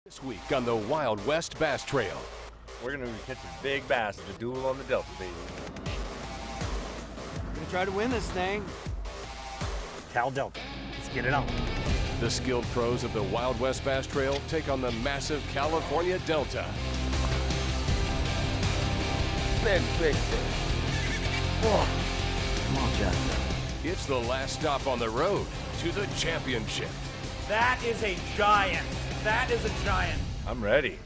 This week on the Wild West Bass Trail. We're going to be catching big bass at the Duel on the Delta, baby. We're going to try to win this thing. Cal Delta. Let's get it on. The skilled pros of the Wild West Bass Trail take on the massive California Delta. Big fish. Oh. Come on, Justin. It's the last stop on the road to the championship. That is a giant. That is a giant. I'm ready.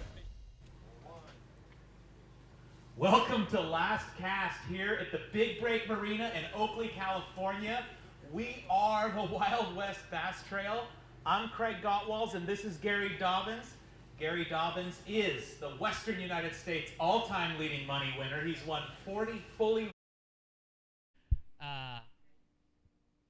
Welcome to Last Cast here at the Big Break Marina in Oakley, California. We are the Wild West Bass Trail. I'm Craig Gottwals, and this is Gary Dobyns. Gary Dobyns is the Western United States all-time leading money winner. He's won 40 fully.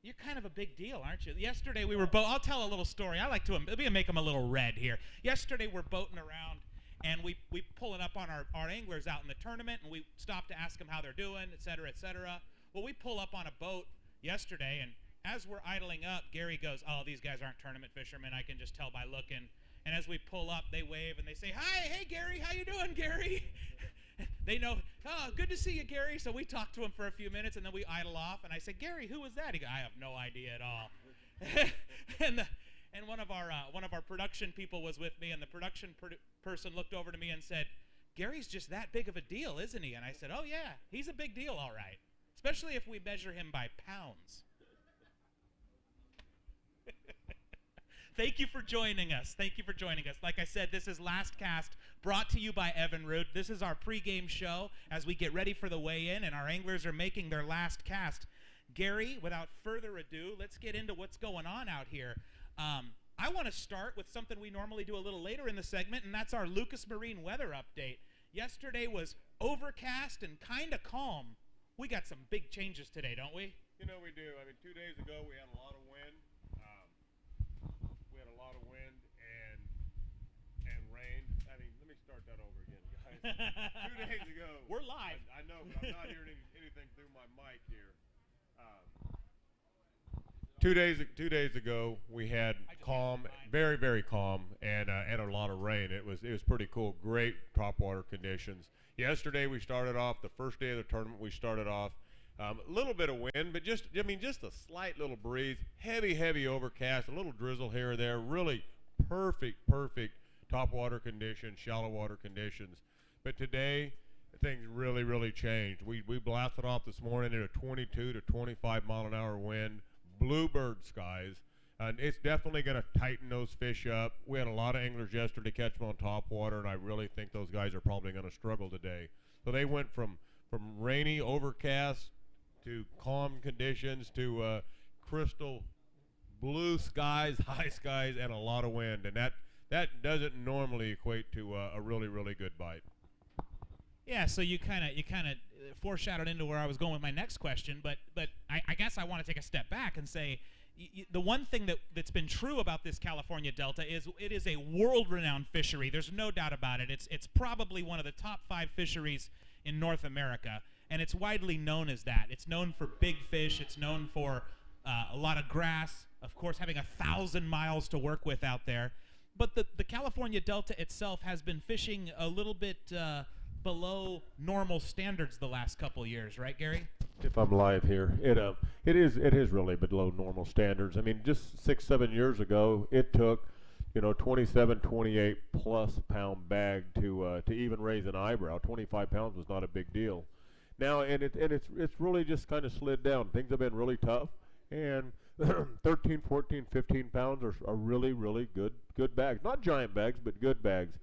You're kind of a big deal, aren't you? Yesterday we were I'll tell a little story. I like to make them a little red here. Yesterday we're boating around, and we pulling up on our anglers out in the tournament, and we stop to ask them how they're doing, et cetera, et cetera. Well, we pull up on a boat yesterday, and as we're idling up, Gary goes, "Oh, these guys aren't tournament fishermen. I can just tell by looking." And as we pull up, they wave and they say, "Hi, hey Gary, how you doing, Gary?" They know, "Oh, good to see you, Gary." So we talk to him for a few minutes, and then we idle off. And I said, "Gary, who was that?" He goes, "I have no idea at all." and one of our production people was with me, and the production person looked over to me and said, "Gary's just that big of a deal, isn't he?" And I said, "Oh yeah, he's a big deal, all right, especially if we measure him by pounds." Thank you for joining us. Thank you for joining us. Like I said, this is Last Cast, brought to you by Evan Root. This is our pregame show as we get ready for the weigh-in, and our anglers are making their last cast. Gary, without further ado, let's get into what's going on out here. I want to start with something we normally do a little later in the segment, and that's our Lucas Marine weather update. Yesterday was overcast and kind of calm. We got some big changes today, don't we? You know we do. I mean, 2 days ago we had a lot of wind. We had a lot of wind and rain. I mean, let me start that over again, guys. 2 days ago. We're live. I know, but I'm not hearing anything through my mic here. 2 days ago we had calm, very, very calm, and a lot of rain. It was pretty cool. Great topwater conditions. Yesterday we started off, the first day of the tournament, we started off a little bit of wind, but just a slight little breeze, heavy overcast, a little drizzle here or there, really perfect topwater conditions, shallow water conditions. But today, things really changed. We blasted off this morning at a 22 to 25 mile an hour wind, bluebird skies, and it's definitely going to tighten those fish up. We had a lot of anglers yesterday catch them on topwater, and I really think those guys are probably going to struggle today. So they went from rainy, overcast, to calm conditions, to crystal blue skies, high skies, and a lot of wind, and that doesn't normally equate to a really good bite. Yeah, so you kind of foreshadowed into where I was going with my next question, but I guess I want to take a step back and say the one thing that's been true about this California Delta is it is a world-renowned fishery. There's no doubt about it. It's probably one of the top 5 fisheries in North America. And it's widely known as that. It's known for big fish. It's known for a lot of grass, of course, having 1,000 miles to work with out there. But the California Delta itself has been fishing a little bit below normal standards the last couple years, right, Gary? If I'm live here, it is really below normal standards. I mean, just 6-7 years ago, it took 27, 28 plus pound bag to even raise an eyebrow. 25 pounds was not a big deal. Now, it's really just kind of slid down. Things have been really tough, and 13, 14, 15 pounds are really good bags. Not giant bags, but good bags.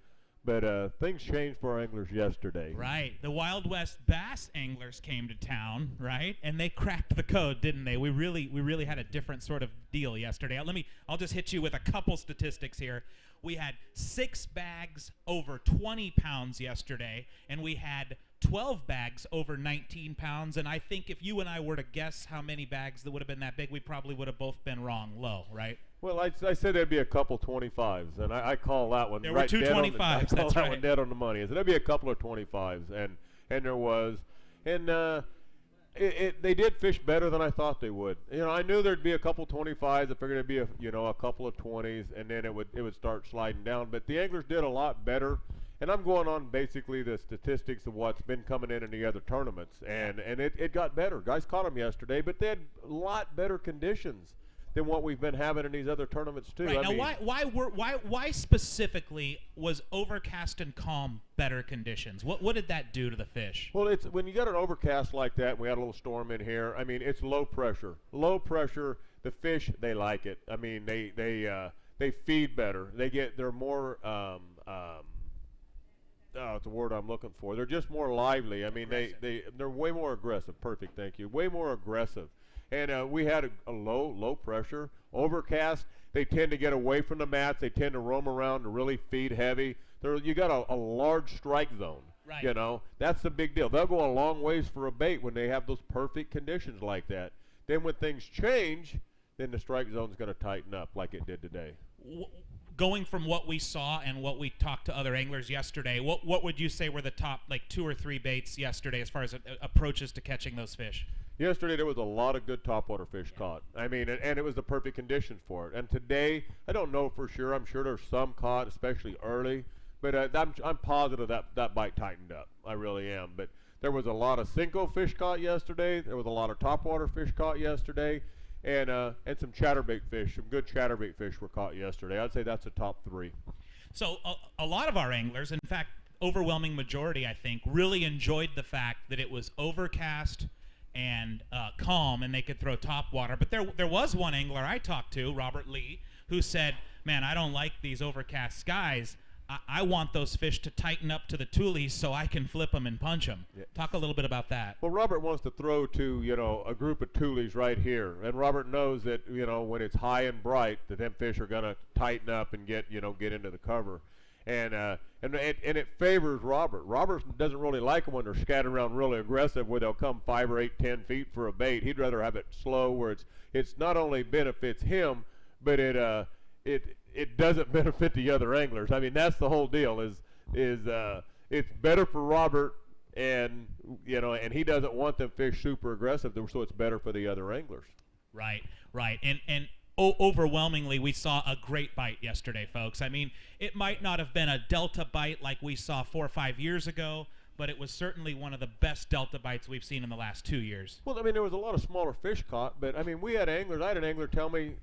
But things changed for our anglers yesterday. Right. The Wild West bass anglers came to town, right? And they cracked the code, didn't they? We really had a different sort of deal yesterday. I'll just hit you with a couple statistics here. We had 6 bags over 20 pounds yesterday, and we had 12 bags over 19 pounds, and I think if you and I were to guess how many bags that would have been that big, we probably would have both been wrong, low, right? Well, I said there'd be a couple 25s, and I call that one there right were 2 dead 25s, on the, I call that's that right. one dead on the money. I said there'd be a couple of 25s, and there was. And They did fish better than I thought they would. You know, I knew there'd be a couple 25s. I figured it'd be a couple of 20s, and then it would start sliding down. But the anglers did a lot better, and I'm going on basically the statistics of what's been coming in the other tournaments, and it got better. Guys caught them yesterday, but they had a lot better conditions than what we've been having in these other tournaments too. Right. Now, why specifically was overcast and calm better conditions? What did that do to the fish? Well, it's when you got an overcast like that, and we had a little storm in here. I mean, it's low pressure. Low pressure. The fish, they like it. I mean, they feed better. They're more. It's the word I'm looking for. They're just more lively. I mean, they're way more aggressive. Perfect. Thank you. Way more aggressive. And we had a low pressure, overcast. They tend to get away from the mats. They tend to roam around and really feed heavy. You got a large strike zone. Right. You know, that's the big deal. They'll go a long ways for a bait when they have those perfect conditions like that. Then when things change, then the strike zone's going to tighten up like it did today. Going from what we saw and what we talked to other anglers yesterday, what would you say were the top 2 or 3 baits yesterday as far as approaches to catching those fish? Yesterday there was a lot of good topwater fish caught. I mean, and it was the perfect conditions for it. And today, I don't know for sure. I'm sure there's some caught, especially early. But I'm positive that bite tightened up. I really am. But there was a lot of Senko fish caught yesterday. There was a lot of topwater fish caught yesterday. And some chatterbait fish, some good chatterbait fish were caught yesterday. I'd say that's the top 3. So a lot of our anglers, in fact, overwhelming majority, I think, really enjoyed the fact that it was overcast and calm, and they could throw top water. But there was one angler I talked to, Robert Lee, who said, man, I don't like these overcast skies. I want those fish to tighten up to the toolies so I can flip them and punch them. Yeah. Talk a little bit about that. Well, Robert wants to throw to, a group of toolies right here. And Robert knows that, when it's high and bright, that them fish are going to tighten up and get into the cover. And it favors Robert. Robert doesn't really like them when they're scattered around really aggressive, where they'll come 5 or 8, 10 feet for a bait. He'd rather have it slow, where it's not only benefits him, but it doesn't benefit the other anglers. I mean, that's the whole deal. Is it's better for Robert, and he doesn't want them fish super aggressive, so it's better for the other anglers. Right. And overwhelmingly, we saw a great bite yesterday, folks. I mean, it might not have been a Delta bite like we saw 4 or 5 years ago, but it was certainly one of the best Delta bites we've seen in the last 2 years. Well, I mean, there was a lot of smaller fish caught, but, I mean, we had anglers. I had an angler tell me,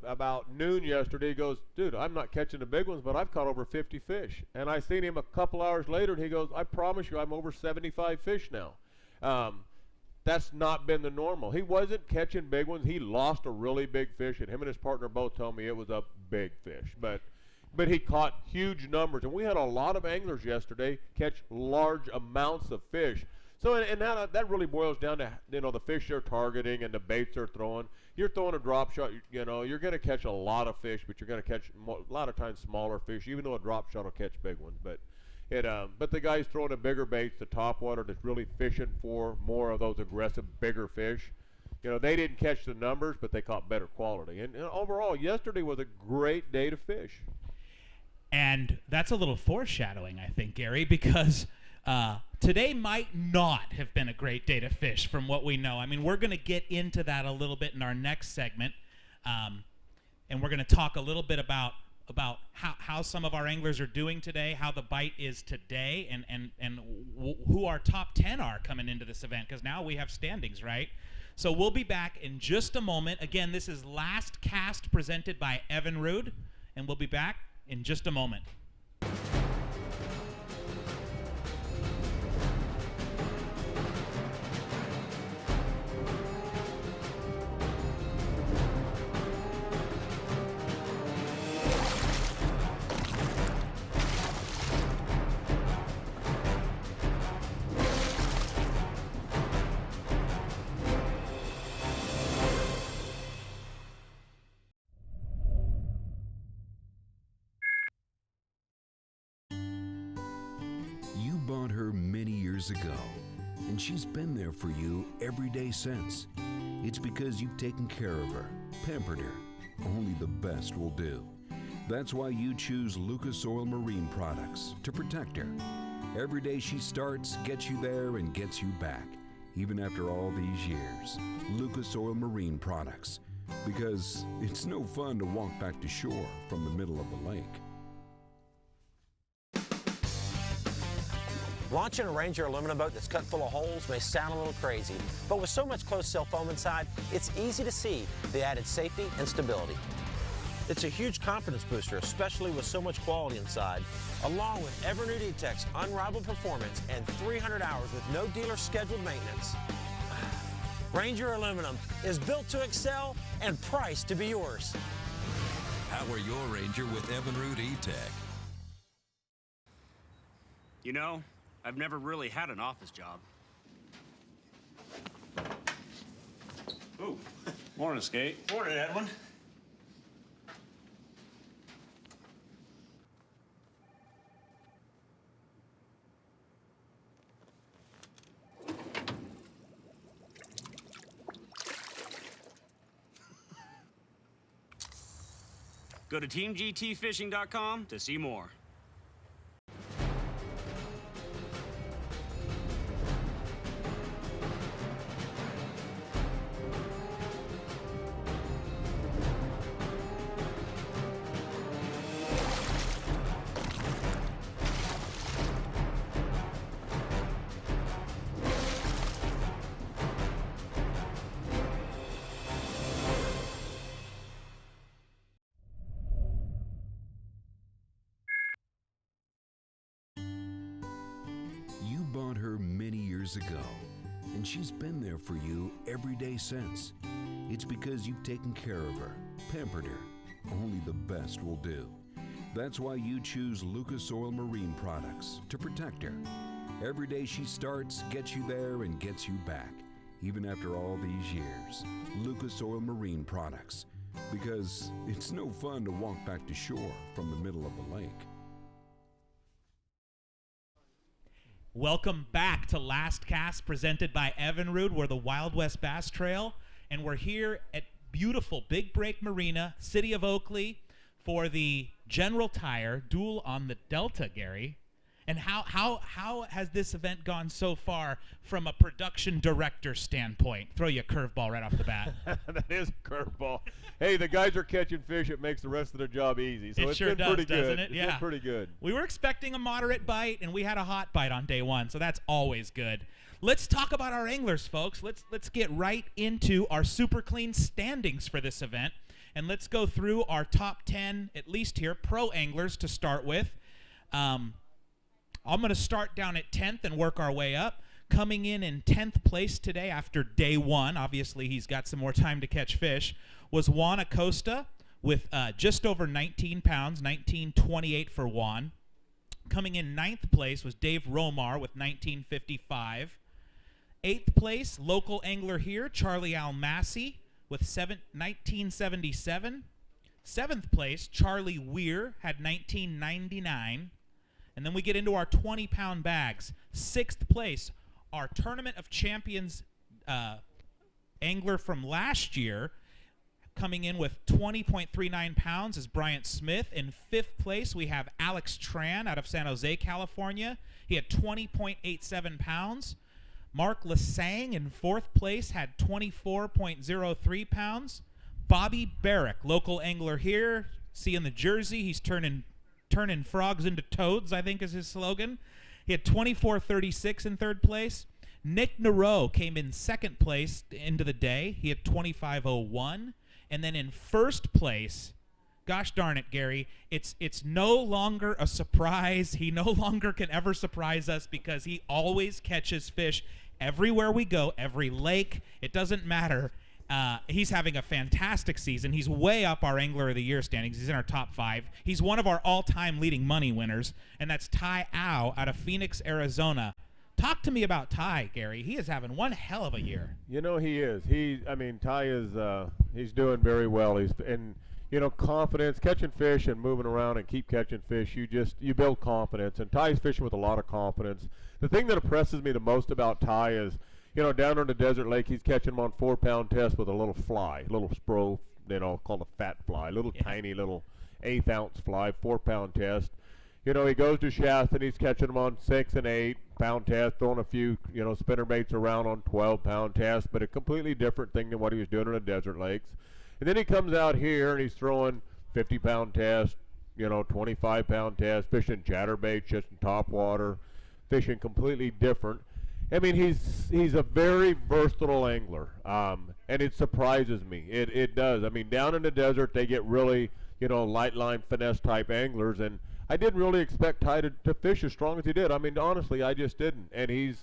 about noon yesterday. He goes, dude, I'm not catching the big ones, but I've caught over 50 fish. And I seen him a couple hours later, and he goes, I promise you I'm over 75 fish now. That's not been the normal. He wasn't catching big ones. He lost a really big fish, and him and his partner both told me it was a big fish. But he caught huge numbers, and we had a lot of anglers yesterday catch large amounts of fish. So, and that really boils down to the fish they're targeting and the baits they're throwing. You're throwing a drop shot, you're going to catch a lot of fish, but you're going to catch a lot of times smaller fish, even though a drop shot will catch big ones. But the guys throwing the bigger baits, the topwater, that's really fishing for more of those aggressive, bigger fish. They didn't catch the numbers, but they caught better quality. And overall, yesterday was a great day to fish. And that's a little foreshadowing, I think, Gary, because today might not have been a great day to fish from what we know. I mean, we're going to get into that a little bit in our next segment, and we're going to talk a little bit about how some of our anglers are doing today, how the bite is today, and who our top 10 are coming into this event, because now we have standings, right? So we'll be back in just a moment. Again, this is Last Cast presented by Evan Rude, and we'll be back in just a moment. Ago, and she's been there for you every day since. It's because you've taken care of her, pampered her. Only the best will do. That's why you choose Lucas Oil Marine products to protect her. Every day she starts, gets you there, and gets you back. even after all these years. Lucas Oil Marine Products, because it's no fun to walk back to shore from the middle of the lake. Launching a Ranger aluminum boat that's cut full of holes may sound a little crazy, but with so much close-cell foam inside, it's easy to see the added safety and stability. It's a huge confidence booster, especially with so much quality inside, along with Evinrude E-Tech's unrivaled performance and 300 hours with no dealer scheduled maintenance. Ranger aluminum is built to excel and priced to be yours. Power your Ranger with Evinrude E-Tech. You know, I've never really had an office job. Ooh, morning, Skate. Morning, Edwin. Go to teamgtfishing.com to see more. Bought her many years ago, and she's been there for you every day since. It's because you've taken care of her, pampered her. Only the best will do. That's why you choose Lucas Oil Marine Products to protect her. Every day she starts, gets you there, and gets you back, even after all these years. Lucas Oil Marine Products, because it's no fun to walk back to shore from the middle of the lake. Welcome back to Last Cast, presented by Evinrude. We're the Wild West Bass Trail, and we're here at beautiful Big Break Marina, City of Oakley, for the General Tire Duel on the Delta, Gary. And how has this event gone so far from a production director standpoint? Throw you a curveball right off the bat. That is a curveball. Hey, the guys are catching fish. It makes the rest of their job easy. So it's sure been pretty does, doesn't good. it? Yeah. It's been pretty good. We were expecting a moderate bite, and we had a hot bite on day one, so that's always good. Let's talk about our anglers, folks. Let's get right into our super clean standings for this event, and let's go through our top 10, at least here, pro anglers to start with. I'm going to start down at 10th and work our way up. Coming in 10th place today after day one, obviously he's got some more time to catch fish, was Juan Costa with just over 19 pounds, 19.28 for Juan. Coming in 9th place was Dave Romar with 19.55. 8th place, local angler here, Charlie Almasi with 19.77. 7th place, Charlie Weir had 19.99. And then we get into our 20-pound bags. 6th place, our Tournament of Champions angler from last year, coming in with 20.39 pounds is Bryant Smith. In 5th place, we have Alex Tran out of San Jose, California. He had 20.87 pounds. Mark Lasang in 4th place had 24.03 pounds. Bobby Barrick, local angler here. See in the jersey, he's turning frogs into toads, I think is his slogan. He had 24.36 in 3rd place. Nick Nero came in 2nd place into the day. He had 25.01. And then in 1st place, gosh darn it, Gary, it's no longer a surprise. He no longer can ever surprise us because he always catches fish everywhere we go, every lake. It doesn't matter. He's having a fantastic season. He's way up our Angler of the Year standings. He's in our top 5. He's one of our all-time leading money winners, and that's Ty Au out of Phoenix, Arizona. Talk to me about Ty, Gary. He is having one hell of a year. You know, he is. Ty is he's doing very well. Confidence, catching fish and moving around and keep catching fish. You build confidence, and Ty's fishing with a lot of confidence. The thing that impresses me the most about Ty is, down on the desert lake, he's catching them on 4-pound test with a little fly, little spro, called a fat fly, tiny little 1/8 ounce fly, 4-pound test. you know, he goes to Shasta and he's catching them on 6 and 8 pound test, throwing a few, you know, spinnerbaits around on 12-pound test, but a completely different thing than what he was doing in the desert lakes. And then he comes out here and he's throwing 50-pound test, you know, 25-pound test, fishing chatterbaits, just in top water, fishing completely different. I mean, he's a very versatile angler, and it surprises me. It does. I mean, down in the desert, they get really, you know, light line finesse type anglers, and I didn't really expect Ty to fish as strong as he did. I mean, honestly, I just didn't, and he's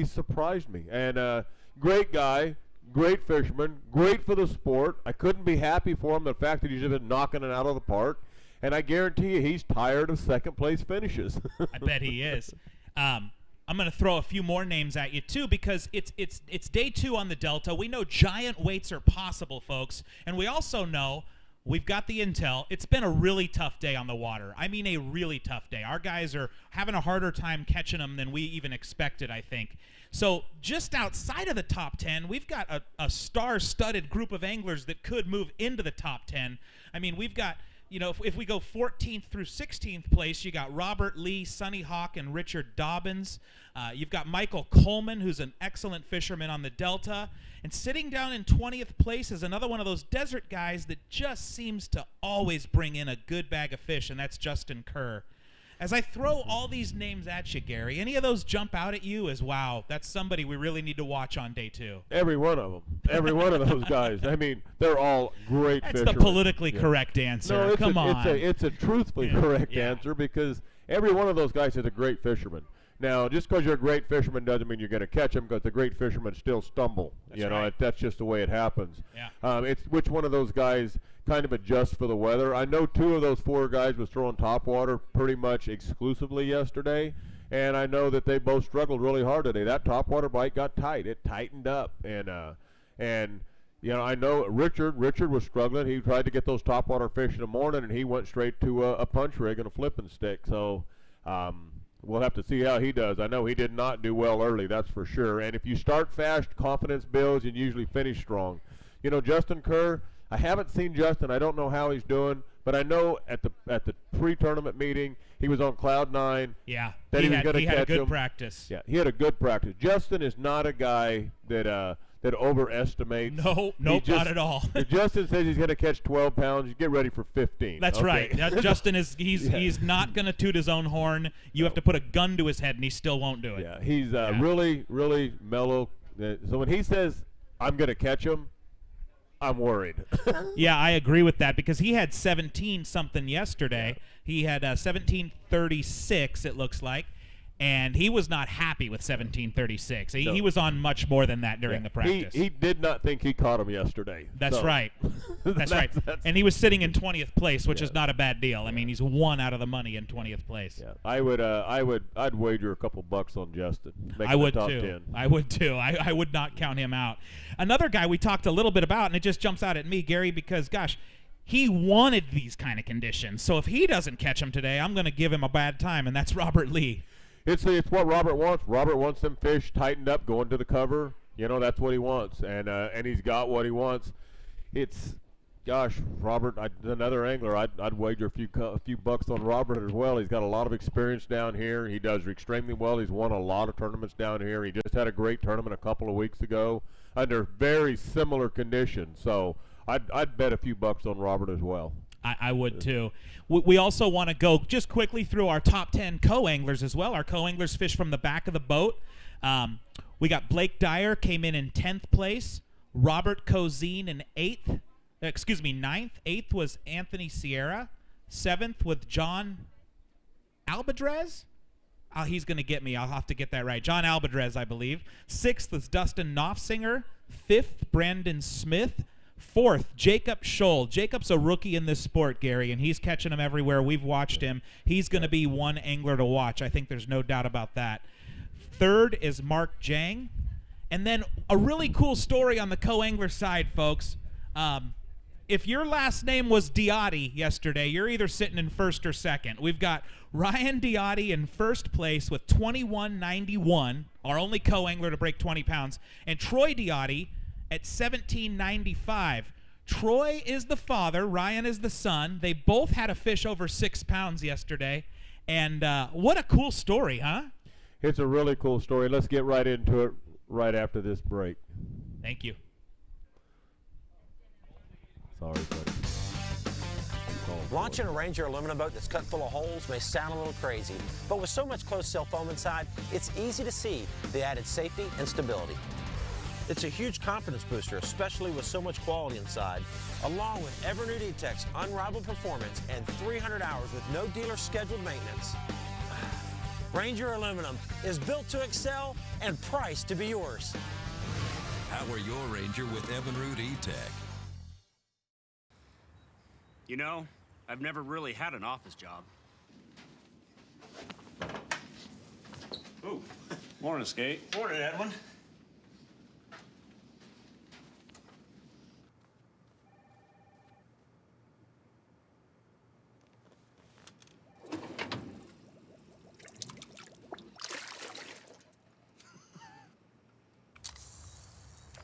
surprised me. And great guy, great fisherman, great for the sport. I couldn't be happy for him, the fact that he's just been knocking it out of the park, and I guarantee you he's tired of second-place finishes. I bet he is. I'm going to throw a few more names at you, too, because it's day 2 on the Delta. We know giant weights are possible, folks, and we also know we've got the intel. It's been a really tough day on the water. I mean, a really tough day. Our guys are having a harder time catching them than we even expected, I think. So just outside of the top 10, we've got a star-studded group of anglers that could move into the top 10. I mean, we've got, you know, if we go 14th through 16th place, you got Robert Lee, Sonny Hawk, and Richard Dobyns. You've got Michael Coleman, who's an excellent fisherman on the Delta. And sitting down in 20th place is another one of those desert guys that just seems to always bring in a good bag of fish, and that's Justin Kerr. As I throw all these names at you, Gary, any of those jump out at you as, wow, that's somebody we really need to watch on day 2? Every one of them. Every one of those guys. I mean, they're all great fishermen. That's the politically correct answer. No, Come on. It's a truthfully correct answer, because every one of those guys is a great fisherman. Now, just because you're a great fisherman doesn't mean you're going to catch them, because the great fishermen still stumble. That's right. That's just the way it happens. Yeah. It's which one of those guys kind of adjusts for the weather. I know 2 of those 4 guys was throwing topwater pretty much exclusively yesterday, and I know that they both struggled really hard today. That topwater bite got tight. It tightened up, and you know, I know Richard was struggling. He tried to get those topwater fish in the morning, and he went straight to a punch rig and a flipping stick. So we'll have to see how he does. I know he did not do well early, that's for sure. And if you start fast, confidence builds, and usually finish strong. You know, Justin Kerr, I haven't seen Justin. I don't know how he's doing, but I know at the pre-tournament meeting he was on cloud 9. Yeah, that he was going to catch him. He had a good practice. Yeah, he had a good practice. Justin is not a guy that overestimates. No, not at all. If Justin says he's going to catch 12 pounds, you get ready for 15. That's right. Justin is he's not going to toot his own horn. You have to put a gun to his head, and he still won't do it. Yeah, he's really, really mellow. So when he says, I'm going to catch him, I'm worried. Yeah, I agree with that, because he had 17-something yesterday. He had 17:36, it looks like. And he was not happy with 17:36. He was on much more than that during the practice. He did not think he caught him yesterday. That's right. That's right. And he was sitting in 20th place, which is not a bad deal. I mean, he's 1 out of the money in 20th place. Yeah. I'd wager a couple bucks on Justin. I would top too. 10. I would too. I would not count him out. Another guy we talked a little bit about, and it just jumps out at me, Gary, because gosh, he wanted these kind of conditions. So if he doesn't catch him today, I'm going to give him a bad time, and that's Robert Lee. It's what Robert wants. Robert wants them fish tightened up, going to the cover. You know, that's what he wants, and he's got what he wants. It's, gosh, Robert, another angler. I'd wager a few bucks on Robert as well. He's got a lot of experience down here. He does extremely well. He's won a lot of tournaments down here. He just had a great tournament a couple of weeks ago under very similar conditions. So I'd bet a few bucks on Robert as well. I would too. We also want to go just quickly through our top 10 co-anglers as well. Our co-anglers fish from the back of the boat. We got Blake Dyer came in 10th place. Robert Cozine in 9th. 8th was Anthony Sierra. 7th with John Albadrez. Oh, he's going to get me. I'll have to get that right. John Albadrez, I believe. 6th was Dustin Knopfsinger. 5th, Brandon Smith. 4th, Jacob Scholl. Jacob's a rookie in this sport, Gary, and he's catching them everywhere. We've watched him. He's going to be one angler to watch. I think there's no doubt about that. 3rd is Mark Jang. And then a really cool story on the co-angler side, folks. If your last name was Diotti yesterday, you're either sitting in 1st or 2nd. We've got Ryan Diotti in 1st place with 21.91, our only co-angler to break 20 pounds, and Troy Diotti at 17.95. Troy is the father, Ryan is the son. They both had a fish over 6 pounds yesterday, And what a cool story, huh? It's a really cool story. Let's get right into it right after this break. Thank you. Sorry, buddy. Launching a Ranger aluminum boat that's cut full of holes may sound a little crazy, but with so much closed-sail foam inside, it's easy to see the added safety and stability. It's a huge confidence booster, especially with so much quality inside, along with Evinrude E-Tech's unrivaled performance and 300 hours with no dealer scheduled maintenance. Ranger aluminum is built to excel and priced to be yours. Power your Ranger with Evinrude E-Tech. You know, I've never really had an office job. Ooh, morning, Skate. Morning, Edwin.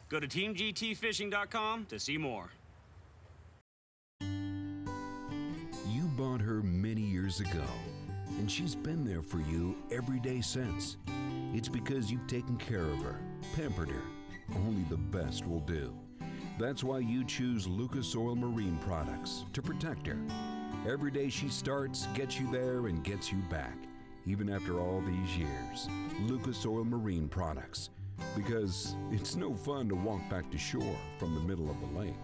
Go to teamgtfishing.com to see more. You bought her many years ago, and she's been there for you every day since. It's because you've taken care of her, pampered her. Only the best will do. That's why you choose Lucas Oil Marine products to protect her. Every day she starts, gets you there, and gets you back, even after all these years. Lucas Oil Marine products. Because it's no fun to walk back to shore from the middle of the lake.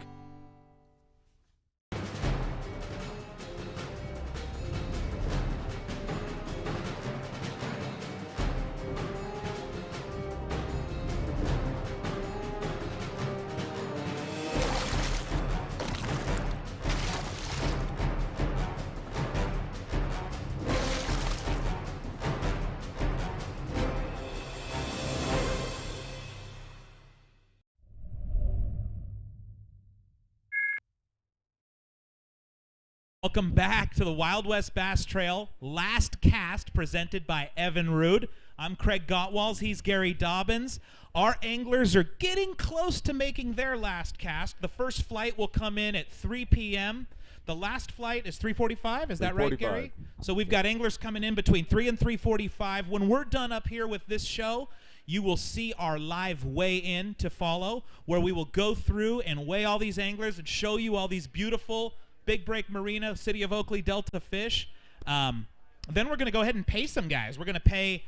Welcome back to the Wild West Bass Trail Last Cast presented by Evinrude. I'm Craig Gottwals. He's Gary Dobyns. Our anglers are getting close to making their last cast. The first flight will come in at 3 p.m. The last flight is 3:45. Is that right, Gary? So we've got anglers coming in between 3 and 3:45. When we're done up here with this show, you will see our live weigh-in to follow, where we will go through and weigh all these anglers and show you all these beautiful Big Break Marina, City of Oakley Delta fish. Then we're going to go ahead and pay some guys. We're going to pay,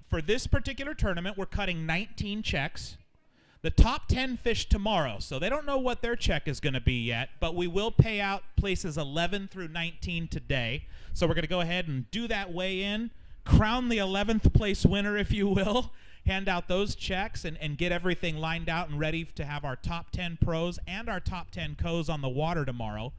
for this particular tournament, we're cutting 19 checks. The top 10 fish tomorrow, so they don't know what their check is going to be yet, but we will pay out places 11 through 19 today. So we're going to go ahead and do that weigh-in, crown the 11th place winner, if you will, hand out those checks and get everything lined out and ready to have our top 10 pros and our top 10 co's on the water tomorrow.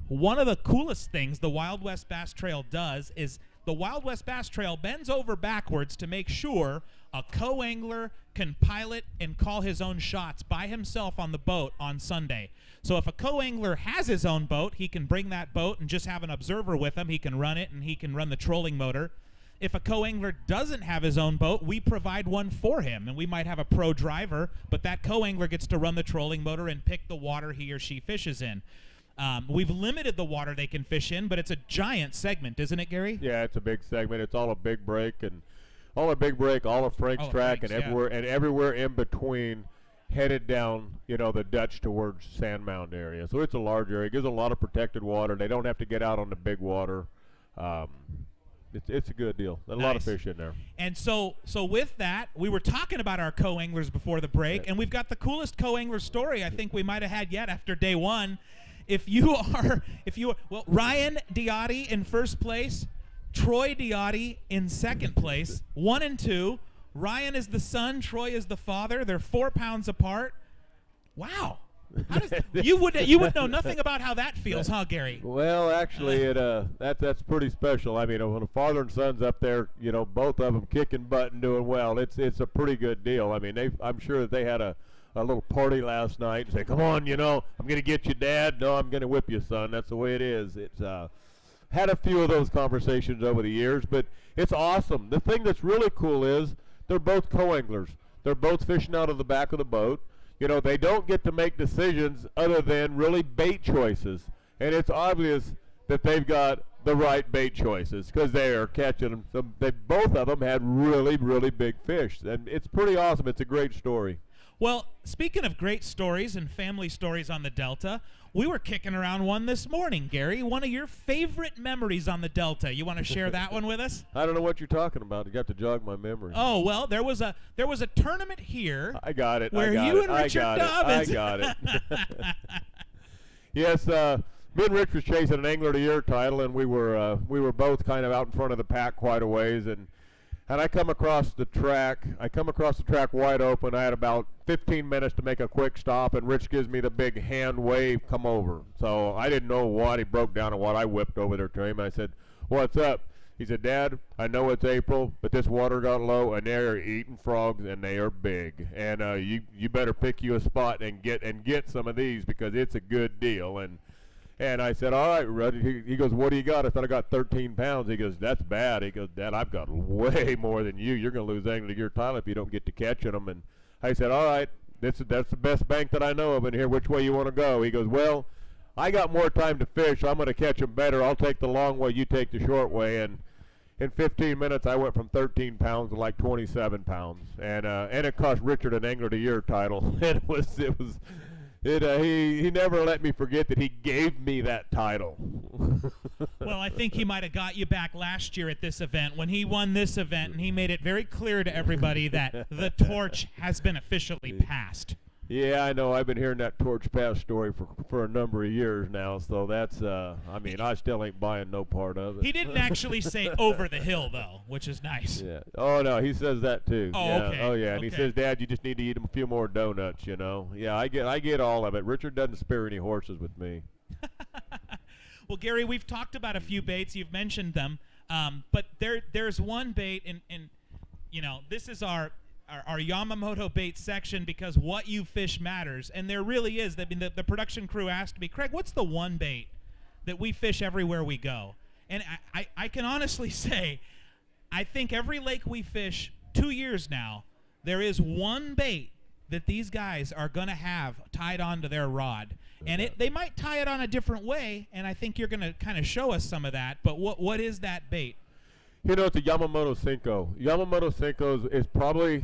One of the coolest things the Wild West Bass Trail does is the Wild West Bass Trail bends over backwards to make sure a co-angler can pilot and call his own shots by himself on the boat on Sunday. So if a co-angler has his own boat, he can bring that boat and just have an observer with him. He can run it and he can run the trolling motor. If a co-angler doesn't have his own boat, we provide one for him, and we might have a pro driver, but that co-angler gets to run the trolling motor and pick the water he or she fishes in. We've limited the water they can fish in, but it's a giant segment, isn't it, Gary? Yeah, it's a big segment. It's all a big break, and all a big break, all of Frank's track, Frank's, and everywhere in between, headed down, you know, the Dutch towards Sand Mound area. So it's a large area. It gives a lot of protected water. They don't have to get out on the big water. It's a good deal. A lot of fish in there. And so with that, we were talking about our co-anglers before the break, and we've got the coolest co-angler story I think we might have had yet after day one. Well, Ryan Diotti in first place, Troy Diotti in second place, 1 and 2. Ryan is the son, Troy is the father. They're 4 pounds apart. Wow. You would know nothing about how that feels, huh, Gary? Well, actually, that's pretty special. I mean, when a father and son's up there, you know, both of them kicking butt and doing well, it's a pretty good deal. I mean, I'm sure that they had a little party last night and say, come on, you know, I'm going to get you, Dad. No, I'm going to whip you, son. That's the way it is. It's had a few of those conversations over the years, but it's awesome. The thing that's really cool is they're both co-anglers. They're both fishing out of the back of the boat. You know, they don't get to make decisions other than really bait choices. And it's obvious that they've got the right bait choices because they are catching them. Both of them had really, really big fish, and it's pretty awesome. It's a great story. Well, speaking of great stories and family stories on the Delta, we were kicking around one this morning, Gary. One of your favorite memories on the Delta. You want to share that one with us? I don't know what you're talking about. You got to jog my memory. Oh, well, there was a tournament here. I got it. Where you and Richard Dobyns. I got it. Yes, me and Rich was chasing an Angler of the Year title, and we were both kind of out in front of the pack quite a ways, and I come across the track. Wide open. I had about 15 minutes to make a quick stop, and Rich gives me the big hand wave, come over. So I didn't know what. He broke down on what. I whipped over there to him. I said, "What's up?" He said, "Dad, I know it's April, but this water got low, and they're eating frogs, and they are big. And you better pick you a spot and get some of these because it's a good deal." And I said, "All right, Rudd." He goes, "What do you got?" I said, "I got 13 pounds. He goes, "That's bad." He goes, "Dad, I've got way more than you. You're going to lose Angler of the Year title if you don't get to catching them." And I said, "All right, that's the best bank that I know of in here. Which way you want to go?" He goes, "Well, I got more time to fish, so I'm going to catch them better. I'll take the long way, you take the short way." And in 15 minutes, I went from 13 pounds to like 27 pounds. And it cost Richard an Angler of the Year title. He never let me forget that he gave me that title. Well, I think he might have got you back last year at this event when he won this event, and he made it very clear to everybody that the torch has been officially passed. Yeah, I know. I've been hearing that torch pass story for a number of years now, so that's, I mean, I still ain't buying no part of it. He didn't actually say over the hill, though, which is nice. Yeah. Oh, no, he says that, too. Oh, yeah. okay. Oh, yeah, and okay. he says, "Dad, you just need to eat a few more donuts, you know." Yeah, I get all of it. Richard doesn't spare any horses with me. Well, Gary, we've talked about a few baits. You've mentioned them, but there's one bait, and you know, this is our Yamamoto bait section because what you fish matters, and there really is. I mean, the production crew asked me, "Craig, what's the one bait that we fish everywhere we go?" And I can honestly say, I think every lake we fish 2 years now, there is one bait that these guys are going to have tied onto their rod. And they might tie it on a different way, and I think you're going to kind of show us some of that. But what is that bait? You know, it's a Yamamoto Senko. Yamamoto Senko is probably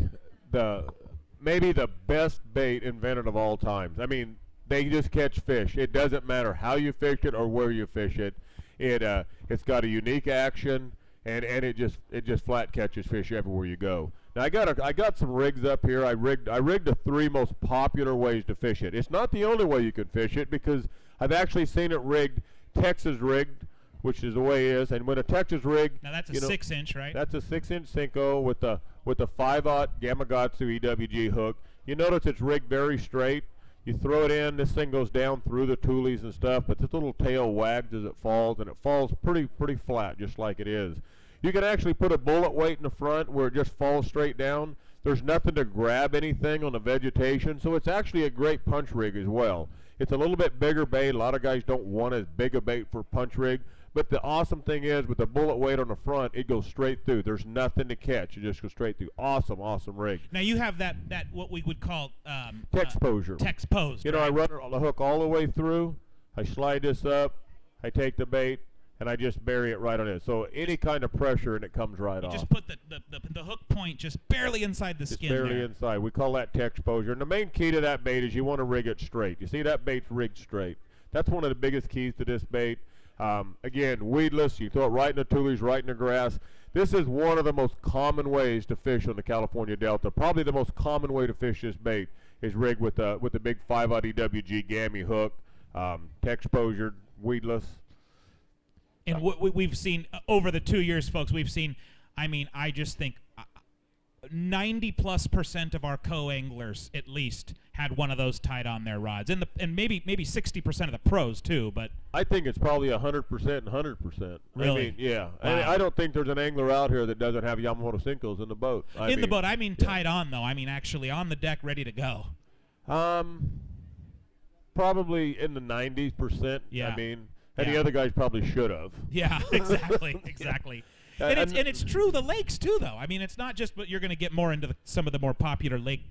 maybe the best bait invented of all times. I mean, they just catch fish. It doesn't matter how you fish it or where you fish it. It's got a unique action, and it just flat catches fish everywhere you go. Now I got some rigs up here. I rigged the 3 most popular ways to fish it. It's not the only way you can fish it because I've actually seen it rigged, Texas rigged, which is the way it is. And when a Texas rig, now that's a 6-inch, right? That's a 6-inch Senko with a 5/0 Yamamoto EWG hook. You notice it's rigged very straight. You throw it in, this thing goes down through the tulies and stuff, but this little tail wags as it falls, and it falls pretty flat, just like it is. You can actually put a bullet weight in the front where it just falls straight down. There's nothing to grab anything on the vegetation, so it's actually a great punch rig as well. It's a little bit bigger bait. A lot of guys don't want as big a bait for punch rig, but the awesome thing is with the bullet weight on the front, it goes straight through. There's nothing to catch. It just goes straight through. Awesome rig. Now you have that what we would call Texposure. Texposed. You know, I run the hook all the way through. I slide this up. I take the bait, and I just bury it right on it. So any kind of pressure, and it comes right off. Just put the hook point just barely inside the skin. Barely there. inside. We call that Texposure. And the main key to that bait is you want to rig it straight. You see that bait's rigged straight. That's one of the biggest keys to this bait. Again, weedless. You throw it right in the tulies, right in the grass. This is one of the most common ways to fish on the California Delta. Probably the most common way to fish this bait is rigged with the big 5/0 EWG gammy hook, Texposure, weedless. And what we've seen over the 2 years, folks, we've seen, I mean, I just think 90+% of our co-anglers, at least, had one of those tied on their rods. And maybe 60% of the pros, too. But I think it's probably 100% and 100%. Really? I mean, yeah. Wow. I don't think there's an angler out here that doesn't have Yamamoto Senkos in the boat. I mean tied on, though. I mean actually on the deck, ready to go. Probably in the 90%. Yeah. I mean, and the other guys probably should have. Yeah, exactly, exactly. And it's true the lakes too, though. I mean, it's not just, but you're going to get more into some of the more popular lake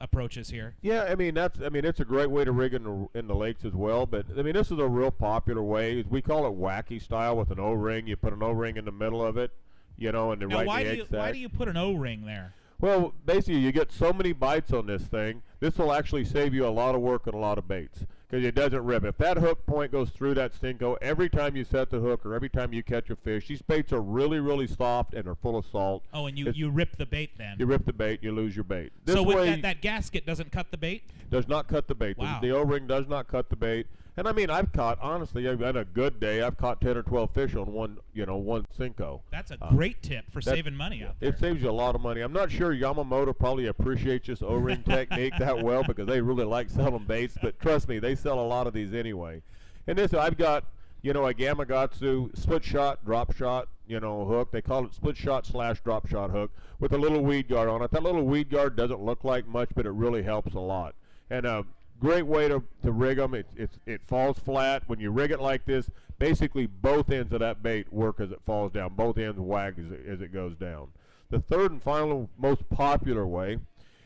approaches here. Yeah, I mean it's a great way to rig in the lakes as well. But I mean, this is a real popular way. We call it wacky style with an O-ring. You put an O-ring in the middle of it, and then now, right in the egg sac. Why do you put an O-ring there? Well, basically, you get so many bites on this thing. This will actually save you a lot of work and a lot of baits because it doesn't rip. If that hook point goes through that Senko, every time you set the hook or every time you catch a fish, these baits are really, really soft and are full of salt. Oh, and you rip the bait then. You rip the bait, you lose your bait. So with that gasket doesn't cut the bait? Does not cut the bait. Wow. The O-ring does not cut the bait. And I mean, I've caught, honestly, on a good day, I've caught 10 or 12 fish on one Senko. That's a great tip for saving money out there. It saves you a lot of money. I'm not sure Yamamoto probably appreciates this O-ring technique that well because they really like selling baits, but trust me, they sell a lot of these anyway. And this, I've got, a Gamakatsu split shot, drop shot, hook. They call it split shot / drop shot hook with a little weed guard on it. That little weed guard doesn't look like much, but it really helps a lot. And great way to rig them. It falls flat. When you rig it like this, basically both ends of that bait work as it falls down. Both ends wag as it goes down. The third and final most popular way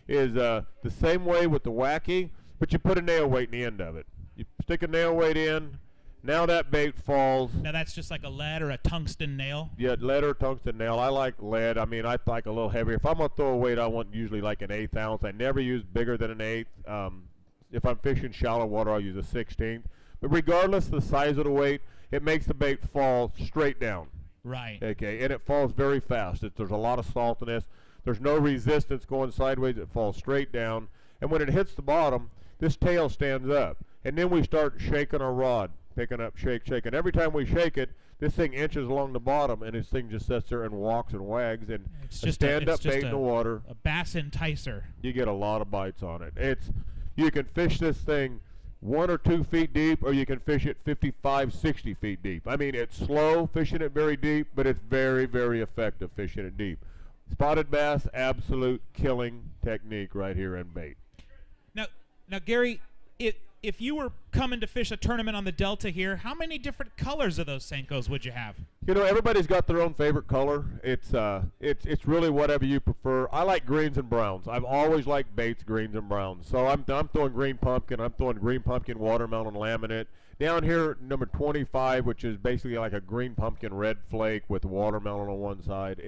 is the same way with the wacky, but you put a nail weight in the end of it. You stick a nail weight in. Now that bait falls. Now that's just like a lead or a tungsten nail? Yeah, lead or tungsten nail. I like lead. I mean, I like a little heavier. If I'm going to throw a weight, I want usually like an 1/8 ounce. I never use bigger than an 1/8. If I'm fishing shallow water, I'll use a 1/16. But regardless of the size of the weight, it makes the bait fall straight down. Right. Okay, and it falls very fast. There's a lot of salt in this. There's no resistance going sideways. It falls straight down. And when it hits the bottom, this tail stands up. And then we start shaking our rod, picking up, shake. And every time we shake it, this thing inches along the bottom, and this thing just sits there and walks and wags. And it's a just stand-up bait in the water. A bass enticer. You get a lot of bites on it. You can fish this thing 1 or 2 feet deep, or you can fish it 55, 60 feet deep. I mean, it's slow fishing it very deep, but it's very, very effective fishing it deep. Spotted bass, absolute killing technique right here in bait. Now, Gary, if you were coming to fish a tournament on the Delta here, how many different colors of those Senkos would you have? Everybody's got their own favorite color. It's really whatever you prefer. I like greens and browns. I've always liked baits, greens and browns. So I'm throwing green pumpkin. I'm throwing green pumpkin, watermelon, laminate. Down here, number 25, which is basically like a green pumpkin red flake with watermelon on one side.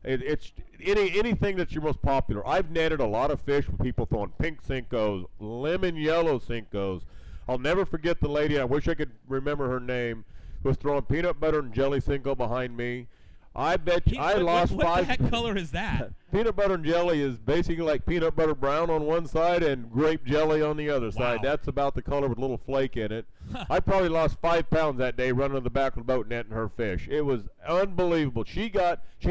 It's anything that's your most popular. I've netted a lot of fish with people throwing pink Senkos, lemon yellow Senkos. I'll never forget the lady, I wish I could remember her name, who was throwing peanut butter and jelly Senko behind me. I bet you I lost what 5. What the heck color is that? Peanut butter and jelly is basically like peanut butter brown on one side and grape jelly on the other side. That's about the color with a little flake in it. I probably lost 5 pounds that day running to the back of the boat netting her fish. It was unbelievable. She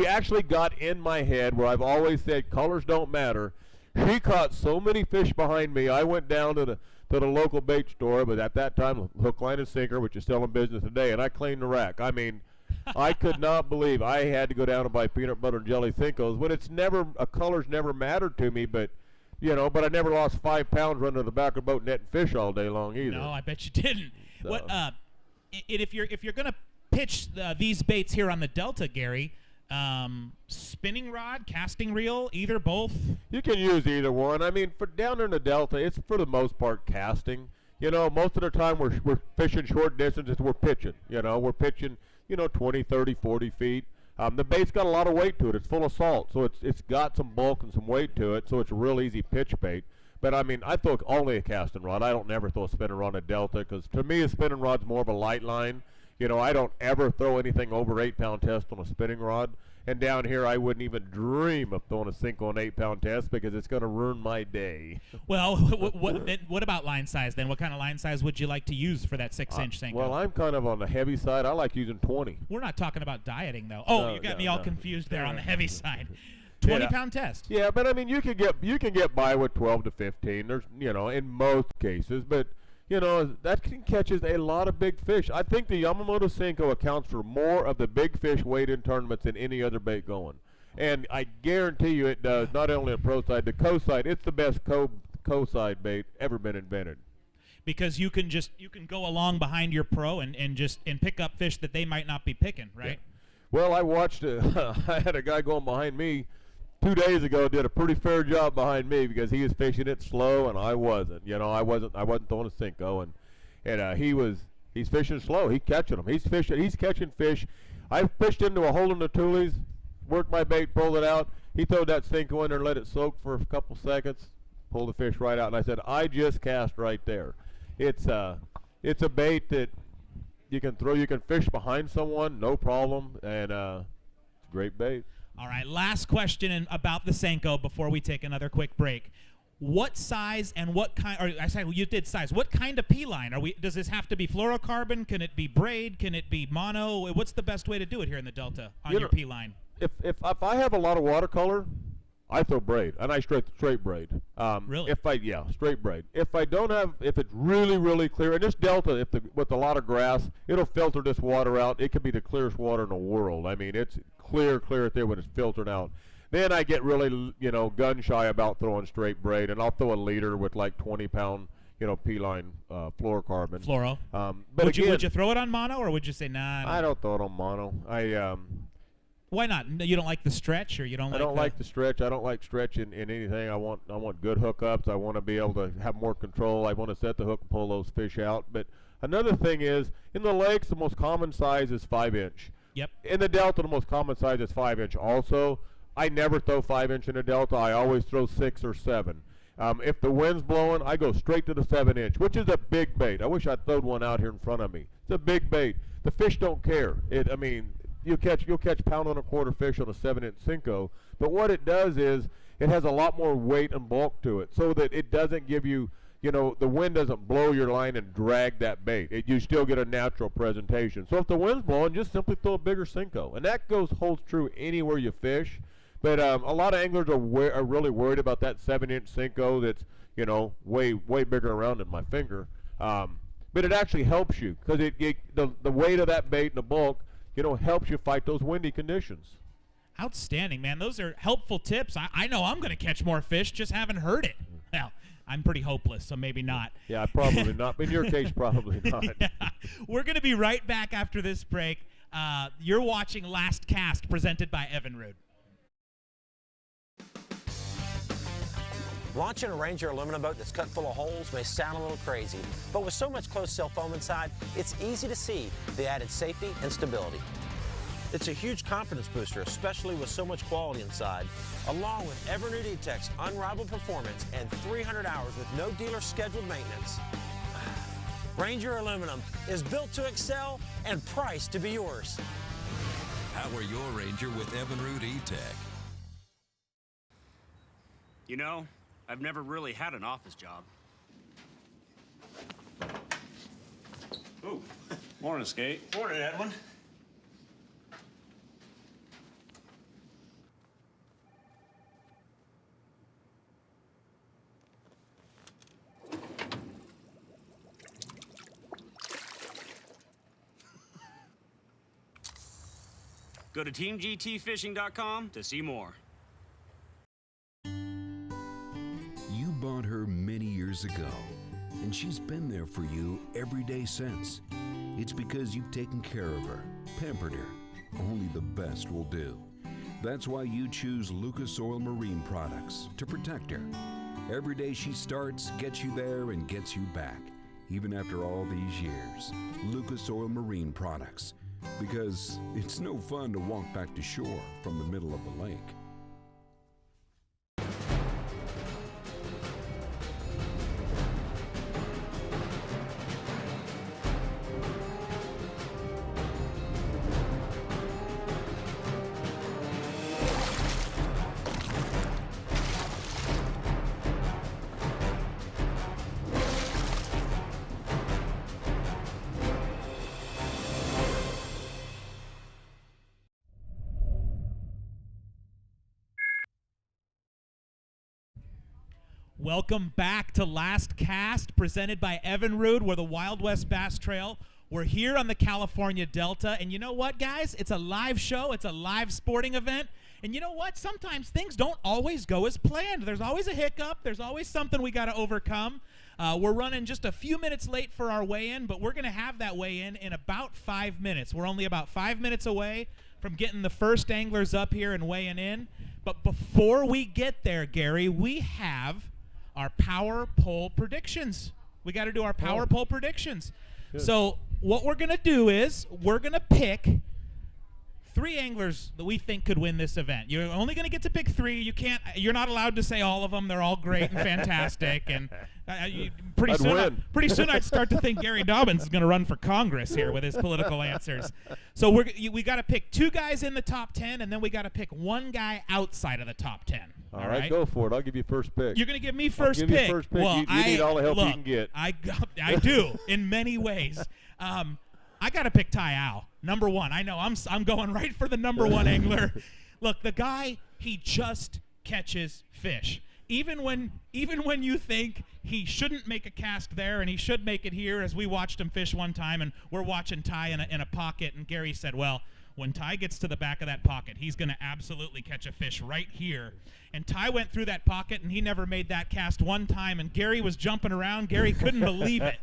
actually got in my head where I've always said colors don't matter. She caught so many fish behind me. I went down to the local bait store, but at that time Hook, Line, and Sinker, which is still in business today, and I cleaned the rack. I mean, I could not believe I had to go down and buy peanut butter and jelly Senkos. But a color's never mattered to me, but I never lost 5 pounds running to the back of the boat netting fish all day long either. No, I bet you didn't. So. If you're gonna pitch these baits here on the Delta, Gary, spinning rod, casting reel, either, both? You can use either one. I mean, for down in the Delta, it's for the most part casting. Most of the time we're fishing short distances. We're pitching. We're pitching. 20, 30, 40 feet. The bait's got a lot of weight to it. It's full of salt, so it's got some bulk and some weight to it, so it's a real easy pitch bait. But, I mean, I throw only a casting rod. I don't never throw a spinning rod on a Delta because, to me, a spinning rod's more of a light line. I don't ever throw anything over 8-pound test on a spinning rod. And down here, I wouldn't even dream of throwing a Senko on 8-pound test because it's going to ruin my day. Well, what about line size then? What kind of line size would you like to use for that 6-inch Senko? Well, I'm kind of on the heavy side. I like using 20. We're not talking about dieting, though. Oh, you got me all confused there on the heavy side. 20-pound test. Yeah, but I mean, you can get by with 12 to 15. There's, in most cases, but. That catches a lot of big fish. I think the Yamamoto Senko accounts for more of the big fish weight in tournaments than any other bait going. And I guarantee you it does, not only on pro side, the co side, it's the best co-side bait ever been invented. Because you can go along behind your pro and pick up fish that they might not be picking, right? Well, I watched I had a guy going behind me 2 days ago, did a pretty fair job behind me because he was fishing it slow and I wasn't. You know, I wasn't throwing a Senko, and he's fishing slow. He's catching them. He's catching fish. I fished into a hole in the tulies, worked my bait, pulled it out. He threw that Senko in there and let it soak for a couple seconds, pulled the fish right out, and I said, I just cast right there. It's a bait that you can throw. You can fish behind someone, no problem, and it's a great bait. All right, last question about the Senko before we take another quick break. What size and what kind, or I said you did size, what kind of pea line? Does this have to be fluorocarbon? Can it be braid? Can it be mono? What's the best way to do it here in the Delta on your pea line? If I have a lot of watercolor, I throw braid, and I straight braid. Really? Straight braid. If it's really, really clear, and this Delta, with a lot of grass, it'll filter this water out. It could be the clearest water in the world. I mean, it's clear there when it's filtered out. Then I get really, gun shy about throwing straight braid, and I'll throw a leader with like 20-pound, pea line fluorocarbon. Fluoro. But would you throw it on mono, or would you say nah? I don't throw it on mono. Why not? You don't like the stretch, or you don't? I don't like the stretch. I don't like stretch in anything. I want good hookups. I want to be able to have more control. I want to set the hook and pull those fish out. But another thing is, in the lakes, the most common size is 5-inch. Yep. In the Delta, the most common size is 5-inch. Also, I never throw 5-inch in the Delta. I always throw 6 or 7. If the wind's blowing, I go straight to the 7-inch, which is a big bait. I wish I'd thrown one out here in front of me. It's a big bait. The fish don't care. You'll catch pound on a quarter fish on a 7-inch Senko, but what it does is it has a lot more weight and bulk to it, so that it doesn't give you, the wind doesn't blow your line and drag that bait. You still get a natural presentation. So if the wind's blowing, just simply throw a bigger Senko, and that holds true anywhere you fish. But a lot of anglers are really worried about that 7-inch Senko that's way bigger around than my finger. But it actually helps you because the weight of that bait and the bulk helps you fight those windy conditions. Outstanding, man. Those are helpful tips. I know I'm going to catch more fish, just haven't heard it. Well, I'm pretty hopeless, so maybe not. Yeah, probably not. In your case, probably not. Yeah. We're going to be right back after this break. You're watching Last Cast, presented by Evinrude. Launching a Ranger aluminum boat that's cut full of holes may sound a little crazy, but with so much closed-cell foam inside, it's easy to see the added safety and stability. It's a huge confidence booster, especially with so much quality inside, along with Evinrude E-Tech's unrivaled performance and 300 hours with no dealer scheduled maintenance. Ranger aluminum is built to excel and priced to be yours. Power your Ranger with Evinrude E-Tech. I've never really had an office job. Ooh, morning, Skate. Morning, Edwin. Go to teamgtfishing.com to see more. You bought her many years ago, and she's been there for you every day since. It's because you've taken care of her, pampered her. Only the best will do. That's why you choose Lucas Oil Marine products to protect her. Every day she starts, gets you there, and gets you back, even after all these years. Lucas Oil Marine products, because it's no fun to walk back to shore from the middle of the lake. Welcome back to Last Cast, presented by Evinrude. We're the Wild West Bass Trail. We're here on the California Delta, and you know what, guys? It's a live show. It's a live sporting event. And you know what? Sometimes things don't always go as planned. There's always a hiccup. There's always something we got to overcome. We're running just a few minutes late for our weigh-in, but we're going to have that weigh-in in about 5 minutes. We're only about 5 minutes away from getting the first anglers up here and weighing in. But before we get there, Gary, we have our power poll predictions. We got to do our power poll predictions. Good. So what we're going to do is we're going to pick 3 anglers that we think could win this event. You're only going to get to pick 3. You're not allowed to say all of them. They're all great and fantastic. And pretty soon I'd start to think Gary Dobyns is going to run for Congress here with his political answers. So we got to pick 2 guys in the top 10, and then we got to pick 1 guy outside of the top 10. All right, go for it. I'll give you first pick. You're going to give me first pick. I'll give you first pick. Well, you need all the help you can get. I do in many ways. I got to pick Ty Al, number 1. I know I'm going right for the number 1 angler. Look, the guy, he just catches fish. Even when you think he shouldn't make a cast there and he should make it here, as we watched him fish one time, and we're watching Ty in a pocket, and Gary said, well, when Ty gets to the back of that pocket, he's going to absolutely catch a fish right here. And Ty went through that pocket, and he never made that cast one time, and Gary was jumping around. Gary couldn't believe it.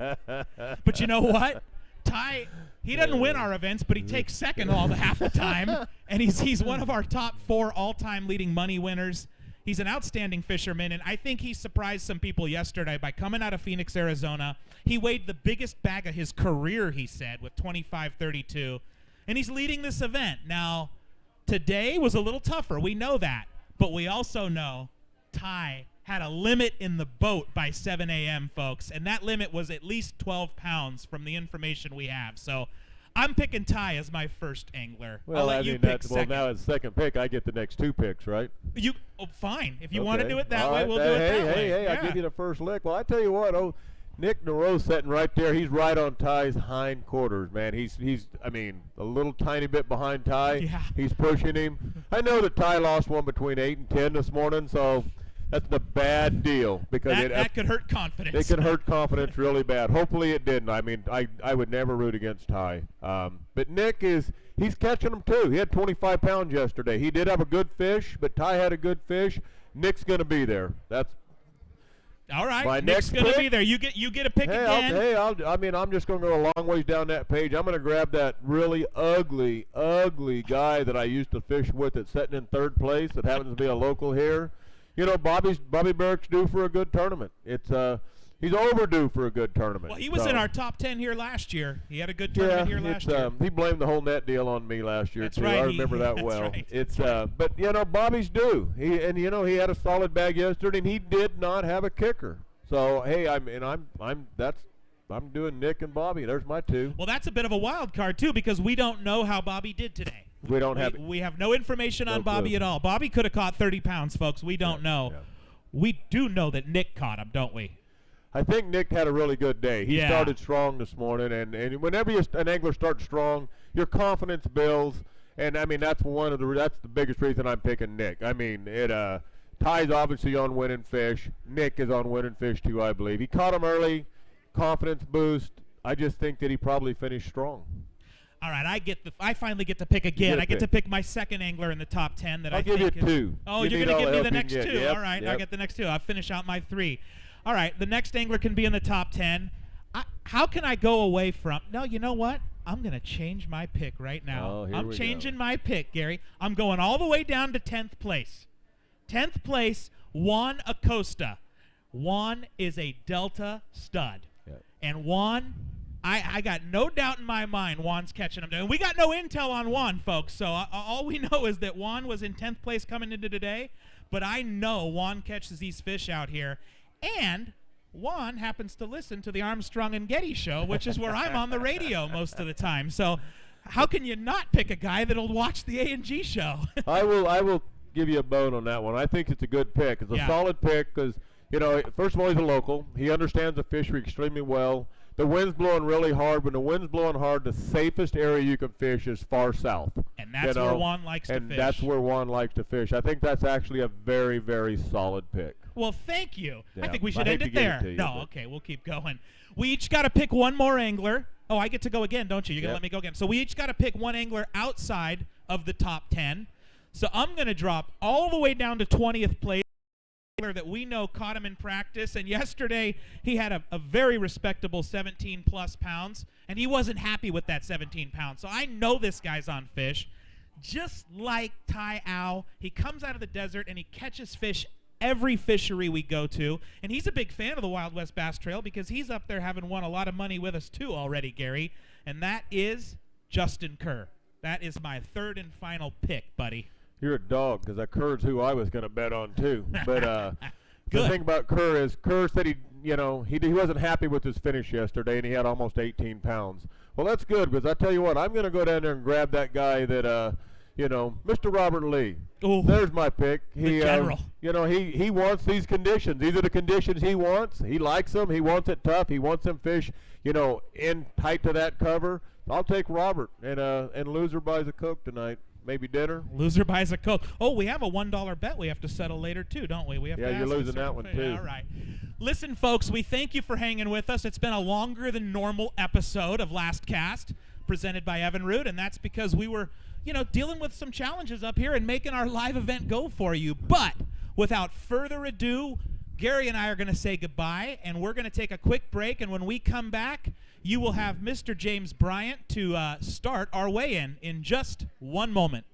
But you know what? Ty, he doesn't win our events, but he takes second half the time, and he's one of our top 4 all-time leading money winners. He's an outstanding fisherman, and I think he surprised some people yesterday by coming out of Phoenix, Arizona. He weighed the biggest bag of his career, he said, with 25.32, and he's leading this event. Now, today was a little tougher. We know that, but we also know Ty had a limit in the boat by 7 a.m., folks, and that limit was at least 12 pounds from the information we have. So I'm picking Ty as my first angler. Well, I'll let you pick second. Well, now as second pick, I get the next 2 picks, right? Fine. If you want to do it that way, right. we'll do it that way. Hey, I'll give you the first lick. Well, I tell you what, Nick Nareau sitting right there. He's right on Ty's hind quarters, man. He's a little tiny bit behind Ty. Yeah. He's pushing him. I know that Ty lost one between 8 and 10 this morning, so that's a bad deal because that could hurt confidence. It could hurt confidence really bad. Hopefully it didn't. I mean, I would never root against Ty. But Nick he's catching them too. He had 25 pounds yesterday. He did have a good fish, but Ty had a good fish. Nick's going to be there. That's all right. my Nick's next going to pick. be there. You get a pick again. I'm just going to go a long ways down that page. I'm going to grab that really ugly guy that I used to fish with that's sitting in 3rd place that happens to be a local here. You know, Bobby Burke's due for a good tournament. He's overdue for a good tournament. Well, he was in our top 10 here last year. He had a good tournament here last year. He blamed the whole net deal on me last year too. Right. I remember that that's well. Right. But you know, Bobby's due. He had a solid bag yesterday, and he did not have a kicker. So hey, I'm doing Nick and Bobby. There's my 2. Well, that's a bit of a wild card too, because we don't know how Bobby did today. We have no information on Bobby clue at all. Bobby could have caught 30 pounds, folks. We don't know. Yeah. We do know that Nick caught him, don't we? I think Nick had a really good day. He started strong this morning, and whenever an angler starts strong, your confidence builds. And I mean, that's the biggest reason I'm picking Nick. I mean, Ty's obviously on winning fish. Nick is on winning fish too, I believe. He caught him early, confidence boost. I just think that he probably finished strong. All right, I finally get to pick again. I get to pick my second angler in the top 10 that I'll give you 2. Oh, you're going to give me the next 2. Yep, All right, yep. I get the next 2. I'll finish out my 3. All right, the next angler can be in the top 10. How can I go away from? No, you know what? I'm going to change my pick right now. Oh, I'm changing my pick, Gary. I'm going all the way down to 10th place. 10th place, Juan Acosta. Juan is a Delta stud. Yep. And Juan, I got no doubt in my mind Juan's catching him. And we got no intel on Juan, folks. So all we know is that Juan was in 10th place coming into today. But I know Juan catches these fish out here. And Juan happens to listen to the Armstrong and Getty show, which is where I'm on the radio most of the time. So how can you not pick a guy that'll watch the A&G show? I will give you a bone on that one. I think it's a good pick. It's a solid pick because, you know, first of all, he's a local. He understands the fishery extremely well. The wind's blowing really hard. When the wind's blowing hard, the safest area you can fish is far south. And that's where Juan likes to fish. And that's where Juan likes to fish. I think that's actually a very, very solid pick. Well, thank you. Yeah, I think we should end it there. Okay, we'll keep going. We each got to pick one more angler. Oh, I get to go again, don't you? You're going to let me go again. So we each got to pick one angler outside of the top 10. So I'm going to drop all the way down to 20th place. That we know caught him in practice, and yesterday he had a very respectable 17 plus pounds, and he wasn't happy with that 17 pounds. So I know this guy's on fish. just like Tai Ao, he comes out of the desert and he catches fish every fishery we go to. And he's a big fan of the Wild West Bass Trail because he's up there having won a lot of money with us too already, Gary. And that is Justin Kerr. That is my third and final pick, buddy. You're a dog, because that Kerr's who I was going to bet on too. But the thing about Kerr is Kerr said he wasn't happy with his finish yesterday, and he had almost 18 pounds. Well, that's good, because I tell you what, I'm going to go down there and grab that guy that, Mr. Robert Lee. Ooh, there's my pick. The general. He wants these conditions. These are the conditions he wants. He likes them. He wants it tough. He wants them fish, in tight to that cover. I'll take Robert, and loser buys a Coke tonight. Maybe dinner. Loser buys a Coke. Oh, we have a $1 bet we have to settle later too, don't we? We have to you're losing that one too. All right. Listen, folks, we thank you for hanging with us. It's been a longer than normal episode of Last Cast presented by Evinrude, and that's because we were, dealing with some challenges up here and making our live event go for you. But without further ado, Gary and I are going to say goodbye, and we're going to take a quick break, and when we come back, you will have Mr. James Bryant to start our weigh-in in just one moment.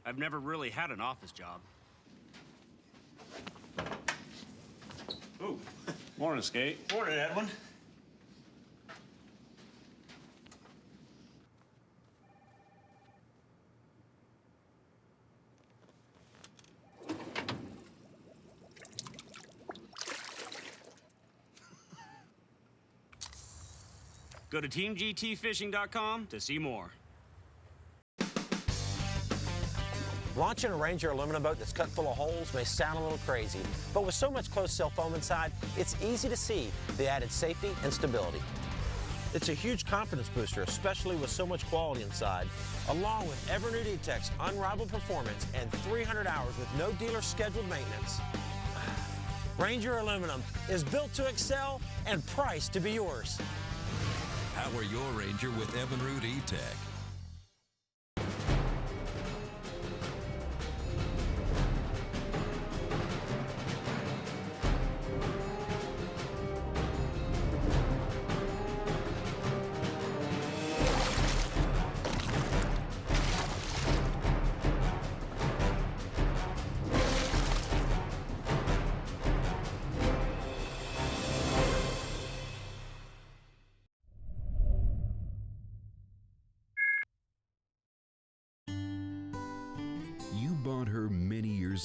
I've never really had an office job. Ooh, morning, Skate. Morning, Edwin. Go to teamgtfishing.com to see more. Launching a Ranger aluminum boat that's cut full of holes may sound a little crazy, but with so much closed-cell foam inside, it's easy to see the added safety and stability. It's a huge confidence booster, especially with so much quality inside, along with Evinrude E-Tech's unrivaled performance and 300 hours with no dealer scheduled maintenance. Ranger aluminum is built to excel and priced to be yours. Power your Ranger with Evinrude E-Tech.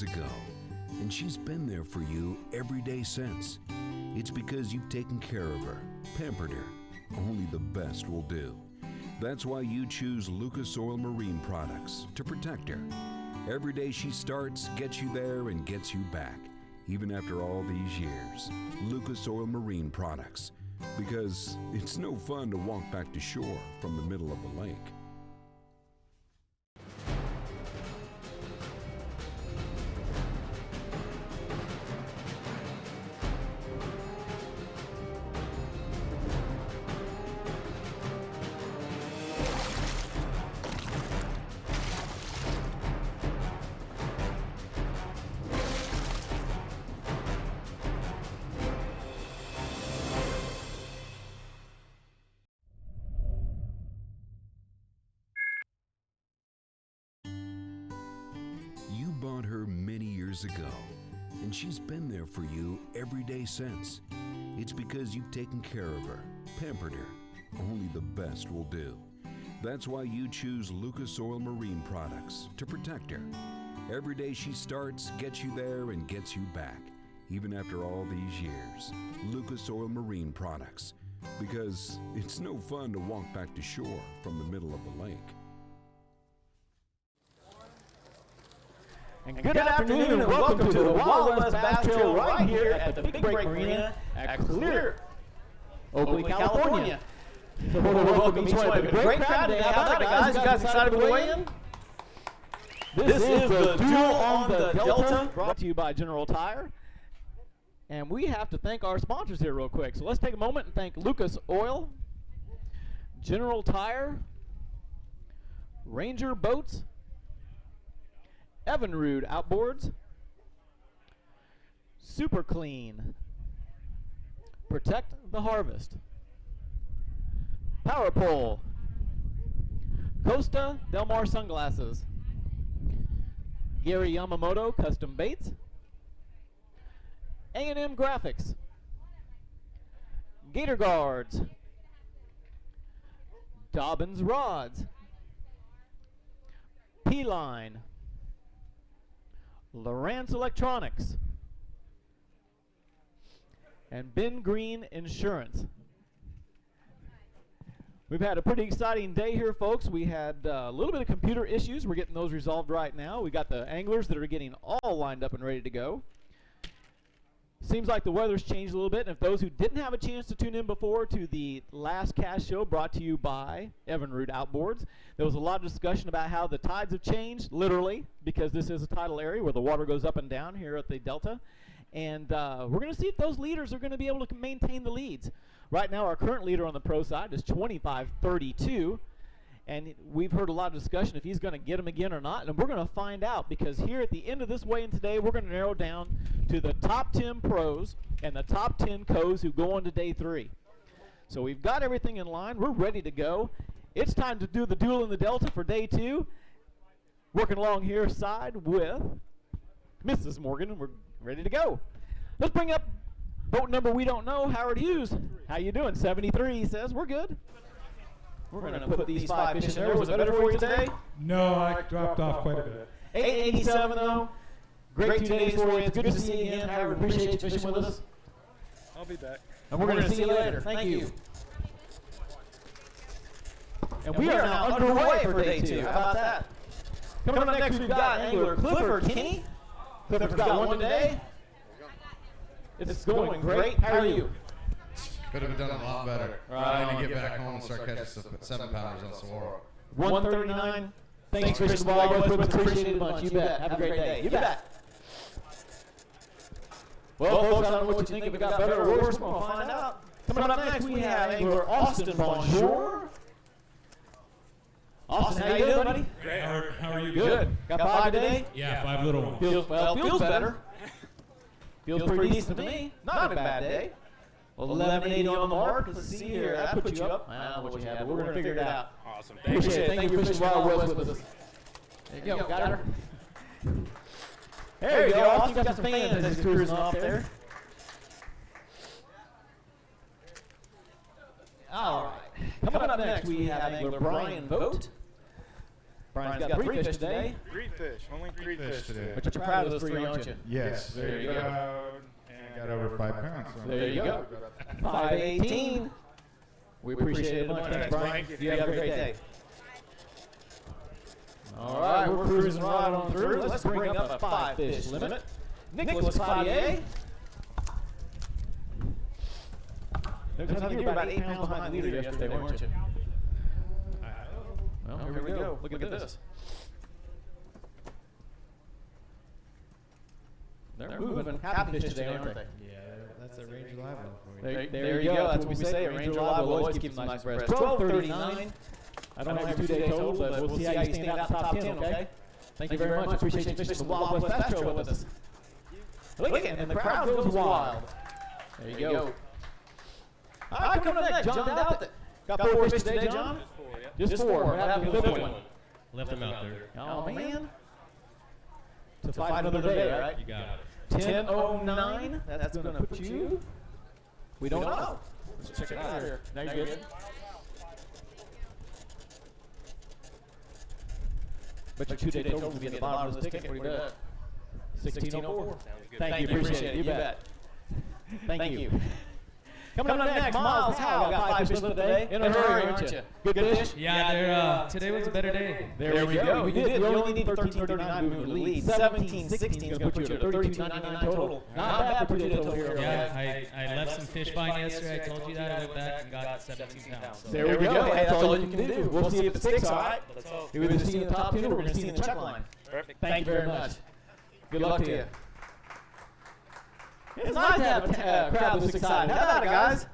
Ago, and she's been there for you every day since. It's because you've taken care of her, pampered her. Only the best will do. That's why you choose Lucas Oil Marine products to protect her. Every day she starts, gets you there, and gets you back, even after all these years. Lucas Oil Marine products, because it's no fun to walk back to shore from the middle of the lake. Ago, and she's been there for you every day since. It's because you've taken care of her, pampered her. Only the best will do. That's why you choose Lucas Oil Marine products to protect her. Every day she starts, gets you there, and gets you back, even after all these years. Lucas Oil Marine products, because it's no fun to walk back to shore from the middle of the lake. And good afternoon and welcome to the Wild West Bass Trail right here at the Big Break Marina at Clear, Oakley, California. So welcome each one. It's a great crowd today. How about it, guys? You guys excited to weigh in? This is the Duel on the Delta, brought to you by General Tire. And we have to thank our sponsors here real quick. So let's take a moment and thank Lucas Oil, General Tire, Ranger Boats, Evinrude Outboards, Super Clean, Protect the Harvest, Power Pole. Costa Del Mar Sunglasses. Gary Yamamoto Custom Baits. A&M Graphics. Gator Guards. Dobyns Rods. P-Line. Lowrance Electronics. And Ben Green Insurance. We've had a pretty exciting day here, folks. We had a little bit of computer issues. We're getting those resolved right now. We got the anglers that are getting all lined up and ready to go. Seems like the weather's changed a little bit, and if those who didn't have a chance to tune in before to the last cast show brought to you by Evinrude Outboards, there was a lot of discussion about how the tides have changed, literally, because this is a tidal area where the water goes up and down here at the Delta. And we're going to see if those leaders are going to be able to maintain the leads. Right now, our current leader on the pro side is 25-32. And we've heard a lot of discussion if he's going to get them again or not. And we're going to find out, because here at the end of this weigh-in today, we're going to narrow down to the top 10 pros and the top 10 co's who go on to day 3. So we've got everything in line. We're ready to go. It's time to do the duel in the Delta for day 2. Working along here side with Mrs. Morgan, and we're ready to go. Let's bring up boat number we don't know, Howard Hughes. How you doing? 73, he says. We're good. We're going to put these 5 fish in there. Was it better for you today? No, I dropped off quite a bit. 887 though. Great 2 days for you. It's good to see you again, Howard. Appreciate you fishing with us. I'll be back. And we're going to see you later. Thank you. And we are now underway for day 2. How about that? Coming up next, we've got angler Clifford Kinney. Clifford's got one today. It's going great. How are you? Could have done a lot better. Trying to get back home and start catching some 7-pounders on Saguaro. 139. Thanks, Crystal Ball. Appreciate it a bunch. You bet. Have a great day. You bet. Well, folks, I don't know what you think. If it got better or worse, we're going to find out. Coming up next, we have angler Austin Bonjour. Austin, how you doing, buddy? Great. How are you? Good. Got 5 today? Yeah, 5 little ones. Feels better. Feels pretty decent to me. Not a bad day. 1180 on the mark. Let's see here. That puts you up. I don't know what you have, but we're going to figure it out. Awesome. Appreciate it. Thank you for fishing Wild West with us. There you go. Got her. There you go. Austin got some fans as he's cruising off there. All right. Coming up next, we have angler Brian Vogt. Brian's got 3 fish today. 3 fish. Only 3 fish today. But you're proud of those 3, aren't you? Yes. There you go. Got over 5 pounds. So There you go. 518. We appreciate it much. Thanks, Brian. You have a great day. All right, we're cruising right on through. Let's bring up a 5 fish limit. Nicholas Claudier. I think you were about 8 pounds behind the leader yesterday, weren't you? Well, here we go. Look at this. They're moving. Happy fish today, aren't they? yeah, that's a Ranger Live one for you. There you go. That's what we say. A Ranger Live will always keep them nice and fresh. 1239. I don't have your 2-day total, but we'll see how you stand out in the top 10, okay? Thank you very much. Appreciate you fishing the Wild West Bass Trail with us. Look at it, and the crowd goes wild. There you go. All right, coming up next, John Douthit. Got 4 fish today, John? Just 4. We're having a good one. Left them out there. Oh, man. To fight another day, right? You got it. 10:09. That's going to put you. We don't know. Let's check it out here. Now you're good. But your 2-day total will be at the bottom of this ticket. What do you bet? 1604. Thank you. Appreciate it. You bet. Thank you. Coming up next, Miles Howe. Got 5 fish today. In a hurry, aren't you? Good fish? Yeah, today was a better day. There we go. We did. You only need 1339 to move to the lead. 1716 is going to put you at a 3299 total. Not bad for 2-day total here. Yeah, I left some fish behind yesterday. I told you that. I went back and got 17 pounds. So. There we go. Hey, that's all you can do. We'll see if it sticks, all right? We're going to see in the top 10 or we're going to see in the check line. Perfect. Thank you very much. Good luck to you. It's nice to have a crowd this excited. How about it, guys?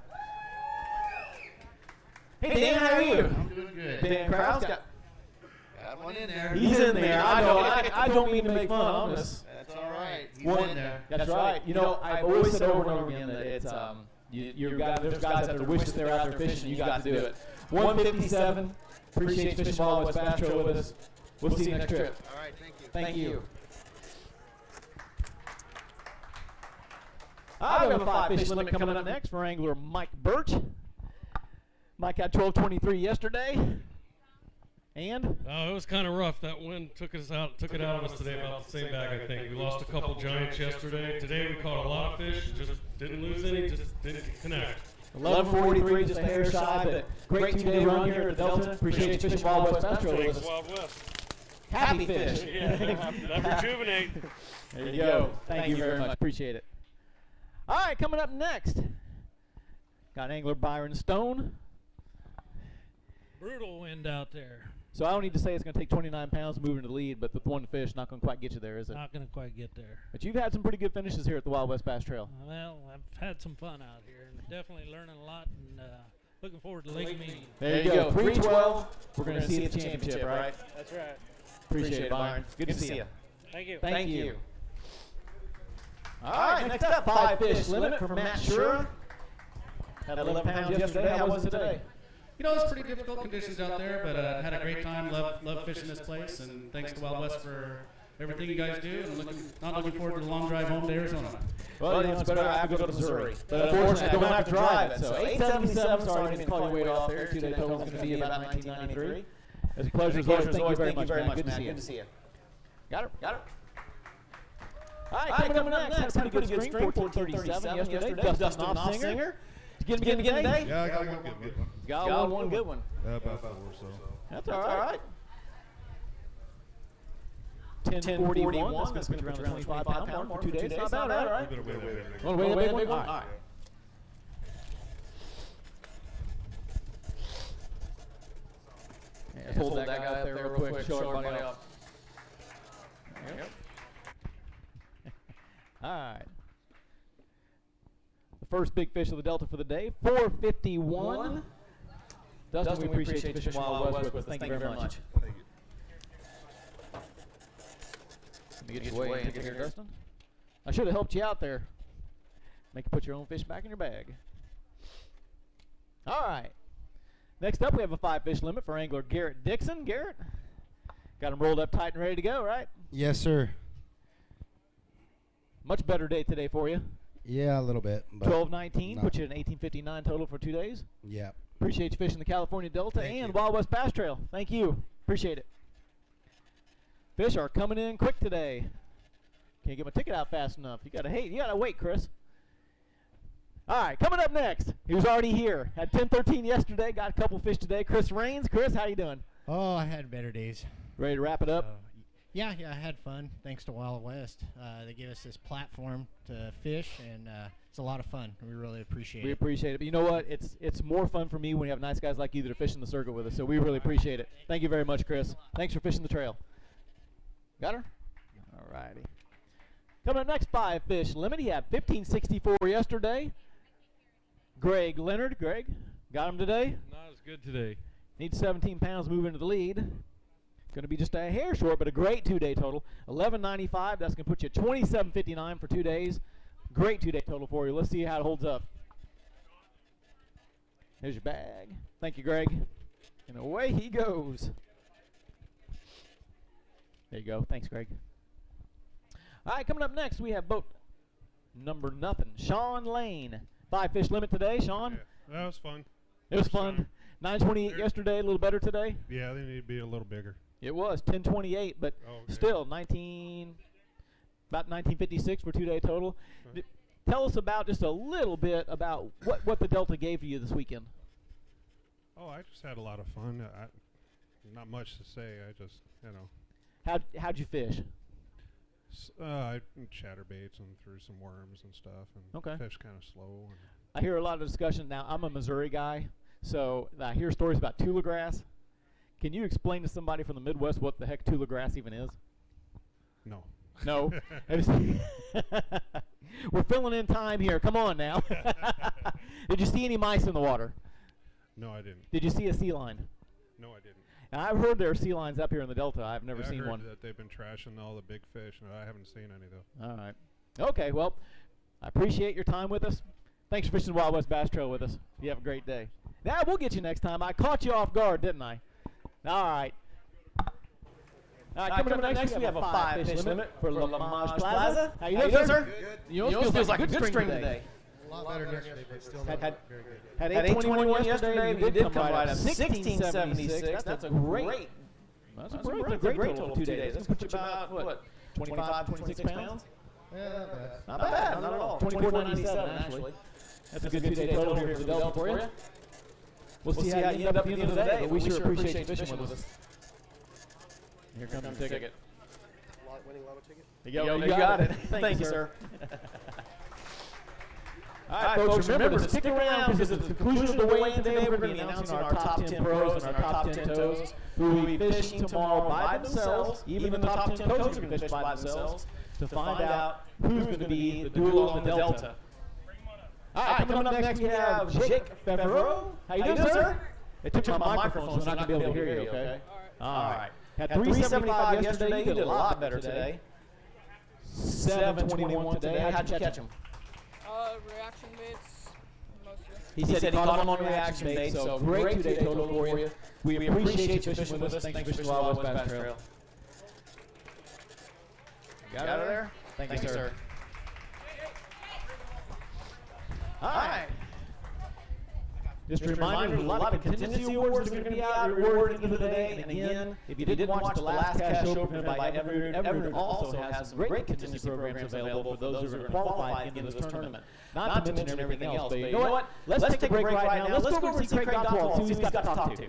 Hey, Dan, how are you? I'm doing good. Dan Krause got one in there. He's in there. I know. I don't mean to make fun of him. That's all right. He's in there. That's right. You know, I've always said over and over again that it's there's guys out there wish that they're out there fishing. You got to do it. 157. Appreciate you fishing Wild West Bass Trail with us. We'll see you next trip. All right, thank you. Thank you. All right, we have a 5-fish limit coming up next for angler Mike Birch. Mike had 12.23 yesterday. And? It was kind of rough. That wind took it out of us today, about the same bag, I think. We lost a couple giants yesterday. Today we caught a lot of fish, just didn't lose any, just didn't connect. 11:43, just a hair shy, but great 2-day run here at the Delta. Appreciate you fishing Wild West Bass Trail with us. Wild West. Happy fish. Yeah, that rejuvenate. There you go. Thank you very much. Appreciate it. All right, coming up next, got angler Byron Stone. Brutal wind out there. So I don't need to say it's going to take 29 pounds to move into the lead, but the one fish not going to quite get you there, is it? Not going to quite get there. But you've had some pretty good finishes here at the Wild West Bass Trail. Well, I've had some fun out here, and definitely learning a lot, and looking forward to Lake Mead. There you go. 312. We're going to see the championship, right? That's right. Appreciate it, Byron. Good to see you. Thank you. Thank you. All right, next up, 5-fish limit for Matt Shura. Had 11 pounds yesterday. How was it today? You know, it's pretty difficult conditions out there, but had a great time. Love fishing this place, and thanks to Wild West for everything you guys do. And not looking forward to the long drive home to Arizona. Well, you know, it's better I have to go to Missouri. But unfortunately, I don't have to drive it. So 877, sorry, I didn't call your weight off there. 2-day total is going to be about 1993. It's a pleasure as always. Thank you very much, Matt. Good to see you. Got it? Got it. All right, coming up next, had a pretty good string, 1437 yesterday. Dustin Offsinger. Did you get him again today? Yeah, I got one good one. Got one good one. About 4, so. That's all right. 1041. That's going to be around the 25-pound mark for 2 days. Not bad, all right? Want to weigh a big one? All right. Let's hold that guy up there real quick. Show everybody up. Yep. All right. The first big fish of the Delta for the day, 451. Dustin, we appreciate you fishing Wild West with us. Thank you very much. Thank you. Let me get your weigh in here, Dustin. I should have helped you out there. Make you put your own fish back in your bag. All right. Next up, we have a 5-fish limit for angler Garrett Dixon. Garrett, got him rolled up tight and ready to go, right? Yes, sir. Much better day today for you. Yeah, a little bit. 12:19, put you at an 18:59 total for 2 days. Yeah. Appreciate you fishing the California Delta and Wild West Bass Trail. Thank you. Appreciate it. Fish are coming in quick today. Can't get my ticket out fast enough. You gotta wait, Chris. All right, coming up next. He was already here. Had 10:13 yesterday. Got a couple fish today. Chris Raines. Chris, how you doing? Oh, I had better days. Ready to wrap it up? Yeah, I had fun. Thanks to Wild West. They gave us this platform to fish, and it's a lot of fun. We really appreciate it. We appreciate it. But you know what? It's more fun for me when you have nice guys like you that are fishing the circuit with us. So we really appreciate it. Thank you very much, Chris. Thanks for fishing the trail. Got her? All righty. Coming up next, 5-fish limit. He had 1564 yesterday. Greg Leonard. Greg, got him today? Not as good today. Needs 17 pounds, move into the lead. Going to be just a hair short, but a great 2-day total. 1195. That's going to put you at 2759 for 2 days. Great 2-day total for you. Let's see how it holds up. There's your bag. Thank you, Greg. And away he goes. There you go. Thanks, Greg. All right, coming up next, we have boat number nothing. Sean Lane. 5-fish limit today, Sean. Yeah, that was fun. It was fun. 928 yesterday, a little better today. Yeah, they need to be a little bigger. It was 1028, but still about 1956 for 2-day total. Tell us about just a little bit about what the Delta gave you this weekend. Oh, I just had a lot of fun. Not much to say. I just, How'd you fish? I chatterbaits and threw some worms and stuff, and fish kind of slow. And I hear a lot of discussion now. I'm a Missouri guy, so I hear stories about Tula grass. Can you explain to somebody from the Midwest what the heck Tula grass even is? No. No? We're filling in time here. Come on now. Did you see any mice in the water? No, I didn't. Did you see a sea line? No, I didn't. Now, I've heard there are sea lines up here in the Delta. I've never seen one. I heard that they've been trashing all the big fish, and I haven't seen any, though. All right. Okay, well, I appreciate your time with us. Thanks for fishing the Wild West Bass Trail with us. You have a great day. That will get you next time. I caught you off guard, didn't I? All right. All right, coming up next, we have a 5-fish limit for La Mage Plaza. How you doing, sir? Good. Yours feels like a good string today. A lot better than yesterday, but still not very good. Had 821 yesterday, you did come right up 1676. That's a great total of 2 days. That's put you about, what, 25, 26 pounds? Yeah, not bad, not at all. 24.97 actually. That's a good 2 day total here for the Delta for you. We'll see how you end up at the end of the day, but we sure appreciate you fishing with us. Here comes the ticket. Winning lotto ticket? You got it. Thank you, sir. All right, folks, remember to stick around because at the conclusion of the weigh-in today, we're going to be announcing our top 10 pros and our top 10 toes who will be fishing tomorrow by themselves. Even the top 10 toes are going to fish by themselves to find out who's going to be the duel on the Delta. All right, coming up next, we have Jake Favreau. How you doing, sir? They took my microphone, so we're not going to be able to hear you, okay? All right. Had 375 yesterday. You did a lot better today. 721 today. How'd you catch him? Reaction baits, mostly. He said he caught him on reaction bait, so great 2 day total for you. We appreciate you fishing with us. Thanks for fishing the Wild West Bass Trail. Got it there? Thank you, sir. All right. Just a reminder, there's a lot of contingency awards that are going to be out rewarded at the end of the day. And again, if you didn't watch the last cash open by Everett also has some great contingency programs available for those who are going to qualify into this tournament. Not to mention everything else. But you know what? Let's take a break right now. Let's go over and see Craig Gottwals, see who he's got to talk to.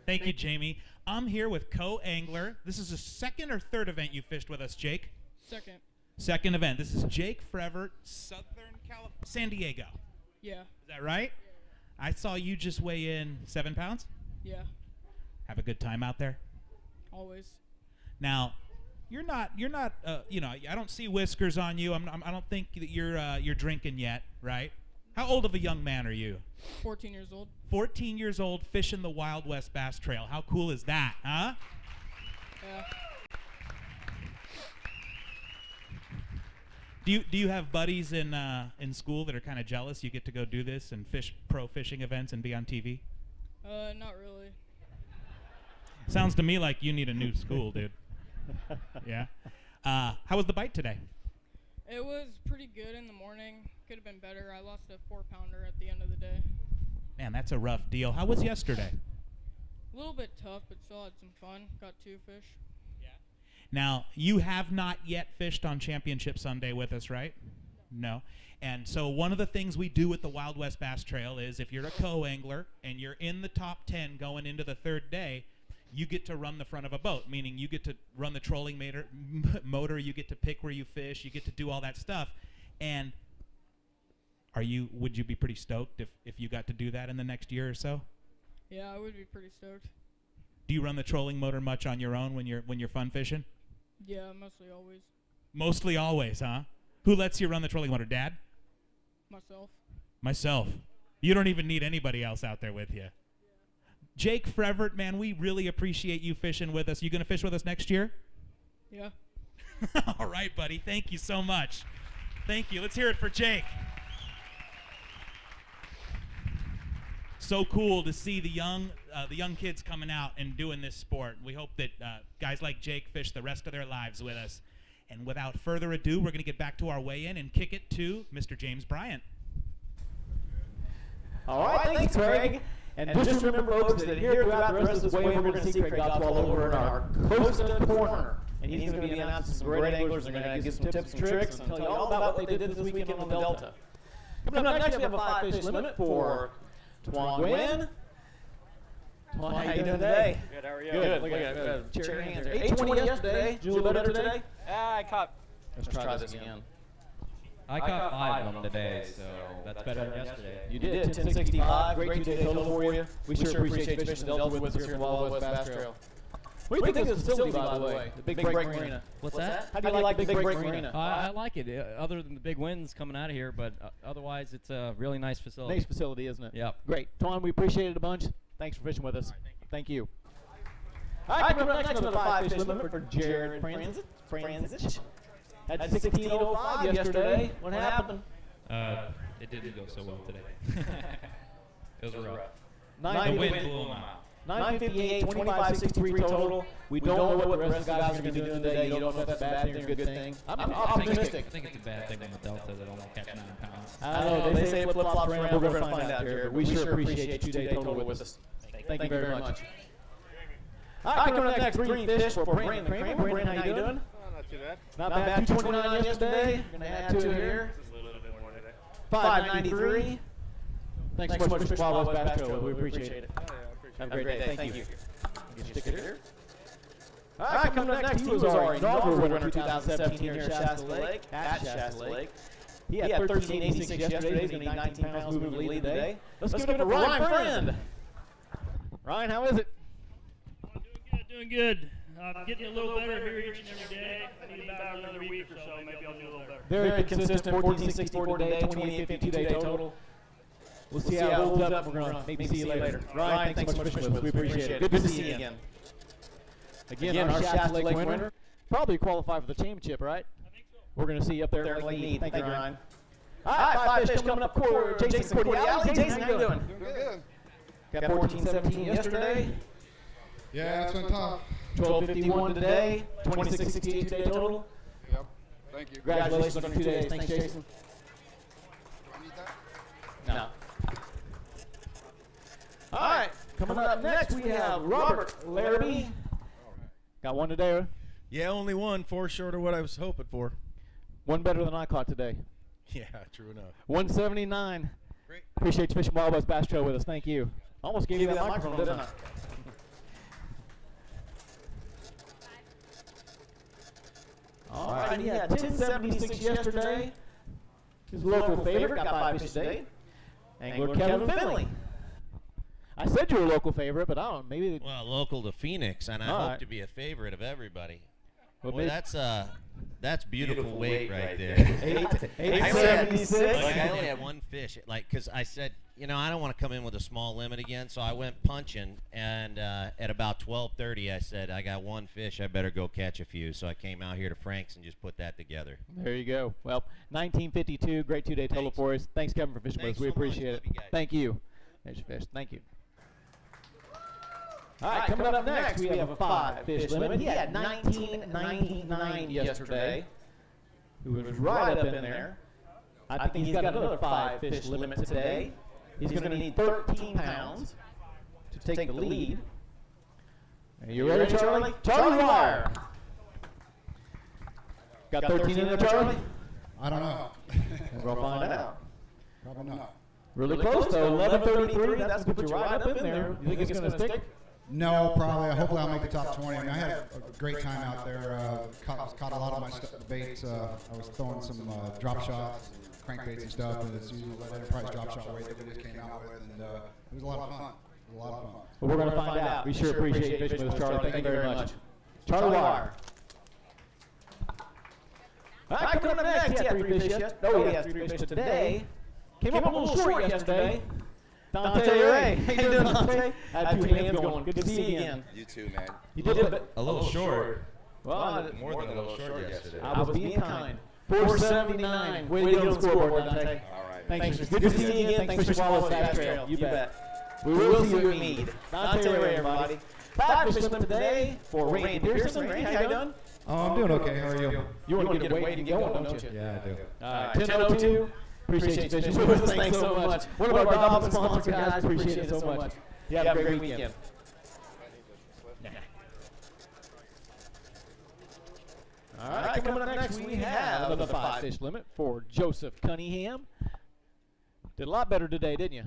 Thank you, Jamie. I'm here with co-angler. This is the second or third event you fished with us, Jake? Second. Second event. This is Jake Frevert, Southern California, San Diego. Yeah. Is that right? I saw you just weigh in 7 pounds. Yeah. Have a good time out there. Always. Now, you're not. You know, I don't see whiskers on you. I don't think that you're drinking yet, right? How old of a young man are you? 14 years old. 14 years old, fishing the Wild West Bass Trail. How cool is that, huh? Yeah. Do you have buddies in school that are kind of jealous you get to go do this and fish pro fishing events and be on TV? Not really. Sounds to me like you need a new school, dude. Yeah. How was the bite today? It was pretty good in the morning. Could have been better. I lost a 4-pounder at the end of the day. Man, that's a rough deal. How was yesterday? A little bit tough, but still had some fun. Got 2 fish. Now, you have not yet fished on Championship Sunday with us, right? No. And so one of the things we do with the Wild West Bass Trail is if you're a co-angler and you're in the top 10 going into the third day, you get to run the front of a boat, meaning you get to run the trolling motor, you get to pick where you fish, you get to do all that stuff. And would you be pretty stoked if you got to do that in the next year or so? Yeah, I would be pretty stoked. Do you run the trolling motor much on your own when you're fun fishing? Yeah, mostly always. Mostly always, huh? Who lets you run the trolling motor? Dad? Myself. Myself. You don't even need anybody else out there with you. Yeah. Jake Frevert, man, we really appreciate you fishing with us. You going to fish with us next year? Yeah. All right, buddy. Thank you so much. Thank you. Let's hear it for Jake. So cool to see the young kids coming out and doing this sport. We hope that guys like Jake fish the rest of their lives with us. And without further ado, we're going to get back to our weigh-in and kick it to Mr. James Bryant. All right, thanks, Craig. And just remember, folks, that here throughout the rest of this weigh-in, we're going to see Craig Gottwals over in our Costa corner. And he's going to be announcing some great anglers and going to give some tips and tricks and tell you all about what they did this weekend on the Delta. Coming up next, we have a 5-fish limit for Tuan Nguyen. Tuan, how you doing today? Good, how are you? Good. Look at that. Cheer your hands there. 820 yesterday. Did you do better today? I caught. Let's try this again. I caught 5 of them today, so that's better than yesterday. You did. 1065. Great 2 day total for you. We sure appreciate you fishing the Delta with us here at the Wild West Bass Trail. What do you think of the facility, by the way? The Big Break Marina. What's that? How do you like the Big Break Marina? I like it, other than the big winds coming out of here, but otherwise it's a really nice facility. Nice facility, isn't it? Yep. Great. Tuan, we appreciate it a bunch. Thanks for fishing with us. Thank you. All right, coming up next, another 5-fish limit for Jared Franzich. Had 1605 yesterday. What happened? It didn't go so well today. It was rough. The wind blew them out. 958, 2563 total. We don't know what the rest of the guys are going to be doing today. You don't know if that's a bad thing or a good thing. I'm optimistic. I think it's a bad thing on the Delta that only catch 9 pounds. I don't know. They say it flip-flops around. We're going to find out, Jared. We sure appreciate you today total with us. Thank you very much. All right, coming up next, 3 fish for Brandon Kramer. Brandon, how you doing? Not too bad. Not bad. 229 yesterday. Going to add to it here. Just a little bit more today. 593. Thanks so much for Wild West Bass Trail. We appreciate it. Have a great day. Thank you. Stick it here. All right, coming up next, he was our inaugural winner 2017 here at Shasta Lake. He had 1386 yesterday. He's going to need 19 pounds moving to lead today. Let's give it up to Ryan Friend. Ryan, how is it? Doing good. Getting a little better here each and every day. I need about another week or so. Maybe I'll do a little better. Very consistent. 1464 today, 2852 today total. We'll see how it holds up. We're going to maybe see you later. Ryan, thanks so much for fishing with us. We appreciate it. Good to see you again. Again, our Shasta Lake winner. Probably qualify for the championship, right? I think so. We're going to see you up there at Lake Mead. Thank you, Ryan. All right, 5 fish coming up. Jason Cordiale. Jason, how you doing? Doing good. Got 1417 yesterday. Yeah, that's went tough. 1251 today. 2668 today total. Yep. Thank you. Congratulations on 2 days. Thanks, Jason. Do I need that? No. All right, coming up next we have Robert Larrabee. Got one today. Yeah, only one. 4 short of what I was hoping for. One better than I caught today. Yeah, true enough. 179. Great. Appreciate you fishing Wild West Bass Trail with us. Thank you. Almost gave you that microphone, didn't I? All right, he had 1076 yesterday. His local favorite got 5 fish today. Angler Kevin Finley. I said you were a local favorite, but I don't know, maybe. Well, local to Phoenix, and I hope to be a favorite of everybody. Well, boy, that's beautiful weight right there. 876. I only had 1 fish, because I said, I don't want to come in with a small limit again, so I went punching, and at about 12:30, I said, I got 1 fish, I better go catch a few. So I came out here to Frank's and just put that together. There you go. Well, 1952, great 2-day total for us. Thanks, Kevin, for fishing with us. We appreciate it. Thank you. There's your fish. Thank you. All right, coming up next, we have a 5 fish limit. He had 1999 yesterday. Who was right up in there. I think he's got another 5 fish limit today. He's going to need 13 pounds to take the lead. Are you ready, Charlie? Charlie Wire. Got 13 in there, Charlie? I don't know. We'll find out. Probably not. Really close, though. 11:33. That's going to put you right up in there. You think it's going to stick? No, probably. Hopefully I'll make the top 20. I mean, I had a great time out there. Caught a lot of my baits. I was throwing some drop shots, crankbaits and stuff, and it's using the enterprise drop shot weight that we just came out with, and it was a lot of fun. Well, we're going to find out. We sure appreciate fishing with us, Charlie. Thank you very much. Charlie Wire. All right, coming up next, he had 3 fish yesterday. No, he has 3 fish today. Came up a little short yesterday. Dante Ray. How you doing, Dante? I had 2 hands going. Good to see you again. You too, man. You did a little short. Well, more than a little short yesterday. I was being kind. 479. Way to get on the scoreboard, Dante. All right. Thanks. Good to see you again. Thanks for Wild West Bass Trail. You bet. We will see you at Mead. Dante Ray, everybody. 5 fish limit today for Randy Pearson. Randy, how you doing? Oh, I'm doing okay. How are you? You want to get a weight and going, don't you? Yeah, I do. All right, 10:02. Appreciate you fishing with us. Thanks so much. One of our Dobyns sponsor guys. Appreciate it so much. You have a great weekend. All right, coming up next, we have another 5 fish limit for Joseph Cunningham. Did a lot better today, didn't you?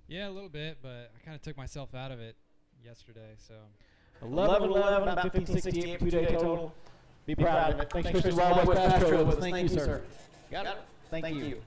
Yeah, a little bit, but I kind of took myself out of it yesterday, so. 11-11, about 1568 for 2-day total. Be proud of it. Thanks for fishing Wild West Bass Trail with us. Thank you, sir. Got it. Thank you.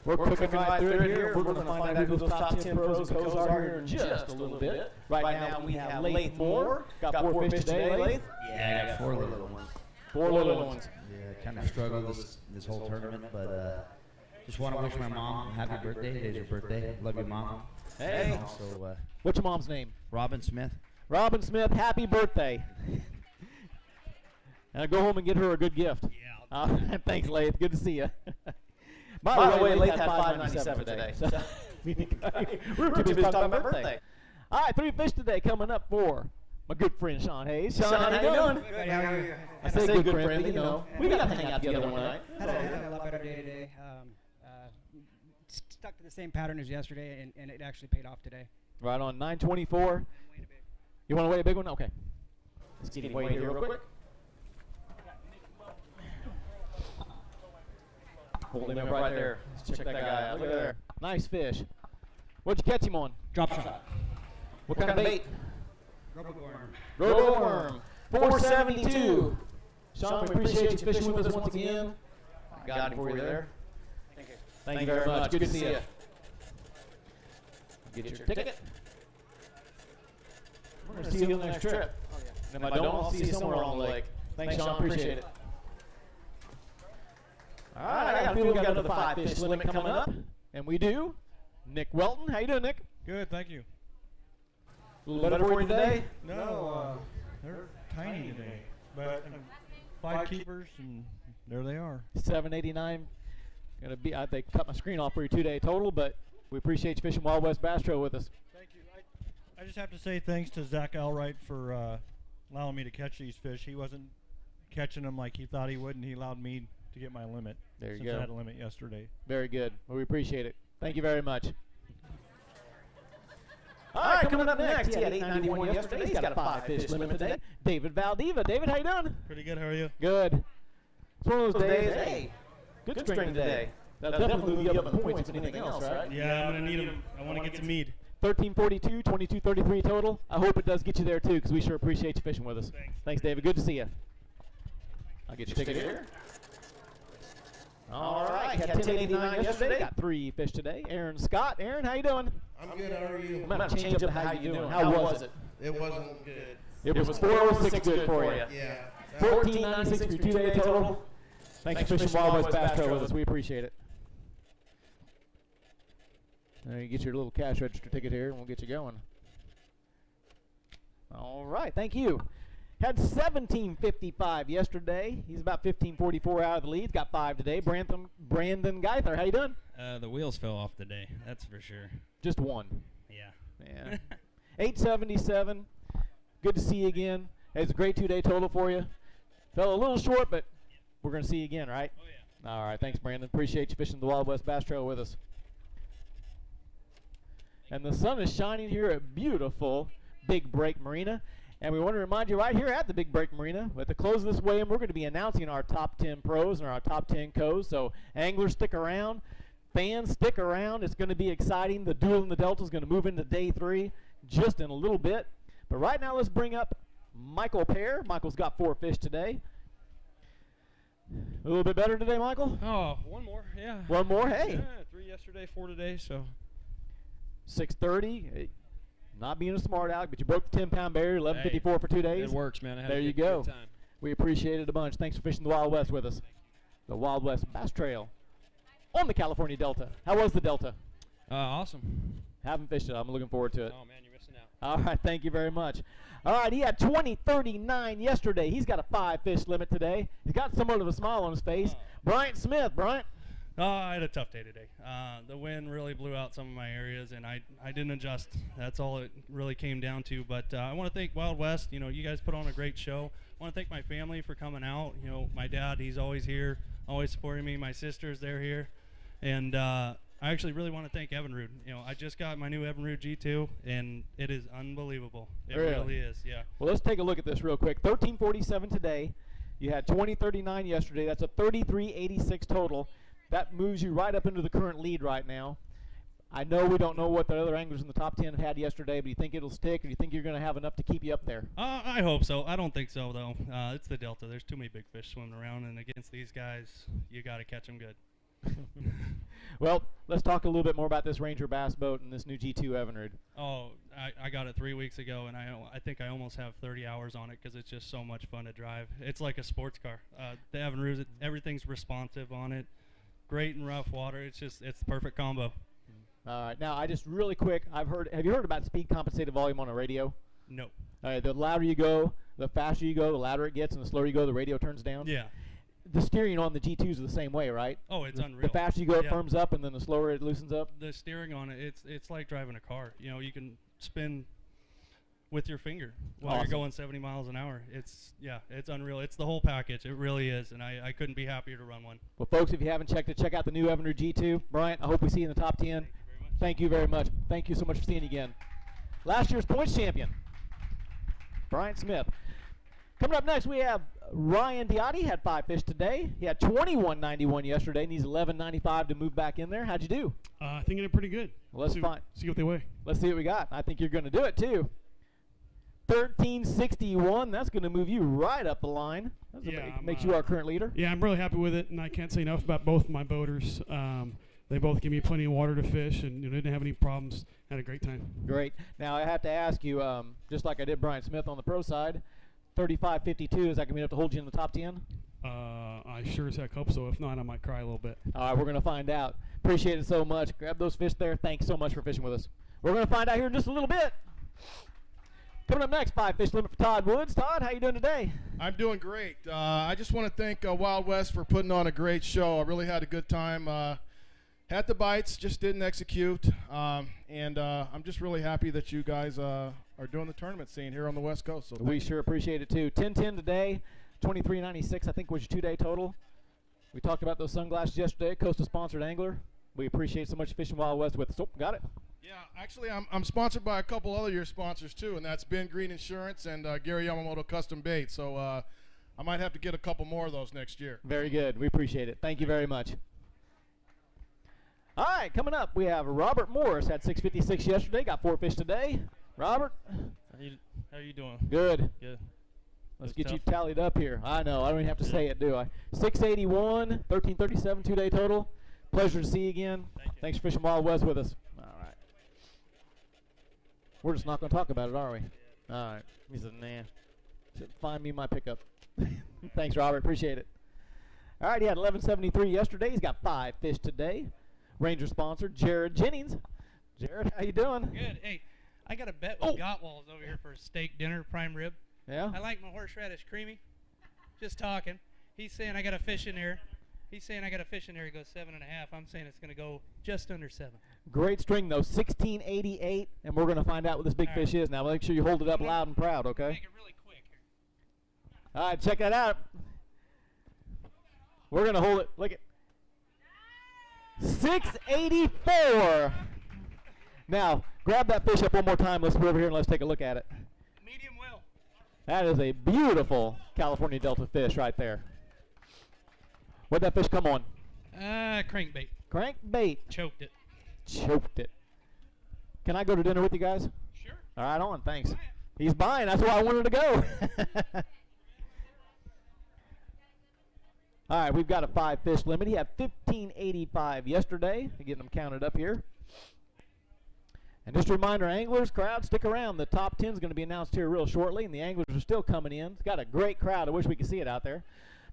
We're cooking right through here. We're going to find out who those top 10 pros and pros are here in just a little bit. Right now we have Lath Moore. Got 4 fish today, Lath? Yeah, I got 4 little ones. 4 little ones. Yeah, kind of struggled this whole tournament, but just want to wish my mom a happy birthday. Today's her birthday. Love you, Mom. Hey. And also, what's your mom's name? Robin Smith. Robin Smith, happy birthday. And go home and get her a good gift. Yeah. Thanks, Lath. Good to see you. By the way, Lath had 597 today. So We're too busy talking about my birthday. All right, 3 fish today coming up for my good friend Sean Hayes. Sean, how you doing? Good, how are you? I say good friend, but you know, we got to hang out together one night. Had a lot better day today. Stuck to the same pattern as yesterday, and it actually paid off today. Right on, 924. You want to weigh a big one? Okay. Let's get him weighed here real quick. Hold him up right there. Let's check that guy out. Look at there. Nice fish. What'd you catch him on? Drop shot. What kind of bait? Roboworm. Roboworm. 472. Sean, we appreciate you fishing with us once again. Got him for you there. Thank you. Thank you very much. Good to see you. Get your ticket. We're going to see you on the next trip. And if I don't, I'll see you somewhere on the lake. Thanks, Sean. Appreciate it. All right, I got a feeling we got another 5 fish limit coming up. And we do. Nick Welton. How you doing, Nick? Good, thank you. A little better for you today? No, they're tiny today. But 5 keepers, and there they are. 789. Gonna be. They cut my screen off for your 2-day total, but we appreciate you fishing Wild West Bass Trail with us. Thank you. I just have to say thanks to Zach Alright for allowing me to catch these fish. He wasn't catching them like he thought he would, and he allowed me to get my limit. There you since go. I had a limit yesterday. Very good. Well, we appreciate it. Thank you very much. All right, coming up next, he had 891 yesterday. He's got a 5 fish limit today. David Valdiva. David, how you doing? Pretty good. How are you? Good. It's one of those days. Hey, good string today. That'll definitely move you up in points if anything else, right? Yeah, I'm gonna need them. I want to get some mead. 1342, 2233 total. I hope it does get you there too, because we sure appreciate you fishing with us. Thanks, David. Good to see you. I'll get your ticket here. All right, had 1089 yesterday. Got 3 fish today. Aaron Scott. Aaron, how you doing? I'm good. How are you? I'm going to change up how you doing. How was it? It wasn't good. It was 406 good for you. Yeah. 1496 for your 2-day total. Thanks for fishing Wild West Bass Trail with us. We appreciate it. Now you get your little cash register ticket here, and we'll get you going. All right, thank you. Had 1755 yesterday. He's about 1544 out of the lead. He's got 5 today. Brandon Geither, how you doing? The wheels fell off today, that's for sure. Just 1. Yeah. 877. Good to see you again. It's a great 2-day total for you. Fell a little short, but we're going to see you again, right? Oh, yeah. All right, thanks, Brandon. Appreciate you fishing the Wild West Bass Trail with us. And the sun is shining here at beautiful Big Break Marina. And we want to remind you right here at the Big Break Marina, at the close of this weigh-in, we're going to be announcing our top 10 pros and our top 10 co's. So anglers, stick around. Fans, stick around. It's going to be exciting. The Duel in the Delta is going to move into day 3 just in a little bit. But right now, let's bring up Michael Pear. Michael's got 4 fish today. A little bit better today, Michael? Oh, 1 more, yeah. 1 more, hey. Yeah, 3 yesterday, 4 today, so. 630. Not being a smart aleck, but you broke the 10-pound barrier, 1154 for 2 days. It works, man. I had there a you good, go. Good time. We appreciate it a bunch. Thanks for fishing the Wild West with us. The Wild West Bass Trail on the California Delta. How was the Delta? Awesome. Haven't fished it. I'm looking forward to it. Oh, man, you're missing out. All right, thank you very much. All right, he had 2039 yesterday. He's got a 5 fish limit today. He's got somewhat of a smile on his face. Bryant Smith. Bryant? I had a tough day today. The wind really blew out some of my areas, and I didn't adjust. That's all it really came down to. But I want to thank Wild West. You know, you guys put on a great show. I want to thank my family for coming out. You know, my dad, he's always here, always supporting me. My sisters, they're here. And I actually really want to thank Evinrude. You know, I just got my new Evinrude G2, and it is unbelievable. It really is, yeah. Well, let's take a look at this real quick. 1347 today. You had 2039 yesterday. That's a 3386 total. That moves you right up into the current lead right now. I know we don't know what the other anglers in the top 10 had yesterday, but do you think it'll stick, or do you think you're going to have enough to keep you up there? I hope so. I don't think so, though. It's the Delta. There's too many big fish swimming around, and against these guys, you got to catch them good. Well, let's talk a little bit more about this Ranger bass boat and this new G2 Evinrude. Oh, I got it 3 weeks ago, and I think I almost have 30 hours on it because it's just so much fun to drive. It's like a sports car. The Evinrude, everything's responsive on it. Great in rough water. It's the perfect combo. All right. Now, I just really quick, have you heard about speed compensated volume on a radio? No. The louder you go, the faster you go, the louder it gets, and the slower you go, the radio turns down. Yeah. the steering on the G2s is the same way, right? Oh, it's the, unreal. The faster you go, it Yeah. firms up, and then the slower it loosens up. The steering on it, it's like driving a car. You know, you can spin with your finger while Awesome. you're going 70 miles an hour. It's unreal. It's the whole package. It really is, and I couldn't be happier to run one. Well, folks, if you haven't checked it, check out the new Evander G2. Bryant, I hope we see you in the top 10. Thank you very much. Thank you so much for seeing you again. Last year's points champion, Bryant Smith. Coming up next, we have Ryan Diotti. Had 5 fish today. He had 21.91 yesterday. Needs 11.95 to move back in there. How'd you do? I think it did pretty good. Well, let's see what they weigh. Let's see what we got. I think you're going to do it too. 13.61. That's going to move you right up the line. Makes you our current leader. Yeah, I'm really happy with it, and I can't say enough about both my boaters. They both give me plenty of water to fish, and didn't have any problems. Had a great time. Great. Now, I have to ask you, just like I did Brian Smith on the pro side, 35.52, is that going to be enough to hold you in the top 10? I sure as heck hope so. If not, I might cry a little bit. All right, we're going to find out. Appreciate it so much. Grab those fish there. Thanks so much for fishing with us. We're going to find out here in just a little bit. Coming up next, 5 fish limit for Todd Woods. Todd, how you doing today? I'm doing great. I just want to thank Wild West for putting on a great show. I really had a good time. Had the bites, just didn't execute. And I'm just really happy that you guys are doing the tournament scene here on the West Coast. So we sure appreciate it, too. 10-10 today, 23.96, I think, was your 2-day total. We talked about those sunglasses yesterday, Costa-sponsored angler. We appreciate so much Fishing Wild West with us. Oh, got it. Yeah, actually, I'm sponsored by a couple other your sponsors, too, and that's Ben Green Insurance and Gary Yamamoto Custom Bait. So I might have to get a couple more of those next year. Very good. We appreciate it. Thank you very much. All right, coming up, we have Robert Morris. Had 6.56 yesterday, got 4 fish today. Robert? How you doing? Good. Good. Let's get you tallied up here. I know. I don't even have to say it, do I? 681, 1337, 2-day total. Pleasure to see you again. Thanks for Fishing Wild West with us. All right. We're just not going to talk about it, are we? All right. He said, nah. Should find me my pickup. Thanks, Robert. Appreciate it. All right. He had 1173 yesterday. He's got 5 fish today. Ranger sponsor, Jared Jennings. Jared, how you doing? Good. Hey, I got a bet with Gottwals over here for a steak dinner, prime rib. Yeah? I like my horseradish creamy. Just talking. He's saying I got a fish in there. He goes 7.5. I'm saying it's going to go just under 7. Great string, though. 1688, and we're going to find out what this big fish is now. Make sure you hold it up loud and proud, okay? Make it really quick here. All right, check that out. We're going to hold it. Look at 684. Now, grab that fish up one more time. Let's go over here and let's take a look at it. Medium well. That is a beautiful California Delta fish right there. What'd that fish come on? Crankbait. Crankbait. Choked it. Choked it. Can I go to dinner with you guys? Sure. All right, on. Thanks. He's buying. That's why I wanted to go. All right, we've got a 5 fish limit. He had 1585 yesterday. Getting them counted up here. And just a reminder, anglers, crowd, stick around. The top 10 is going to be announced here real shortly, and the anglers are still coming in. It's got a great crowd. I wish we could see it out there.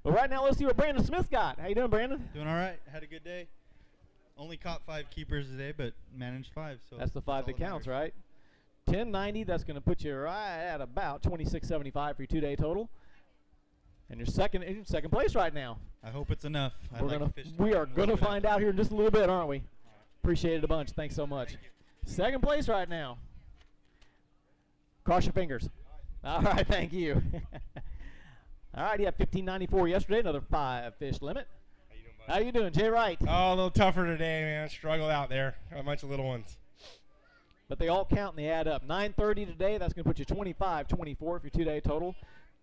But right now, let's see what Brandon Smith got. How you doing, Brandon? Doing all right. Had a good day. Only caught 5 keepers today, but managed 5. So that's the 5 that counts, right? 1090. That's going to put you right at about 2675 for your 2-day total. And you're in second place right now. I hope it's enough. We are going to find out here in just a little bit, aren't we? Appreciate it a bunch. Thanks so much. Second place right now. Cross your fingers. All right, thank you. All right, he had 1594 yesterday, another 5 fish limit. How you doing, Jay Wright? Oh, a little tougher today, man. Struggled out there. Got a bunch of little ones. But they all count and they add up. 930 today, that's going to put you 25-24 for your 2-day total.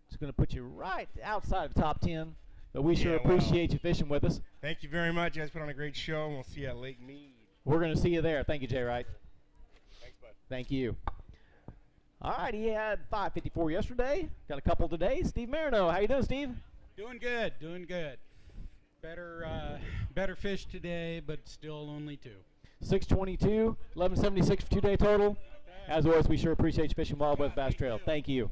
It's going to put you right outside the top 10. But we sure appreciate you fishing with us. Thank you very much. You guys put on a great show, and we'll see you at Lake Mead. We're going to see you there. Thank you, Jay Wright. Thanks, bud. Thank you. All right, he had 554 yesterday. Got a couple today. Steve Marino, how you doing, Steve? Doing good, doing good. Better fish today, but still only 2. 622, 1176 for 2-day total. As always, we sure appreciate you fishing Wild West Bass Trail. Thank you.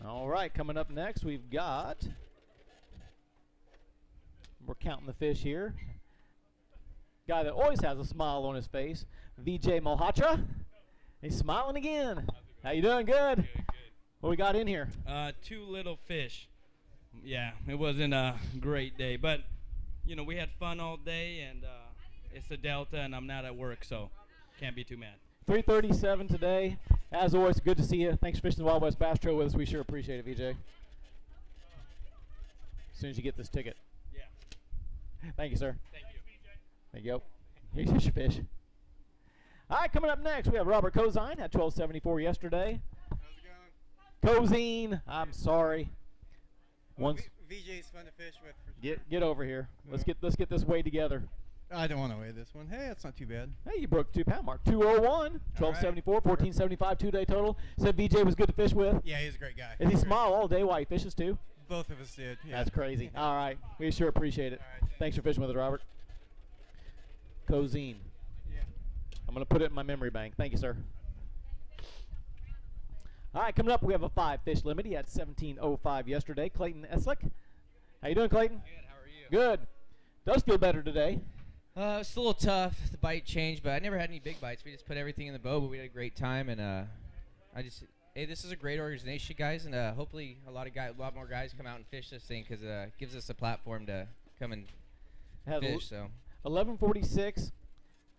All right, coming up next, we're counting the fish here. Guy that always has a smile on his face, Vijay Malhotra. He's smiling again. How you doing? Good. What we got in here? 2 little fish. Yeah, it wasn't a great day, but you know, we had fun all day, and it's the Delta, and I'm not at work, so can't be too mad. 337 today. As always, good to see you. Thanks for fishing the Wild West Bass Trail with us. We sure appreciate it, VJ. As soon as you get this ticket. Yeah. Thank you, sir. Thank you. There you go. Here's your fish. All right, coming up next, we have Robert Cozine. Had 1274 yesterday. How's it going? Cozine, I'm sorry. Well, Once VJ's fun to fish with. get over here. Let's get this weigh together. I don't want to weigh this one. Hey, that's not too bad. Hey, you broke the 2 pound mark. 201, 1274, 1475 2-day total. Said VJ was good to fish with. Yeah, he's a great guy. Does he smile all day while he fishes too? Both of us did. Yeah. That's crazy. All right, we sure appreciate it. Thanks for fishing with us, Robert. Cozine. Yeah. I'm gonna put it in my memory bank. Thank you, sir. All right, coming up, we have a 5 fish limit. He had 1705 yesterday. Clayton Eslick. How you doing, Clayton? Good. How are you? Good. Does feel better today. It's a little tough. The bite changed, but I never had any big bites. We just put everything in the boat, but we had a great time. And hey, this is a great organization, guys, and hopefully a lot more guys come out and fish this thing because it gives us a platform to come and fish. So 1146.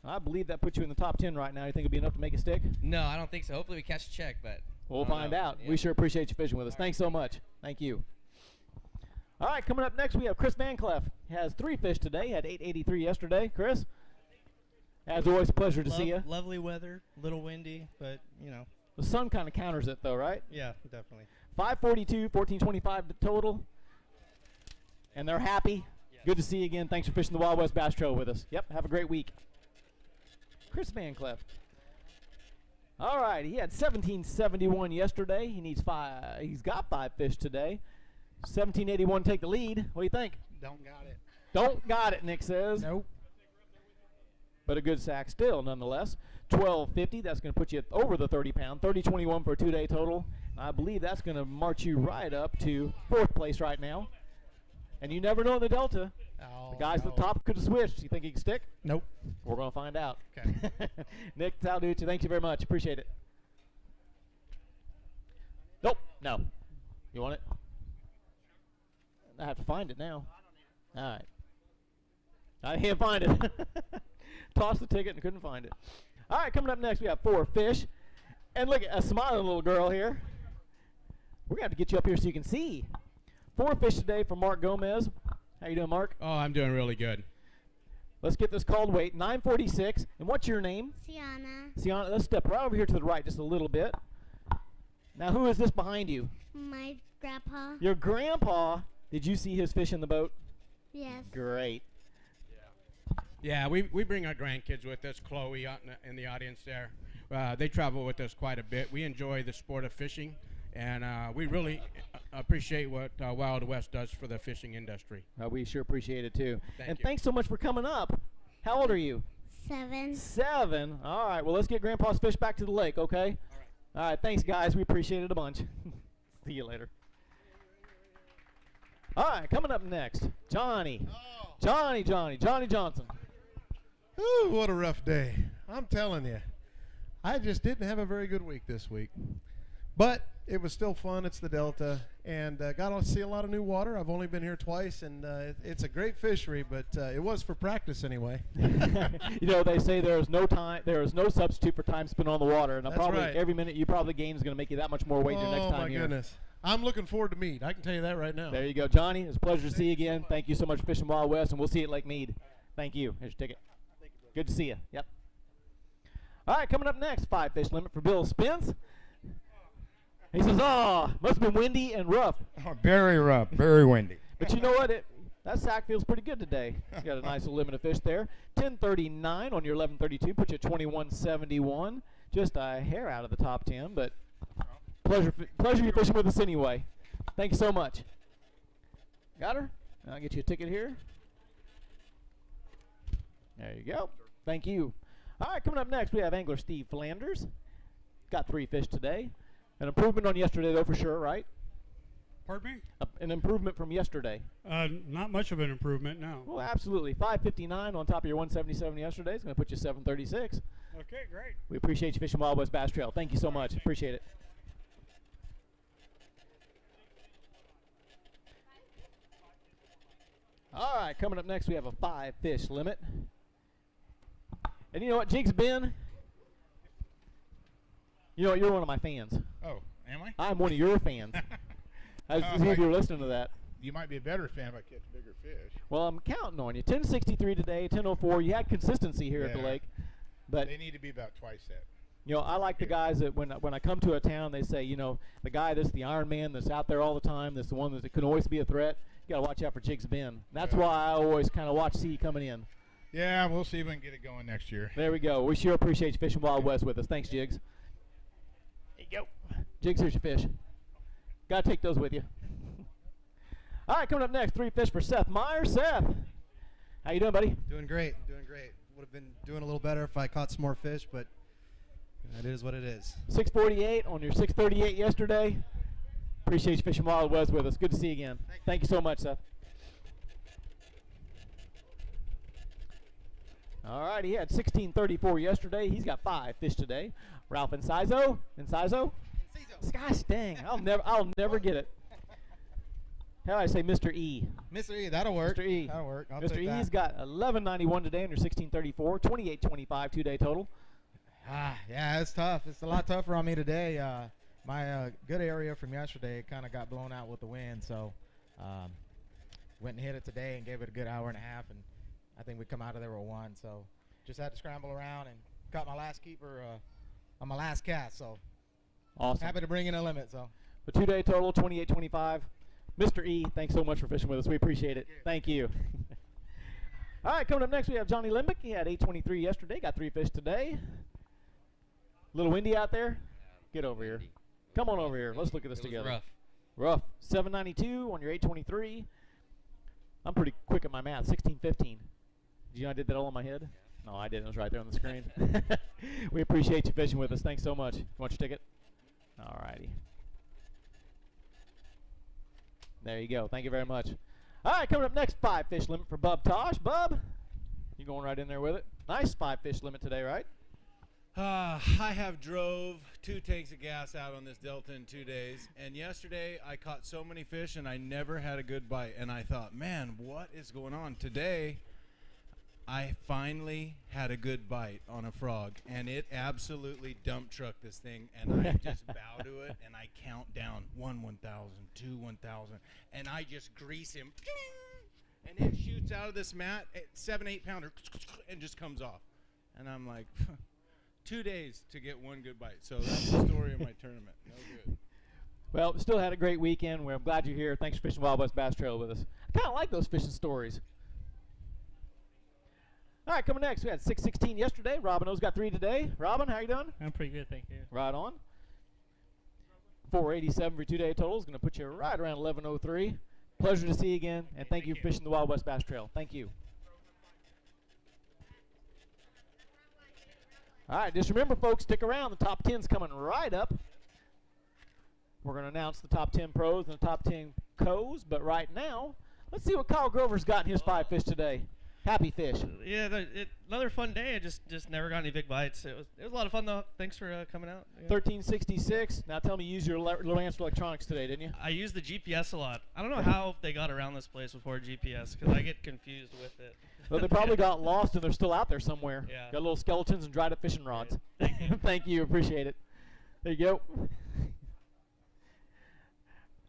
I believe that puts you in the top 10 right now. You think it'll be enough to make a stick? no, I don't think so. Hopefully we catch a check, but We'll I don't find know. out. Yeah. We sure appreciate you fishing with us. Thanks so much. Thank you. All right, coming up next, we have Chris Van Cleef. He has 3 fish today. He had 883 yesterday. Chris, as always, a pleasure to see you. Lovely weather, little windy, but you know. The sun kind of counters it, though, right? Yeah, definitely. 542, 1425 the total. And they're happy. Yes. Good to see you again. Thanks for fishing the Wild West Bass Trail with us. Yep, have a great week. Chris Van Cleef. All right, he had 1771 yesterday. He needs 5. He's got 5 fish today. 1781 take the lead. What do you think? Don't got it. Don't got it, Nick says. Nope. But a good sack still, nonetheless. 1250, that's going to put you over the 30 pound. 3021 for a 2-day total. I believe that's going to march you right up to 4th place right now. And you never know in the Delta. Oh, The guys at the top could have switched. You think he can stick? Nope. We're going to find out. Okay. Nick Talducci, thank you very much. Appreciate it. Nope. No. You want it? I have to find it now. All right. I can't find it. Tossed the ticket and couldn't find it. All right, coming up next, we have 4 fish. And look at a smiling little girl here. We're going to have to get you up here so you can see. 4 fish today from Mark Gomez. How you doing, Mark? Oh, I'm doing really good. Let's get this called weight. 946. And what's your name? Sienna. Sienna, let's step right over here to the right just a little bit. Now, who is this behind you? My grandpa. Your grandpa. Did you see his fish in the boat? Yes. Great. Yeah, we bring our grandkids with us. Chloe out in the audience there. They travel with us quite a bit. We enjoy the sport of fishing, and we really appreciate what Wild West does for the fishing industry. We sure appreciate it, too. Thank and you. thanks so much for coming up. How old are you? 7. 7. All right, well, let's get Grandpa's fish back to the lake, okay? All right, thanks, guys. We appreciate it a bunch. See you later. All right, coming up next, Johnny. Johnny Johnson. Ooh, what a rough day. I'm telling you. I just didn't have a very good week this week. But it was still fun. It's the Delta. And got to see a lot of new water. I've only been here twice, and it's a great fishery, but it was for practice anyway. You know, they say there is no substitute for time spent on the water. And That's probably right. every minute you probably gain is going to make you that much more weight your next time here. Oh, my goodness. I'm looking forward to meet. I can tell you that right now. There you go, Johnny. It's a pleasure to see you again. Thank you so much for fishing Wild West, and we'll see you at Lake Mead. Thank you. Here's your ticket. Good to see you. Yep. All right, coming up next, 5 fish limit for Bill Spence. He says, must have been windy and rough. Oh, very rough, very windy. But you know what? That sack feels pretty good today. He's got a nice little limit of fish there. 1039 on your 1132, put you at 2171. Just a hair out of the top 10, but pleasure you fishing with us anyway. Thank you so much. Got her? I'll get you a ticket here. There you go. Thank you. All right, coming up next, we have angler Steve Flanders. Got 3 fish today. An improvement on yesterday, though, for sure, right? Pardon me? An improvement from yesterday. Not much of an improvement, no. Well, absolutely. 559 on top of your 177 yesterday. It's going to put you 736. Okay, great. We appreciate you fishing Wild West Bass Trail. Thank you so much. Appreciate it. All right, coming up next, we have a 5-fish limit. And you know what, Jigs Ben? You know what, you're one of my fans. Oh, am I? I'm one of your fans. I was see if you were listening to that. You might be a better fan if I catch bigger fish. Well, I'm counting on you. 1063 today, 1004. You had consistency here at the lake. But they need to be about twice that. you know, I like the guys that when I come to a town, they say, you know, the guy that's the Iron Man that's out there all the time, that's the one that can always be a threat. You got to watch out for Jigs Ben. That's why I always kind of watch C coming in. Yeah, we'll see if we can get it going next year. There we go. We sure appreciate you fishing Wild West with us. Thanks, Jigs. There you go. Jigs, here's your fish. Got to take those with you. All right, coming up next, 3 fish for Seth Meyer. Seth, how you doing, buddy? Doing great, doing great. Would have been doing a little better if I caught some more fish, but it is what it is. 648 on your 638 yesterday. Appreciate you fishing Wild West with us. Good to see you again. Thank you so much, Seth. All right, he had 1634 yesterday. He's got 5 fish today. Ralph Inciso. Gosh dang, I'll never get it. How do I say Mr. E? Mr. E, that'll work. Mr. E. That'll work. I'll Mr. take E's that. got 1191 today under 1634, 2825 2-day total. Yeah, it's tough. It's a lot tougher on me today. My good area from yesterday kind of got blown out with the wind, so went and hit it today and gave it a good hour and a half, and I think we come out of there with 1. So just had to scramble around and caught my last keeper on my last cast. So awesome. Happy to bring in a limit. So the 2-day total 2825. Mr. E, thanks so much for fishing with us. We appreciate it. Thank you. All right, coming up next we have Johnny Limbick. He had 823 yesterday. Got 3 fish today. A little windy out there. Get over here. Come on over here. Let's look at this together. Rough. Rough. 792 on your 823. I'm pretty quick at my math. 1615. Did you know I did that all in my head? No, I didn't. It was right there on the screen. We appreciate you fishing with us. Thanks so much. You want your ticket? All righty. There you go. Thank you very much. All right, coming up next, 5 fish limit for Bub Tosh. Bub, you going right in there with it? Nice 5 fish limit today, right? I have drove 2 tanks of gas out on this Delta in 2 days, and yesterday I caught so many fish and I never had a good bite, and I thought, man, what is going on? Today I finally had a good bite on a frog, and it absolutely dump trucked this thing, and I just bow to it, and I count down 1 1,000, 2 1,000, and I just grease him, and it shoots out of this mat at 7-8 pounder and just comes off, and I'm like, 2 days to get 1 good bite. So that's the story of my tournament. No good. Well, still had a great weekend. I'm glad you're here. Thanks for fishing Wild West Bass Trail with us. I kind of like those fishing stories. All right, coming next, we had 616 yesterday. Robin O's got 3 today. Robin, how you doing? I'm pretty good, thank you. Right on. 487 for your 2-day total is going to put you right around 1103. Pleasure to see you again, and thank you for fishing the Wild West Bass Trail. Thank you. All right, just remember, folks, stick around. The top 10's coming right up. We're going to announce the top 10 pros and the top 10 co's, but right now, let's see what Kyle Grover's got in his 5 fish today. Happy fish. Yeah, another fun day. I just never got any big bites. It was a lot of fun though. Thanks for coming out. Yeah. 1366. Now tell me, you used your Lance Electronics today, didn't you? I used the GPS a lot. I don't know how they got around this place before GPS, because I get confused with it. Well, they probably got lost and they're still out there somewhere. Yeah. Got little skeletons and dried up fishing rods. Thank you. Appreciate it. There you go.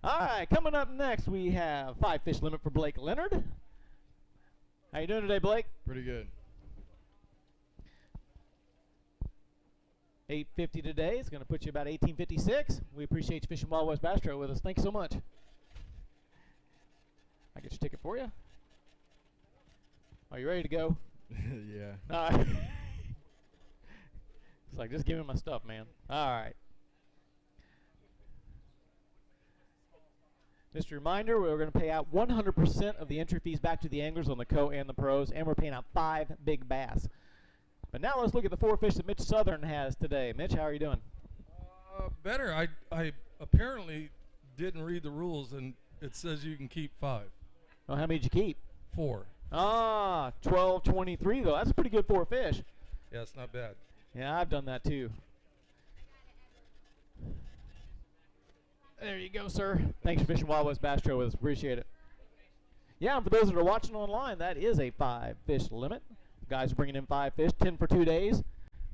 All right, coming up next, we have 5 fish limit for Blake Leonard. How you doing today, Blake? Pretty good. 850 today. It's going to put you about 1856. We appreciate you fishing Wild West Bass Trail with us. Thank you so much. I get your ticket for you. Are you ready to go? Yeah. All right. It's like, just give me my stuff, man. All right. Just a reminder, we're going to pay out 100% of the entry fees back to the anglers on the co and the pros, and we're paying out 5 big bass. But now let's look at the 4 fish that Mitch Southern has today. Mitch, how are you doing? Better. I apparently didn't read the rules, and it says you can keep 5. Well, how many did you keep? 4. 1223 though. That's a pretty good 4 fish. Yeah, it's not bad. Yeah, I've done that too. There you go, sir. Thanks for fishing Wild West Bass Trail with us. Appreciate it. Yeah, and for those that are watching online, that is a 5-fish limit. Guys are bringing in 5 fish, 10 for 2 days.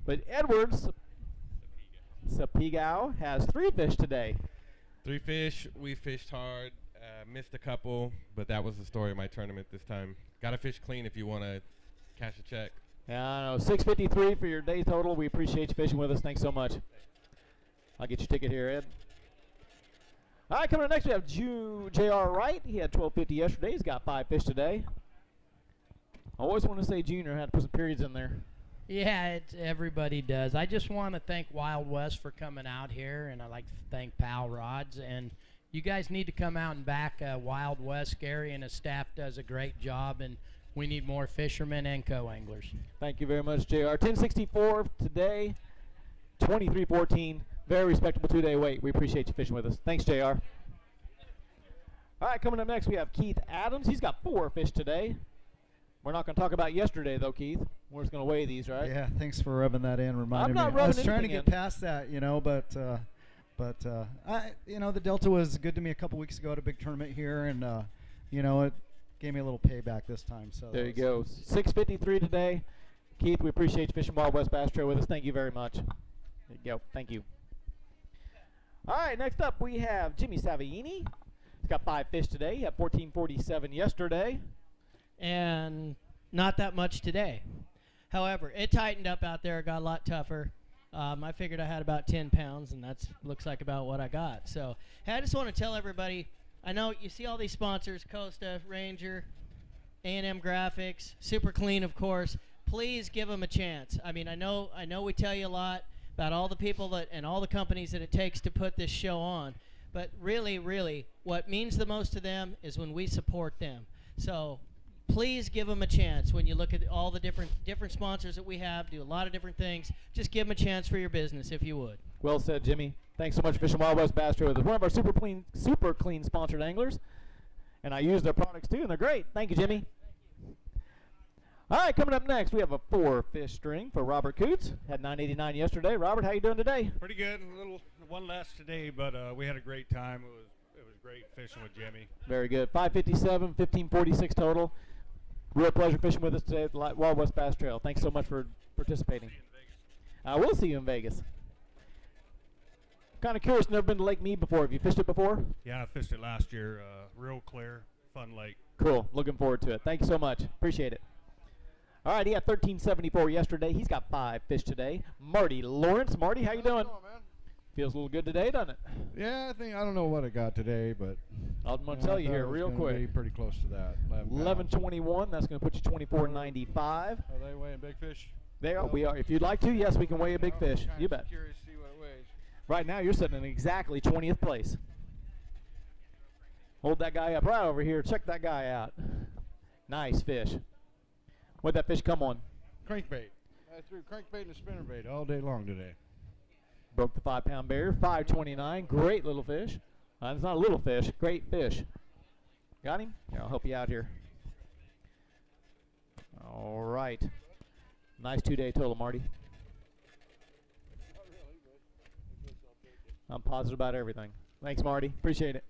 But Edwards Sapigao has 3 fish today. 3 fish. We fished hard. Missed a couple, but that was the story of my tournament this time. Got to fish clean if you want to cash a check. Yeah, I know. 653 for your day total. We appreciate you fishing with us. Thanks so much. I'll get your ticket here, Ed. All right, coming up next, we have J.R. Wright. He had 1250 yesterday. He's got 5 fish today. I always want to say Junior. Had to put some periods in there. Yeah, everybody does. I just want to thank Wild West for coming out here, and I'd like to thank Pal Rods. And you guys need to come out and back Wild West. Gary and his staff does a great job, and we need more fishermen and co-anglers. Thank you very much, JR. 1064 today, 2314. Very respectable 2-day wait. We appreciate you fishing with us. Thanks, JR. All right, coming up next, we have Keith Adams. He's got 4 fish today. We're not going to talk about yesterday, though, Keith. We're just going to weigh these, right? Yeah, thanks for rubbing that in, reminding me. not I rubbing was trying to anything get past that, you know, but the Delta was good to me a couple weeks ago at a big tournament here, and you know, it gave me a little payback this time. So there you go. 653 today. Keith, we appreciate you fishing Wild West Bass Trail with us. Thank you very much. There you go. Thank you. All right, next up we have Jimmy Savini. He's got 5 fish today. He had 1447 yesterday. And not that much today. However, it tightened up out there. It got a lot tougher. I figured I had about 10 pounds, and that's looks like about what I got. So hey, I just want to tell everybody, I know you see all these sponsors, Costa, Ranger, A&M Graphics, Super Clean, of course. Please give them a chance. I mean, I know we tell you a lot about all the people that and all the companies that it takes to put this show on, but really, really, what means the most to them is when we support them. So please give them a chance. When you look at all the different sponsors that we have, do a lot of different things, just give them a chance for your business if you would. Well said, Jimmy. Thanks so much for fishing Wild West Bass Trail with us. One of our super clean sponsored anglers, and I use their products too, and they're great. Thank you, Jimmy. All right, coming up next, we have a 4-fish string for Robert Coots. Had 989 yesterday. Robert, how you doing today? Pretty good. A little one less today, but we had a great time. It was great fishing with Jimmy. Very good. 557, 1546 total. Real pleasure fishing with us today at the Wild West Bass Trail. Thanks so much for participating. We'll see you in Vegas. Kind of curious, never been to Lake Mead before. Have you fished it before? Yeah, I fished it last year. Real clear, fun lake. Cool. Looking forward to it. Thank you so much. Appreciate it. All right, he had 1374 yesterday. He's got 5 fish today. Marty Lawrence. Marty, how you doing? Feels a little good today, doesn't it? Yeah, I don't know what I got today, but I'm going to tell you here real quick. Be pretty close to that. 1121. That's going to put you 2495. Are they weighing big fish? They are. We are. If you'd like to, yes, we can weigh a big fish. You bet. Curious to see what it weighs. Right now, you're sitting in exactly 20th place. Hold that guy up right over here. Check that guy out. Nice fish. What'd that fish come on? Crankbait. I threw crankbait and a spinnerbait all day long today. Broke the 5-pound barrier. 529. Great little fish. It's not a little fish. Great fish. Got him? Here, I'll help you out here. All right. Nice 2-day total, Marty. I'm positive about everything. Thanks, Marty. Appreciate it.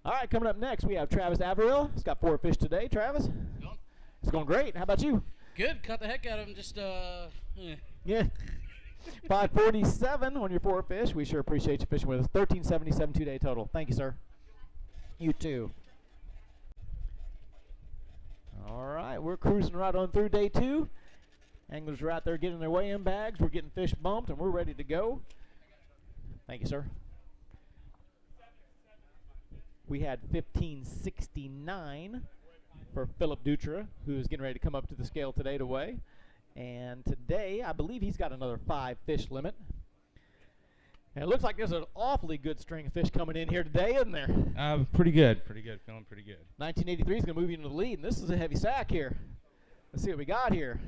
All right, coming up next, we have Travis Averill. He's got 4 fish today. Travis? It's going great. How about you? Good. Caught the heck out of him. Just, Yeah. 547 on your 4 fish. We sure appreciate you fishing with us. 1377 2-day total. Thank you, sir. You too. All right, we're cruising right on through day 2. Anglers are out there getting their weigh-in bags. We're getting fish bumped, and we're ready to go. Thank you, sir. We had 1569 for Philip Dutra, who's getting ready to come up to the scale today to weigh. And today, I believe he's got another 5 fish limit. And it looks like there's an awfully good string of fish coming in here today, isn't there? Pretty good. Feeling pretty good. 1983 is going to move you into the lead, and this is a heavy sack here. Let's see what we got here.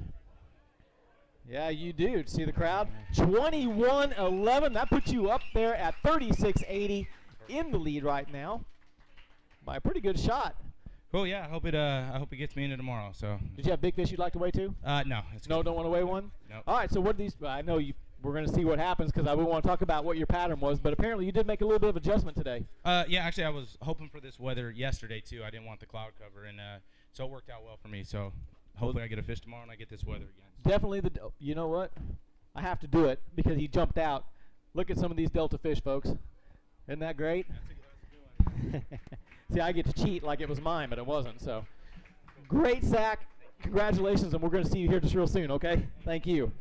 Yeah, you do. See the crowd? 21-11. That puts you up there at 36.80 in the lead right now by a pretty good shot. Cool. Yeah. I hope it gets me into tomorrow. So. Did you have big fish you'd like to weigh too? No. No, don't want to weigh one. No. All right. So what are these? I know we're going to see what happens because I would want to talk about what your pattern was, but apparently you did make a little bit of adjustment today. Yeah, actually, I was hoping for this weather yesterday, too. I didn't want the cloud cover, and so it worked out well for me. So hopefully I get a fish tomorrow and I get this weather again. Definitely you know what? I have to do it because he jumped out. Look at some of these Delta fish, folks. Isn't that great? See, I get to cheat like it was mine, but it wasn't. So great sack. Congratulations, and we're going to see you here just real soon, okay? Thank you.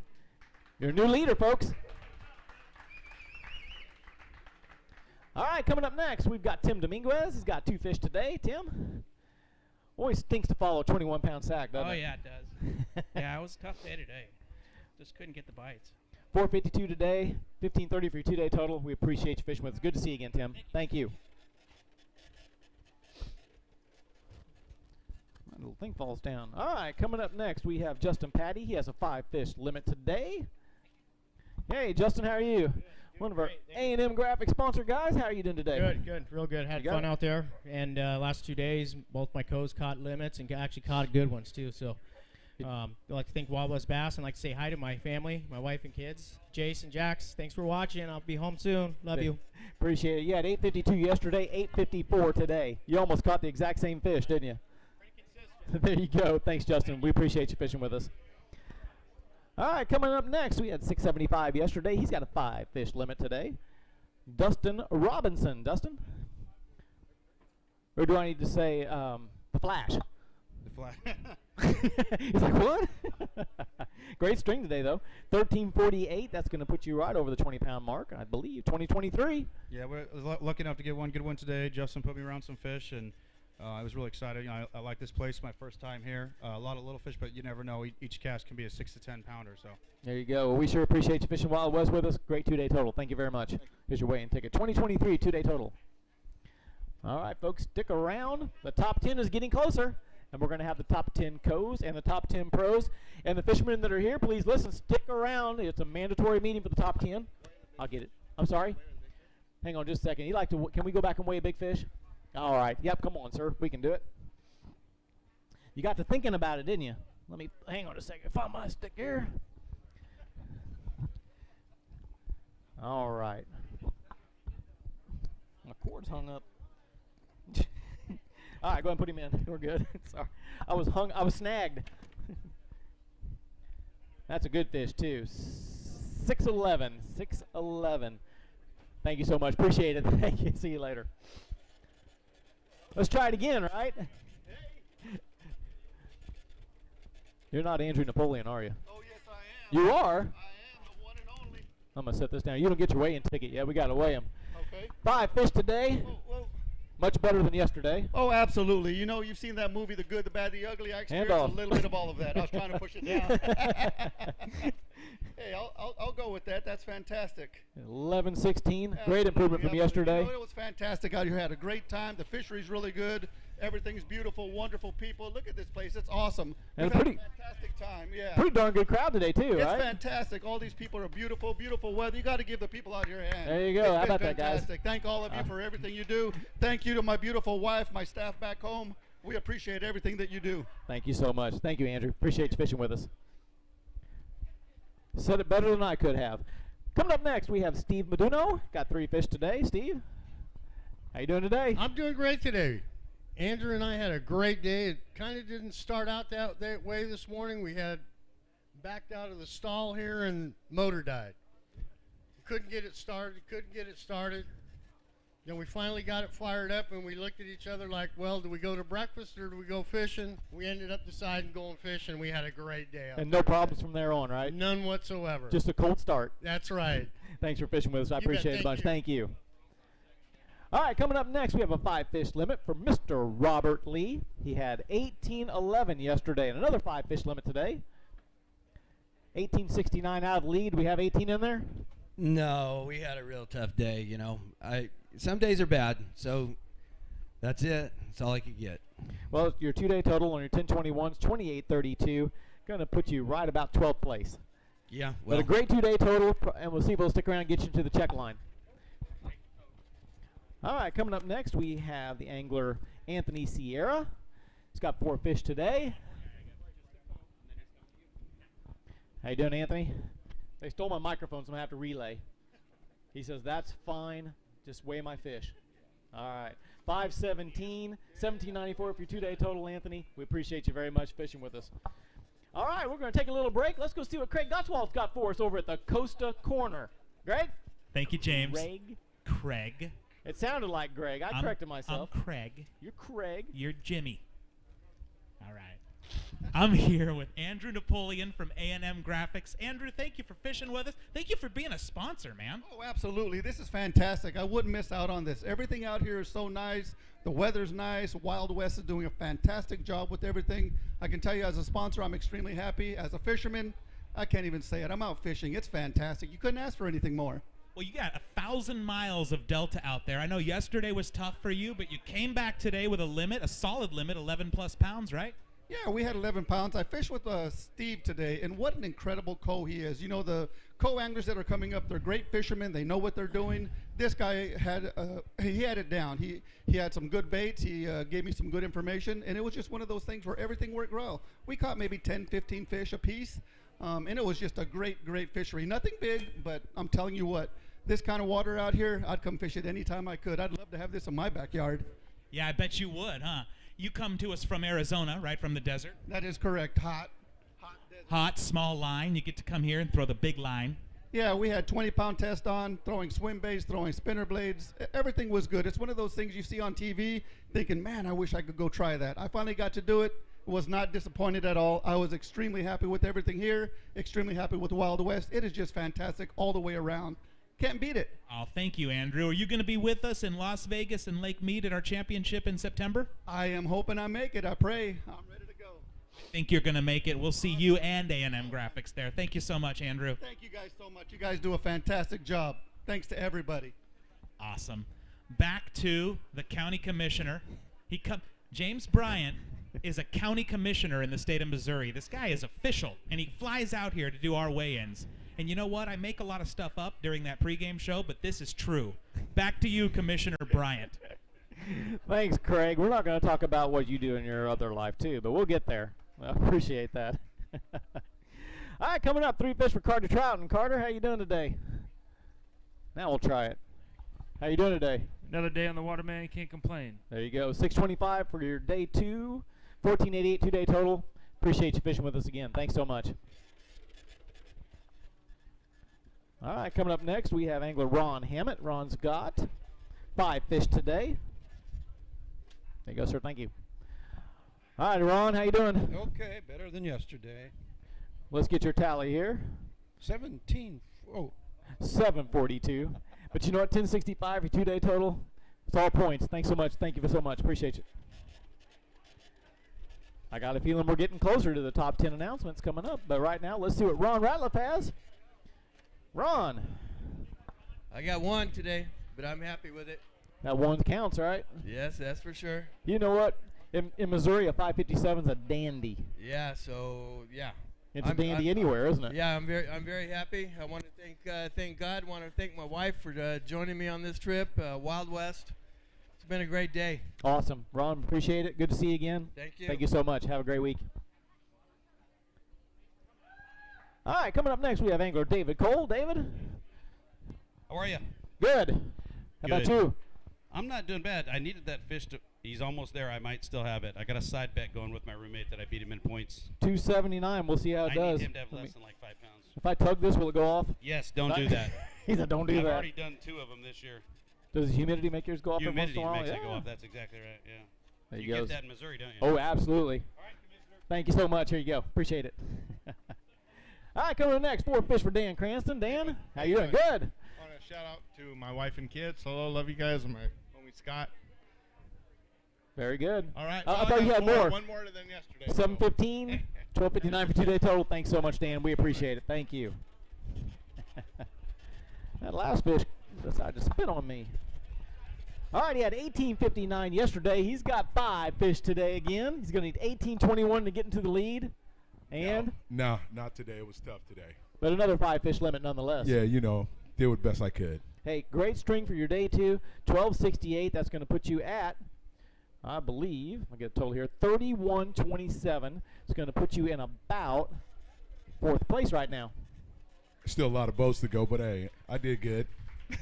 You're a new leader, folks. All right, coming up next, we've got Tim Dominguez. He's got 2 fish today. Tim? Always stinks to follow a 21-pound sack, doesn't it? Oh, yeah, it does. Yeah, it was a tough day today. Just couldn't get the bites. 452 today, 1530 for your 2-day total. We appreciate you fishing with us. Good to see you again, Tim. Thank you. My little thing falls down. All right, coming up next, we have Justin Patty. He has a 5-fish limit today. Hey, Justin, how are you? One of our A&M graphic sponsor guys. How are you doing today? Good, real good. Had fun out there, and last 2 days, both my co's caught limits and actually caught good ones too. So, I'd like to thank Gottwals Bass and like to say hi to my family, my wife and kids. Jason, Jax, thanks for watching. I'll be home soon. Love you. Appreciate it. You had 852 yesterday, 854 today. You almost caught the exact same fish, didn't you? There you go. Thanks, Justin. We appreciate you fishing with us. All right, coming up next, we had 675 yesterday. He's got a 5-fish limit today. Dustin Robinson. Dustin? Or do I need to say the Flash? The Flash. He's like, what? Great string today, though. 1348. That's going to put you right over the 20-pound mark, I believe. 2023. Yeah, we're lucky enough to get one good one today. Justin put me around some fish, and I was really excited. You know, I like this place. My first time here. A lot of little fish, but you never know. Each cast can be a 6 to 10 pounder. So there you go. Well, we sure appreciate you fishing Wild West with us. Great 2-day total. Thank you very much. Here's your weigh-in ticket. 2023 2-day total. All right, folks, stick around. The top 10 is getting closer, and we're going to have the top 10 co's and the top 10 pros. And the fishermen that are here, please listen. Stick around. It's a mandatory meeting for the top 10. I'll get it. I'm sorry. Hang on just a second. Can we go back and weigh a big fish? All right. Yep, come on, sir. We can do it. You got to thinking about it, didn't you? Let me hang on a second. Find my stick here. All right. My cord's hung up. All right, go ahead and put him in. We're good. Sorry. I was snagged. That's a good fish, too. 6'11". 6'11". Thank you so much. Appreciate it. Thank you. See you later. Let's try it again, right? You're not Andrew Napoleon, are you? Oh, yes, I am. You are? I am the one and only. I'm going to set this down. You don't get your weigh-in ticket yet. We got to weigh them. Okay. 5 fish today. Whoa. Much better than yesterday. Oh, absolutely. You know, you've seen that movie, The Good, the Bad, the Ugly. I experienced a little bit of all of that. I was trying to push it down. Hey, I'll go with that. That's fantastic. 11-16. Great improvement from yesterday. You know, it was fantastic out here. Had a great time. The fishery's really good. Everything's beautiful, wonderful people. Look at this place. It's awesome. And We've had a fantastic time. Yeah. Pretty darn good crowd today, too, it's right? It's fantastic. All these people are beautiful, beautiful weather. You got to give the people out here a hand. There you go. How about that, guys? Fantastic. Thank all of you for everything you do. Thank you to my beautiful wife, my staff back home. We appreciate everything that you do. Thank you so much. Thank you, Andrew. Appreciate you fishing with us. Said it better than I could have. Coming up next, we have Steve Meduno. Got 3 fish today. Steve, how you doing today? I'm doing great today. Andrew and I had a great day. It kind of didn't start out that way this morning. We had backed out of the stall here and motor died. Couldn't get it started. Then we finally got it fired up, and we looked at each other like, well, do we go to breakfast or do we go fishing? We ended up deciding going fishing. We had a great day. And no problems from there on, right? None whatsoever. Just a cold start. That's right. Thanks for fishing with us. I appreciate it a bunch. Thank you. All right, coming up next, we have a 5-fish limit for Mr. Robert Lee. He had 1811 yesterday and another 5-fish limit today. 1869 out of the lead. We have 18 in there? No, we had a real tough day, you know. Some days are bad, so that's it. That's all I could get. Well, your 2-day total on your 1021s, 2832. Going to put you right about 12th place. Yeah, well. But a great 2-day total, and we'll see if we'll stick around and get you to the check line. All right, coming up next, we have the angler Anthony Sierra. He's got 4 fish today. How you doing, Anthony? They stole my microphone, so I'm going to have to relay. He says, that's fine. Just weigh my fish. All right. 517, 1794 for your 2-day total, Anthony. We appreciate you very much fishing with us. All right, we're going to take a little break. Let's go see what Craig Gottwals got for us over at the Costa Corner. Greg? Thank you, James. Greg? Craig. It sounded like Greg. I corrected myself. I'm Craig. You're Craig. You're Jimmy. All right. I'm here with Andrew Napoleon from A&M Graphics. Andrew, thank you for fishing with us. Thank you for being a sponsor, man. Oh, absolutely. This is fantastic. I wouldn't miss out on this. Everything out here is so nice. The weather's nice. Wild West is doing a fantastic job with everything. I can tell you as a sponsor, I'm extremely happy. As a fisherman, I can't even say it. I'm out fishing. It's fantastic. You couldn't ask for anything more. Well, you got 1,000 miles of Delta out there. I know yesterday was tough for you, but you came back today with a limit, a solid limit, 11+ pounds, right? Yeah, we had 11 pounds. I fished with Steve today, and what an incredible co he is. You know, the co-anglers that are coming up, they're great fishermen. They know what they're doing. This guy had he had it down. He had some good baits. He gave me some good information, and it was just one of those things where everything worked well. We caught maybe 10, 15 fish a piece, and it was just a great, great fishery. Nothing big, but I'm telling you what, this kind of water out here, I'd come fish it anytime I could. I'd love to have this in my backyard. Yeah, I bet you would, huh? You come to us from Arizona, right from the desert? That is correct. Hot desert. Hot, small line. You get to come here and throw the big line. Yeah, we had 20-pound test on, throwing swim baits, throwing spinner blades. Everything was good. It's one of those things you see on TV thinking, man, I wish I could go try that. I finally got to do it. Was not disappointed at all. I was extremely happy with everything here, extremely happy with Wild West. It is just fantastic all the way around. Can't beat it. Oh, thank you, Andrew. Are you going to be with us in Las Vegas and Lake Mead at our championship in September? I am hoping I make it. I pray. I'm ready to go. I think you're going to make it. We'll see you and A&M Graphics there. Thank you so much, Andrew. Thank you guys so much. You guys do a fantastic job. Thanks to everybody. Awesome. Back to the county commissioner. James Bryant is a county commissioner in the state of Missouri. This guy is official, and he flies out here to do our weigh-ins. And you know what? I make a lot of stuff up during that pregame show, but this is true. Back to you, Commissioner Bryant. Thanks, Craig. We're not going to talk about what you do in your other life, too, but we'll get there. I appreciate that. All right, coming up, 3 fish for Carter Trout. And Carter, how you doing today? Now we'll try it. How you doing today? Another day on the water, man. Can't complain. There you go. 625 for your day 2, 1488 2-day total. Appreciate you fishing with us again. Thanks so much. All right, coming up next, we have angler Ron Hammett. Ron's got 5 fish today. There you go, sir. Thank you. All right, Ron, how you doing? Okay, better than yesterday. Let's get your tally here. 742. But you know what? 1065 for 2-day total. It's all points. Thanks so much. Thank you so much. Appreciate you. I got a feeling we're getting closer to the top 10 announcements coming up. But right now, let's see what Ron Ratliff has. Ron. I got 1 today, but I'm happy with it. That 1 counts, right? Yes, that's for sure. You know what? In Missouri, a 557 is a dandy. Yeah, so yeah. It's a dandy anywhere, isn't it? Yeah, I'm very happy. I want to thank God. Want to thank my wife for joining me on this trip, Wild West. It's been a great day. Awesome, Ron. Appreciate it. Good to see you again. Thank you. Thank you so much. Have a great week. All right, coming up next, we have angler David Cole. David? How are you? Good. How about you? I'm not doing bad. I needed that fish to. He's almost there. I might still have it. I got a side bet going with my roommate that I beat him in points. 279. We'll see how it does. I need him to have less than like 5 pounds. If I tug this, will it go off? Yes, don't do that. He said don't do that. I've already done 2 of them this year. Does the humidity make yours go off? Humidity makes it go off. That's exactly right, yeah. There you goes. get that in Missouri, don't you? Oh, absolutely. All right, Commissioner. Thank you so much. Here you go. Appreciate it. All right, coming up next, 4 fish for Dan Cranston. Dan, how you doing? Good. I want to shout out to my wife and kids. Hello, love you guys. And my homie Scott. Very good. All right. I thought you had more. One more than yesterday. 715, 1259 for 2-day total. Thanks so much, Dan. We appreciate it. Thank you. That last fish decided to spit on me. All right, he had 1859 yesterday. He's got 5 fish today again. He's going to need 1821 to get into the lead. And? No, not today. It was tough today. But another 5 fish limit nonetheless. Yeah, you know, did what best I could. Hey, great string for your day 2. 1268. That's going to put you at, I believe, I'll get a total here, 3127. It's going to put you in about 4th place right now. Still a lot of boats to go, but hey, I did good.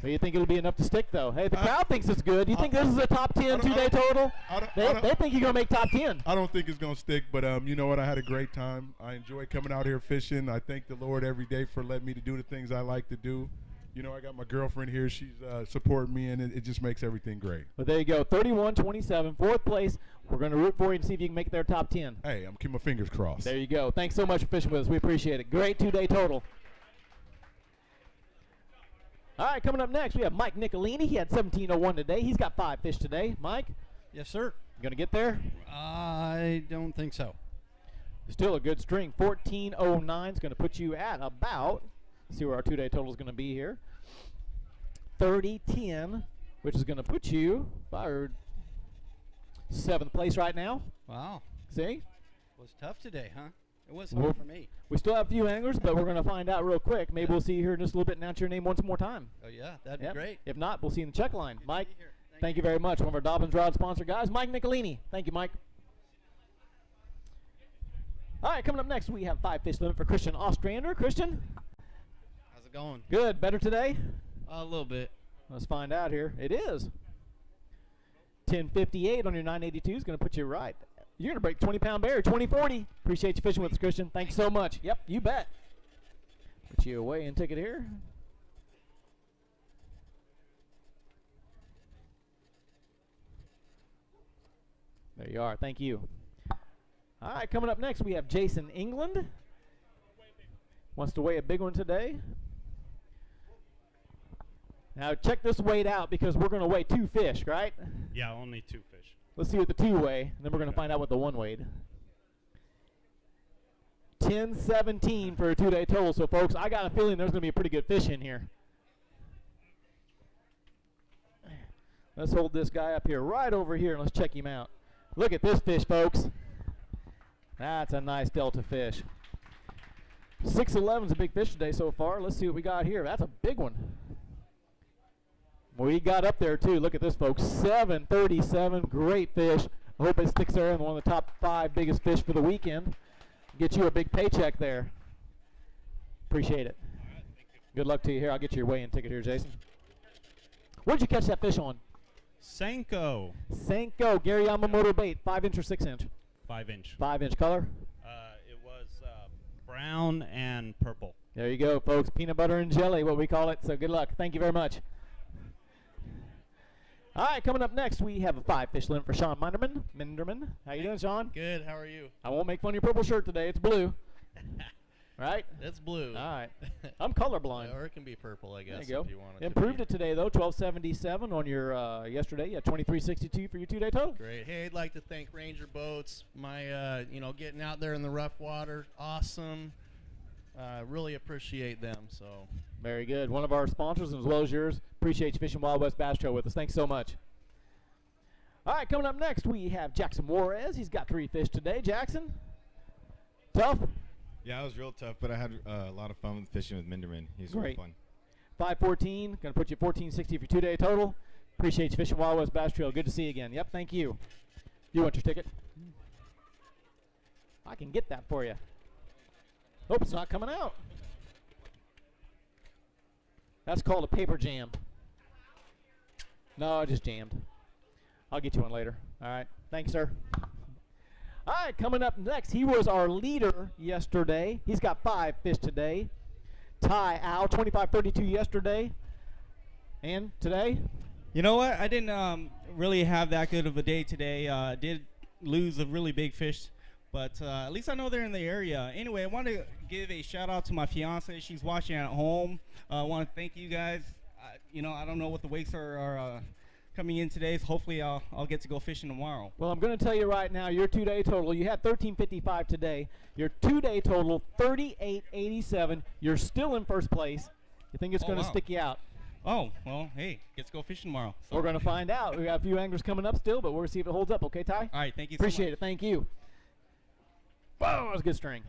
Well, you think it'll be enough to stick, though? Hey, the crowd thinks it's good. You think this is a top 10 two-day total? They think you're going to make top 10. I don't think it's going to stick, but you know what? I had a great time. I enjoy coming out here fishing. I thank the Lord every day for letting me to do the things I like to do. You know, I got my girlfriend here. She's supporting me, and it just makes everything great. But there you go, 31-27, fourth place. We're going to root for you and see if you can make their top 10. Hey, I'm keeping my fingers crossed. There you go. Thanks so much for fishing with us. We appreciate it. Great two-day total. All right, coming up next, we have Mike Nicolini. He had 17:01 today. He's got 5 fish today. Mike? Yes, sir. You going to get there? I don't think so. Still a good string. 14:09 is going to put you at about, let's see where our two-day total is going to be here, 30:10, which is going to put you fired 7th place right now. Wow. See? It was tough today, huh? It was hard for me. We still have a few anglers, but we're going to find out real quick. Maybe we'll see you here in just a little bit and announce your name once more time. Oh, yeah. That'd be great. If not, we'll see you in the check line. Mike, thank you very much. One of our Dobyns Rod sponsor guys, Mike Nicolini. Thank you, Mike. All right, coming up next, we have 5 fish limit for Christian Ostrander. Christian? How's it going? Good. Better today? A little bit. Let's find out here. It is. 10:58 on your 982 is going to put you right. You're going to break 20-pound barrier, 2040. Appreciate you fishing with us, Christian. Thanks so much. Yep, you bet. Put you away and ticket here. There you are. Thank you. All right, coming up next, we have Jason England. Wants to weigh a big one today. Now, check this weight out because we're going to weigh 2 fish, right? Yeah, only 2 fish. Let's see what the 2 weigh, and then we're going to find out what the 1 weighed. 10:17 for a 2-day total. So, folks, I got a feeling there's going to be a pretty good fish in here. Let's hold this guy up here, right over here, and let's check him out. Look at this fish, folks. That's a nice delta fish. 6'11's a big fish today so far. Let's see what we got here. That's a big one. We got up there, too. Look at this, folks. 737. Great fish. I hope it sticks there in one of the top 5 biggest fish for the weekend. Get you a big paycheck there. Appreciate it. Good luck to you here. I'll get you your weigh-in ticket here, Jason. Where'd you catch that fish on? Senko. Senko. Gary Yamamoto bait. 5-inch or 6-inch? 5-inch. 5-inch color? It was brown and purple. There you go, folks. Peanut butter and jelly, what we call it. So good luck. Thank you very much. All right, coming up next, we have a 5 fish limit for Sean Minderman. How you doing, Sean? Good. How are you? I won't make fun of your purple shirt today. It's blue. Right? It's blue. All right. I'm colorblind. Or it can be purple, I guess, There you go. if you want it Improved to it today, though. 1277 on your yesterday. Yeah, 2362 for your 2-day total. Great. Hey, I'd like to thank Ranger Boats. My, getting out there in the rough water, awesome. Really appreciate them. So very good. One of our sponsors, as well as yours. Appreciate you fishing Wild West Bass Trail with us. Thanks so much. All right, coming up next, we have Jackson Juarez. He's got 3 fish today. Jackson, tough? Yeah, it was real tough, but I had a lot of fun with fishing with Minderman. He's Great. real fun. 514, going to put you at 1460 for your 2-day total. Appreciate you fishing Wild West Bass Trail. Good to see you again. Yep, thank you. You want your ticket? I can get that for you. Hope it's not coming out. That's called a paper jam. No, I just jammed. I'll get you one later. All right. Thank you, sir. All right, coming up next, he was our leader yesterday. He's got 5 fish today. Ty Al, 25-32 yesterday. And today? You know what? I didn't really have that good of a day today. Did lose a really big fish, but at least I know they're in the area. Anyway, I want to give a shout out to my fiance. She's watching at home. I want to thank you guys. I don't know what the wakes are coming in today, so hopefully I'll get to go fishing tomorrow. Well, I'm going to tell you right now, your 2-day total, you had 1355 today. Your 2-day total, 3887. You're still in first place. You think it's going to stick you out? Oh, well, hey, get to go fishing tomorrow. So. We're going to find out. We got a few anglers coming up still, but we're going to see if it holds up. Okay, Ty? All right, thank you Appreciate so much. it. Thank you. Whoa, that was a good string.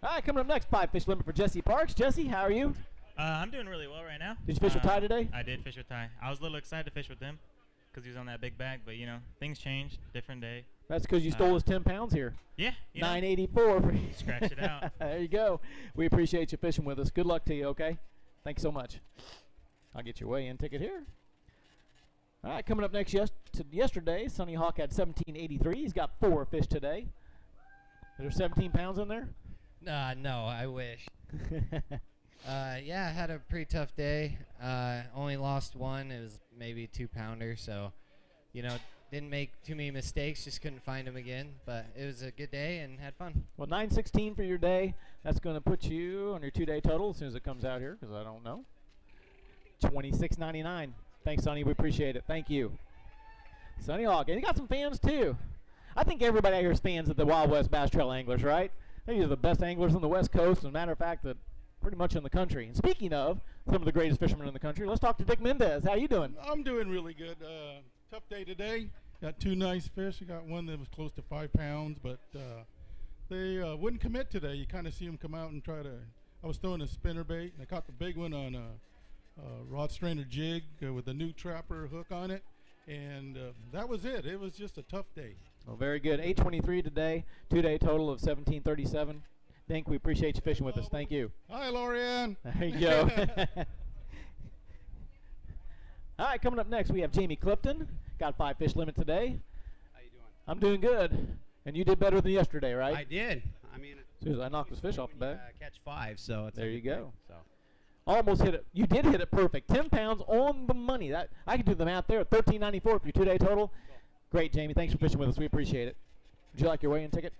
All right, coming up next, 5 fish limit for Jesse Parks. Jesse, how are you? I'm doing really well right now. Did you fish with Ty today? I did fish with Ty. I was a little excited to fish with him because he was on that big bag, but, things changed. Different day. That's because you stole his 10 pounds here. Yeah. 984. Scratch it out. There you go. We appreciate you fishing with us. Good luck to you, okay? Thanks so much. I'll get your weigh-in ticket here. All right, coming up next yesterday, Sonny Hawk had 1783. He's got 4 fish today. Is there 17 pounds in there? No, I wish. Yeah, I had a pretty tough day. Only lost one. It was maybe a 2-pounder, so, didn't make too many mistakes. Just couldn't find them again. But it was a good day and had fun. Well, 916 for your day. That's going to put you on your 2-day total as soon as it comes out here, because I don't know. 26.99. Thanks, Sonny. We appreciate it. Thank you. Sonny Hawk. And you got some fans, too. I think everybody out here is fans of the Wild West Bass Trail Anglers, right? These are the best anglers on the West Coast. As a matter of fact, that pretty much in the country. And speaking of some of the greatest fishermen in the country, let's talk to Dick Mendez. How you doing? I'm doing really good. Tough day today. Got 2 nice fish. I got one that was close to 5 pounds, but they wouldn't commit today. You kind of see them come out and try to. I was throwing a spinner bait, and I caught the big one on a rod strainer jig with a new trapper hook on it, and that was it. It was just a tough day. Well, very good. 823 today. 2-day total of 1737. Dink, we appreciate you fishing with us. Thank you. Hi, Lorianne. There you go. All right, coming up next, we have Jamie Clifton. Got 5 fish limit today. How you doing? I'm doing good. And you did better than yesterday, right? I did. I mean, as soon as I knocked this fish off the bag. Catch 5, so it's there you go. Thing, so. Almost hit it. You did hit it perfect. 10 pounds on the money. That I could do the math there. 13.94 for your 2-day total. Great, Jamie. Thanks for fishing with us. We appreciate it. Would you like your weigh-in ticket?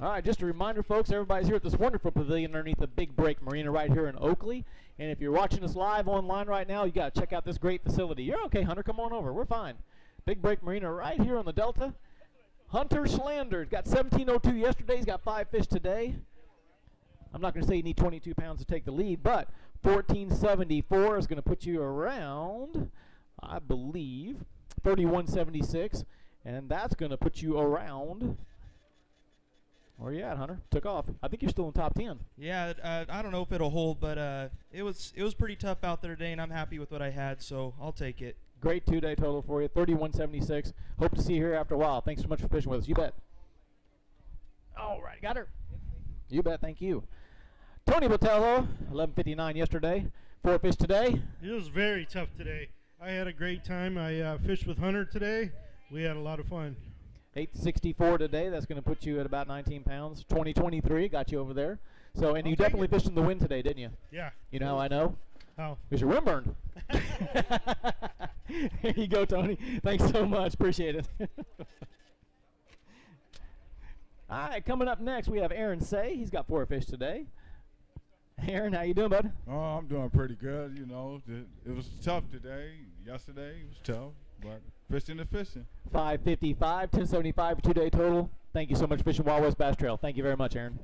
All right, just a reminder, folks, everybody's here at this wonderful pavilion underneath the Big Break Marina right here in Oakley. And if you're watching us live online right now, you got to check out this great facility. You're okay, Hunter. Come on over. We're fine. Big Break Marina right here on the Delta. Hunter Schlander got 1702 yesterday. He's got 5 fish today. I'm not going to say you need 22 pounds to take the lead, but 1474 is going to put you around, I believe, 3176. And that's going to put you around. Where are you at, Hunter? Took off. I think you're still in top 10. Yeah, I don't know if it'll hold, but it was pretty tough out there today, and I'm happy with what I had, so I'll take it. Great 2-day total for you, 3176. Hope to see you here after a while. Thanks so much for fishing with us. You bet. All right, got her. You bet. Thank you. Tony Botello, 11:59 yesterday. 4 fish today. It was very tough today. I had a great time. I fished with Hunter today. We had a lot of fun. 864 today. That's going to put you at about 19 pounds. 2023 got you over there. So, and you definitely fished in the wind today, didn't you? Yeah. You know how I know? How? Because your wind burned. Here you go, Tony. Thanks so much. Appreciate it. All right, coming up next, we have Aaron Say. He's got 4 fish today. Aaron, how you doing, bud? Oh, I'm doing pretty good. You know, it was tough today. Yesterday it was tough, but fishing is fishing. 555, 1075 for 2-day total. Thank you so much, Fishing Wild West Bass Trail. Thank you very much, Aaron.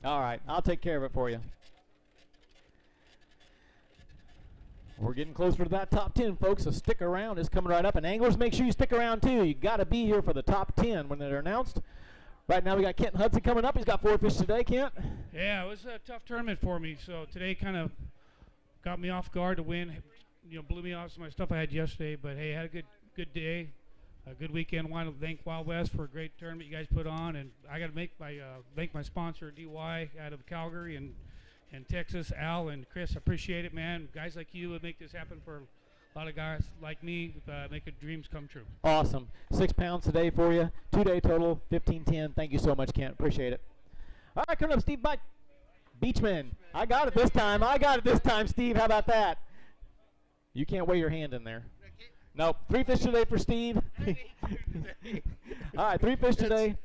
All right, I'll take care of it for you. We're getting closer to that top 10, folks, so stick around. It's coming right up. And anglers, make sure you stick around, too. You got to be here for the top 10 when they're announced. Right now we got Kent Hudson coming up. He's got 4 fish today, Kent. Yeah, it was a tough tournament for me. So today kind of got me off guard to win. Blew me off some of my stuff I had yesterday. But, hey, had a good day, a good weekend. Want to thank Wild West for a great tournament you guys put on. And I got to thank my sponsor, DY, out of Calgary and Texas, Al and Chris. Appreciate it, man. Guys like you would make this happen for a lot of guys like me, making dreams come true. Awesome. 6 pounds today for you. 2-day total, 1510. Thank you so much, Kent. Appreciate it. All right, coming up, Steve Beachman. I got it this time. Steve. How about that? You can't weigh your hand in there. Nope. 3 fish today for Steve. All right, 3 fish today.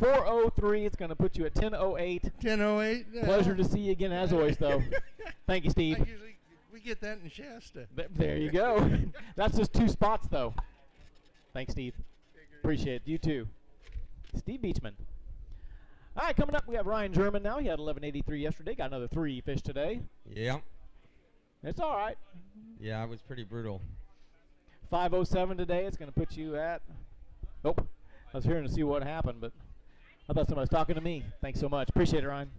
403. It's going to put you at 1008. 1008. Yeah. Pleasure to see you again, as always, though. Thank you, Steve. We get that in Shasta. There you go. That's just 2 spots, though. Thanks, Steve. Appreciate it. You too. Steve Beachman. All right, coming up, we have Ryan German now. He had 1183 yesterday. Got another 3 fish today. Yeah. It's all right. Yeah, it was pretty brutal. 507 today. It's going to put you at. Oh, I was hearing to see what happened, but I thought somebody was talking to me. Thanks so much. Appreciate it, Ryan.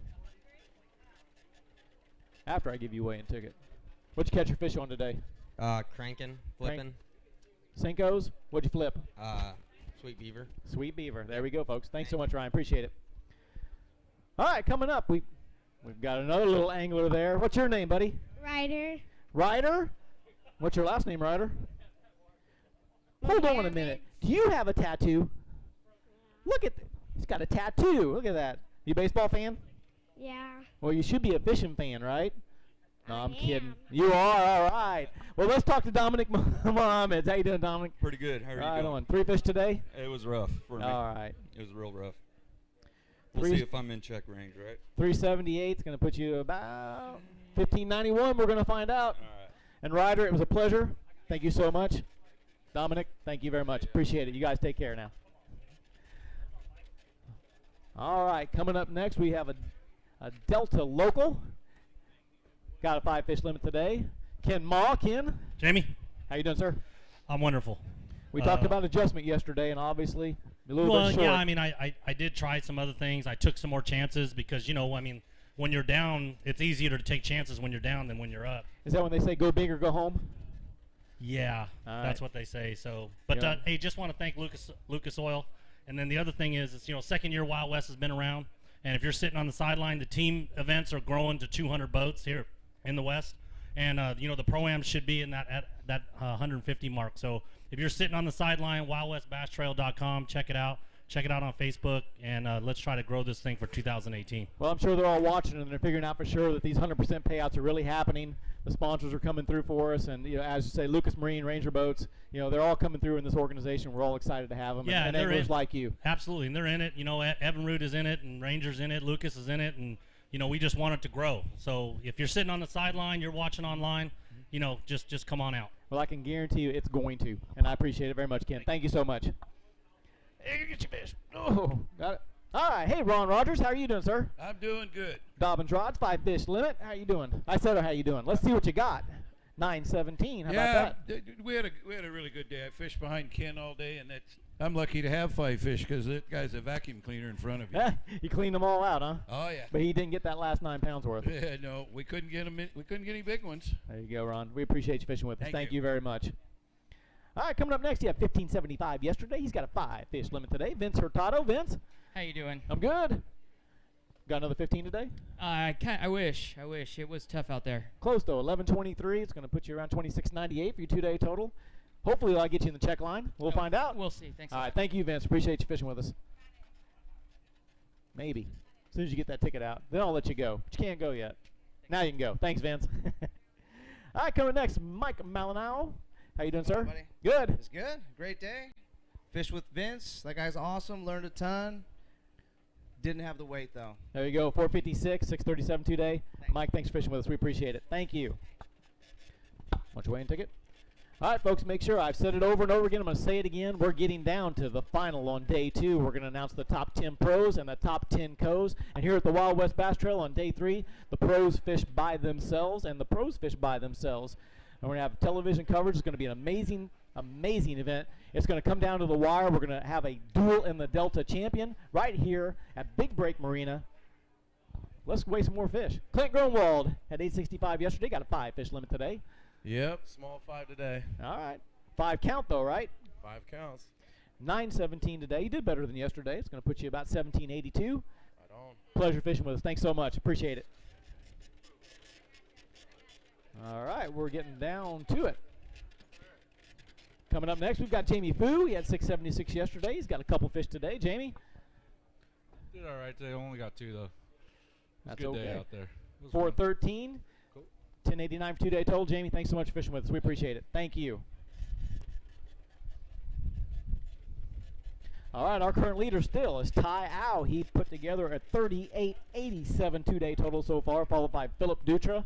After I give you a weigh-in ticket. What'd you catch your fish on today? Cranking, flipping. Senkos, what'd you flip? Sweet beaver. Sweet beaver. There we go, folks. Thanks so much, Ryan. Appreciate it. All right, coming up, we've got another little angler there. What's your name, buddy? Ryder. Ryder? What's your last name, Ryder? Hold on a minute. Do you have a tattoo? Look at that. He's got a tattoo. Look at that. You a baseball fan? Yeah. Well, you should be a fishing fan, right? No, I'm kidding. You are? All right. Well, let's talk to Dominic Mohammed. How you doing, Dominic? Pretty good. How are you Right doing? on. 3 fish today? It was rough for me. All right. It was real rough. We'll see if I'm in check range, right? 378 is going to put you about 1591. We're going to find out. All right. And Ryder, it was a pleasure. Thank you so much. Dominic, thank you very much. Appreciate it. You guys take care now. All right, coming up next, we have a Delta local. Got a 5 fish limit today. Ken Ma. Ken. Jamie. How you doing, sir? I'm wonderful. We talked about adjustment yesterday, and obviously a little bit short. Yeah, I mean, I did try some other things. I took some more chances because, I mean, when you're down, it's easier to take chances when you're down than when you're up. Is that when they say go big or go home? Yeah, All that's right. what they say. So, but Yeah. Hey, just want to thank Lucas Oil, and then the other thing is, second year Wild West has been around, and if you're sitting on the sideline, the team events are growing to 200 boats here in the West, and the pro-am should be in that 150 mark. So if you're sitting on the sideline, wildwestbasstrail.com, check it out. Check it out on Facebook, and let's try to grow this thing for 2018. Well, I'm sure they're all watching, and they're figuring out for sure that these 100% payouts are really happening. The sponsors are coming through for us, and as you say, Lucas Marine, Ranger Boats, they're all coming through in this organization. We're all excited to have them, Yeah, and they're anglers in. like you. Absolutely, and they're in it. Evan Root is in it, and Ranger's in it, Lucas is in it, and we just want it to grow. So if you're sitting on the sideline, you're watching online, just come on out. Well, I can guarantee you it's going to, and I appreciate it very much, Ken. Thank you so much. Hey, you get your fish. Oh, got it. All right. Hey, Ron Rogers, how are you doing, sir? I'm doing good. Dobyns Rods, 5 fish limit. How you doing? I said, how you doing? Let's see what you got. 917. How about that? We had a really good day. I fished behind Ken all day, and I'm lucky to have 5 fish because that guy's a vacuum cleaner in front of you. You cleaned them all out, huh? Oh yeah. But he didn't get that last 9 pounds worth. Yeah, no, we couldn't get him. We couldn't get any big ones. There you go, Ron. We appreciate you fishing with us. Thank Thank you. you very much. All right, coming up next, you have 1575 yesterday. He's got a 5 fish limit today. Vince Hurtado. Vince? How you doing? I'm good. Got another 15 today? I wish. It was tough out there. Close, though. 1123. It's going to put you around 2698 for your 2-day total. Hopefully, I'll get you in the check line. We'll find out. We'll see. Thanks a All lot. right, thank you, Vince. Appreciate you fishing with us. Maybe. As soon as you get that ticket out, then I'll let you go. But you can't go yet. Now you can go. Thanks, Vince. All right, coming next, Mike Malinao. How you doing, sir? Buddy. Good. It's good. Great day. Fished with Vince. That guy's awesome. Learned a ton. Didn't have the weight, though. There you go. 456, 637 2-day. Mike, thanks for fishing with us. We appreciate it. Thank you. Want your weigh-in ticket? All right, folks, make sure. I've said it over and over again. I'm going to say it again. We're getting down to the final on day 2. We're going to announce the top 10 pros and the top 10 co's. And here at the Wild West Bass Trail on day 3, the pros fish by themselves and the pros fish by themselves. And we're going to have television coverage. It's going to be an amazing, amazing event. It's going to come down to the wire. We're going to have a duel in the Delta champion right here at Big Break Marina. Let's weigh some more fish. Clint Grunwald had 865 yesterday. Got a 5 fish limit today. Yep, small 5 today. All right. 5 count, though, right? 5 counts. 917 today. You did better than yesterday. It's going to put you about 1782. Right on. Pleasure fishing with us. Thanks so much. Appreciate it. All right. We're getting down to it. Coming up next, we've got Jamie Fu. He had 676 yesterday. He's got a couple fish today. Jamie? Did all right today. Only got 2, though. That's Good okay. day out there. 413. 1089 for 2-day total. Jamie, thanks so much for fishing with us. We appreciate it. Thank you. All right, our current leader still is Ty Au. He put together a 38.87 2-day total so far, followed by Philip Dutra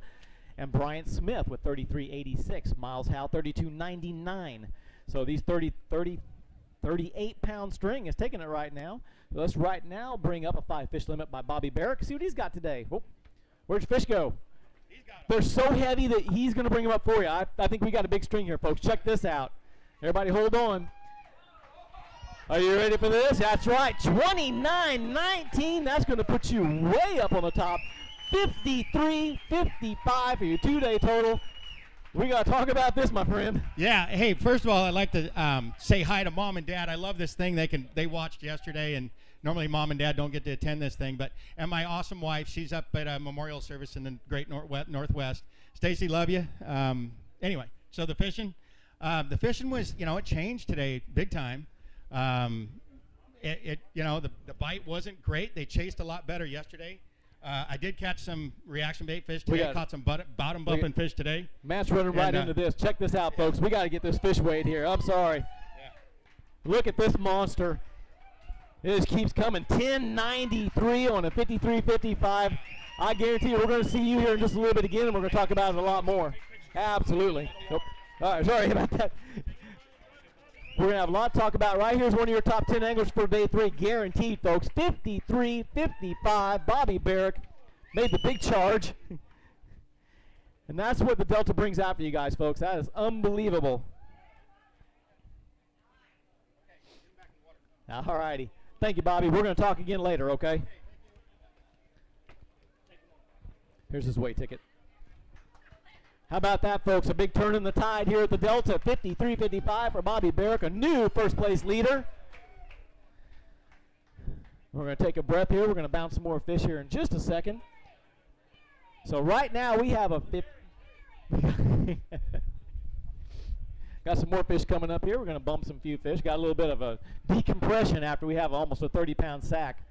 and Bryant Smith with 33.86. Miles Howe, 32.99. So these 38-pound string is taking it right now. So let's right now bring up a 5 fish limit by Bobby Barrick. See what he's got today. Oh, where'd your fish go? They're so heavy that he's going to bring them up for you. I think we got a big string here, folks. Check this out. Everybody hold on. Are you ready for this? That's right. 29.19. That's going to put you way up on the top. 53.55 for your 2-day total. We got to talk about this, my friend. Yeah. Hey, first of all, I'd like to say hi to Mom and Dad. I love this thing. They watched yesterday, and normally Mom and Dad don't get to attend this thing. And my awesome wife, she's up at a memorial service in the Great Northwest. Stacy, love you. Anyway, so the fishing was, it changed today big time. The bite wasn't great. They chased a lot better yesterday. I did catch some reaction bait fish today. Caught some bottom bumping fish today. Matt's running right into this. Check this out, folks. We got to get this fish weighed here. I'm sorry. Yeah. Look at this monster. It just keeps coming. 1093 on a 53.55. I guarantee you we're going to see you here in just a little bit again, and we're going to talk about it a lot more. Absolutely. Nope. All right, sorry about that. We're going to have a lot to talk about. Right here's one of your top 10 anglers for day 3. Guaranteed, folks. 53.55. Bobby Barrick made the big charge. And that's what the Delta brings out for you guys, folks. That is unbelievable. All righty. Thank you, Bobby. We're going to talk again later, okay? Here's his weight ticket. How about that, folks? A big turn in the tide here at the Delta. 53.55 for Bobby Barrick, a new first-place leader. We're going to take a breath here. We're going to bounce some more fish here in just a second. So right now we have a got some more fish coming up here. We're going to bump some few fish. Got a little bit of a decompression after we have almost a 30-pound sack.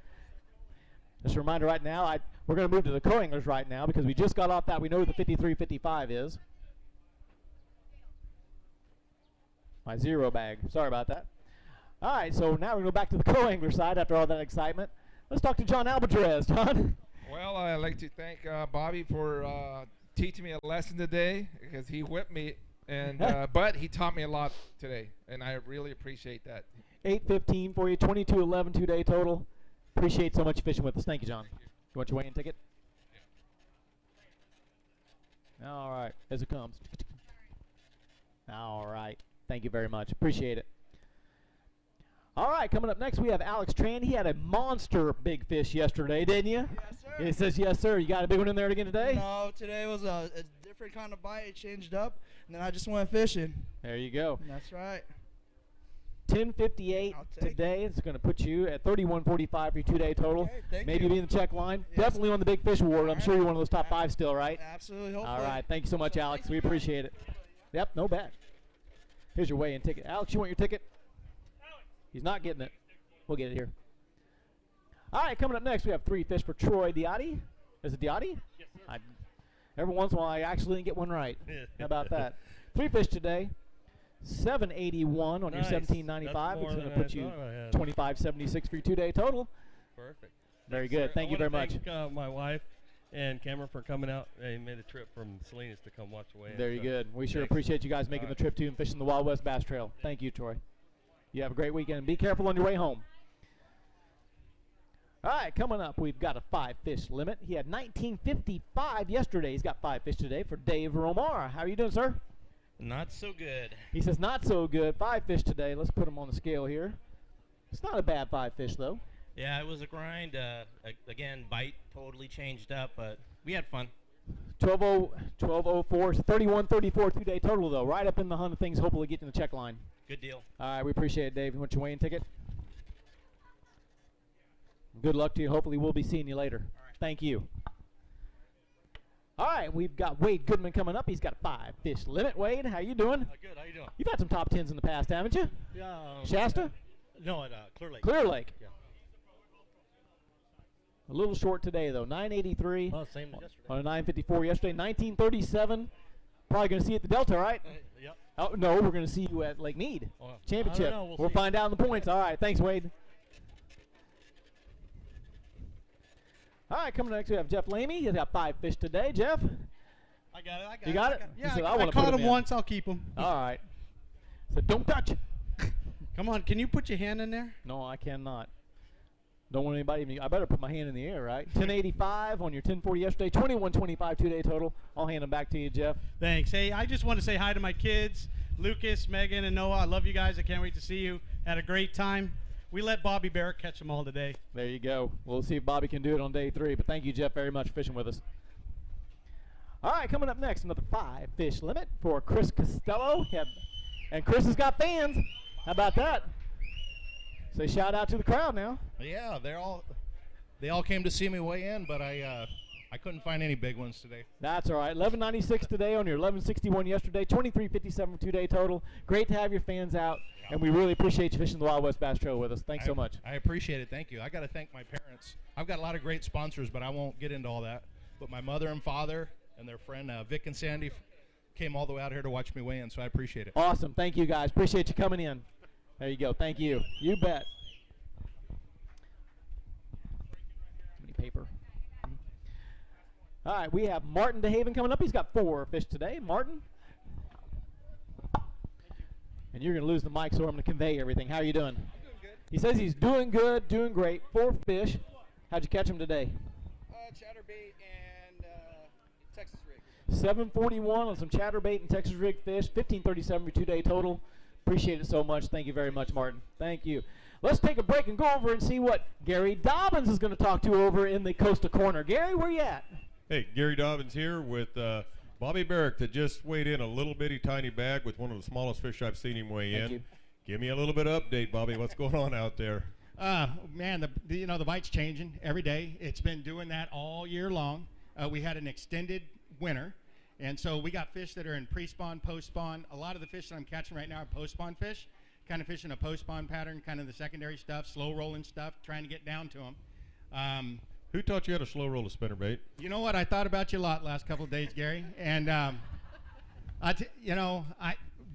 Just a reminder right now, we're going to move to the co-anglers right now because we just got off that. We know who the 53.55 is. My zero bag. Sorry about that. All right, so now we're going to go back to the co-angler side after all that excitement. Let's talk to John Albatrez. John? Well, I'd like to thank Bobby for teaching me a lesson today because he whipped me, and but he taught me a lot today, and I really appreciate that. 8:15 for you, 22:11 2-day total. Appreciate so much fishing with us. Thank you, John. You want your weigh-in ticket? All right, as it comes. All right, thank you very much. Appreciate it. All right, coming up next, we have Alex Tran. He had a monster big fish yesterday, didn't you? Yes, sir. He says, yes, sir. You got a big one in there again today? No, today was a different kind of bite. It changed up, and then I just went fishing. There you go. That's right. 10:58 today. It's going to put you at 31.45 for your 2-day total. Okay, thank Maybe you. be in the check line. Yes. Definitely on the Big Fish Award. I'm sure you're one of those top 5 still, right? Absolutely. Hopefully. All right. Thank you so much, Alex. We appreciate it. Yep, no bet. Here's your weigh-in ticket. Alex, you want your ticket? He's not getting it. We'll get it here. All right, coming up next, we have 3 fish for Troy Diotti. Is it Diotti? Yes, sir. Every once in a while, I actually didn't get one right. How about that? 3 fish today. 781 on Nice. your 1795. That's It's more going to than put I you thought I had. 2576 for your 2-day total. Perfect. Very Thanks, good. sir. Thank you very much. Thank my wife and Cameron for coming out. They made a trip from Salinas to come watch the weigh-in. Very so good. We sure thanks. appreciate you guys making All the right. trip to and fishing the Wild West Bass Trail. Thank you, Troy. You have a great weekend. Be careful on your way home. All right, coming up, we've got a 5-fish limit. He had 1955 yesterday. He's got 5 fish today for Dave Romar. How are you doing, sir? Not so good. He says not so good. 5 fish today. Let's put him on the scale here. It's not a bad 5 fish, though. Yeah, it was a grind. Again, bite totally changed up, but we had fun. 1204. It's 31-34 2-day total, though. Right up in the hunt of things. Hopefully get in the check line. Good deal. All right, we appreciate it, Dave. You want your weigh-in ticket? Good luck to you. Hopefully we'll be seeing you later. Thank you. All right, we've got Wade Goodman coming up. He's got a 5-fish limit. Wade, how you doing? Good. How you doing? You've had some top 10s in the past, haven't you? Yeah. Shasta? No, at Clear Lake. Clear Lake. Yeah. A little short today, though. 983 Oh, same as yesterday. on a 954 yesterday. 1937. Probably going to see you at the Delta, right? Yep. Oh, no, we're going to see you at Lake Mead. Championship. I don't know. We'll see. find out in the points. All right, thanks, Wade. All right, coming next, we have Jeff Lamy. He's got 5 fish today. Jeff? I got it. You got it? Yeah, He said, I wanna caught put him in." once. I'll keep him. All right. So don't touch. Come on. Can you put your hand in there? No, I cannot. Don't want anybody even. I better put my hand in the air, right? 1085 on your 1040 yesterday. 2125 2-day total. I'll hand them back to you, Jeff. Thanks. Hey, I just want to say hi to my kids, Lucas, Megan, and Noah. I love you guys. I can't wait to see you. Had a great time. We let Bobby Barrett catch them all today. There you go. We'll see if Bobby can do it on day 3. But thank you, Jeff, very much for fishing with us. All All right, coming up next, another 5-fish limit for Chris Costello. And Chris has got fans. How about that? Say shout out to the crowd now. Yeah, they all came to see me weigh in, but I couldn't find any big ones today. That's all right. 1196 today on your 1161 yesterday. 2357 for 2-day total. Great to have your fans out, and we really appreciate you fishing the Wild West Bass Trail with us. Thanks so much. I appreciate it. Thank you. I got to thank my parents. I've got a lot of great sponsors, but I won't get into all that. But my mother and father and their friend Vic and Sandy came all the way out here to watch me weigh in, so I appreciate it. Awesome. Thank you, guys. Appreciate you coming in. There you go. Thank you. You bet. Too many paper. All right, we have Martin DeHaven coming up. He's got 4 fish today. Martin? And you're going to lose the mic, so I'm going to convey everything. How are you doing? I'm doing good. He says he's doing good, doing great. 4 fish. How'd you catch them today? Chatterbait and Texas rig. 741 on some chatterbait and Texas rig fish. 1537 for 2-day total. Appreciate it so much. Thank you very much, Martin. Thank you. Let's take a break and go over and see what Gary Dobyns is going to talk to over in the Costa corner. Gary, where you at? Hey, Gary Dobyns here with Bobby Barrick that just weighed in a little bitty tiny bag with one of the smallest fish I've seen him weigh in. You. Give me a little bit of update, Bobby. What's going on out there? Man, the bite's changing every day. It's been doing that all year long. We had an extended winter, and so we got fish that are in pre-spawn, post-spawn. A lot of the fish that I'm catching right now are post-spawn fish, kind of fishing a post-spawn pattern, kind of the secondary stuff, slow-rolling stuff, trying to get down to them. Who taught you how to slow roll a spinnerbait? You know what? I thought about you a lot last couple of days, Gary, and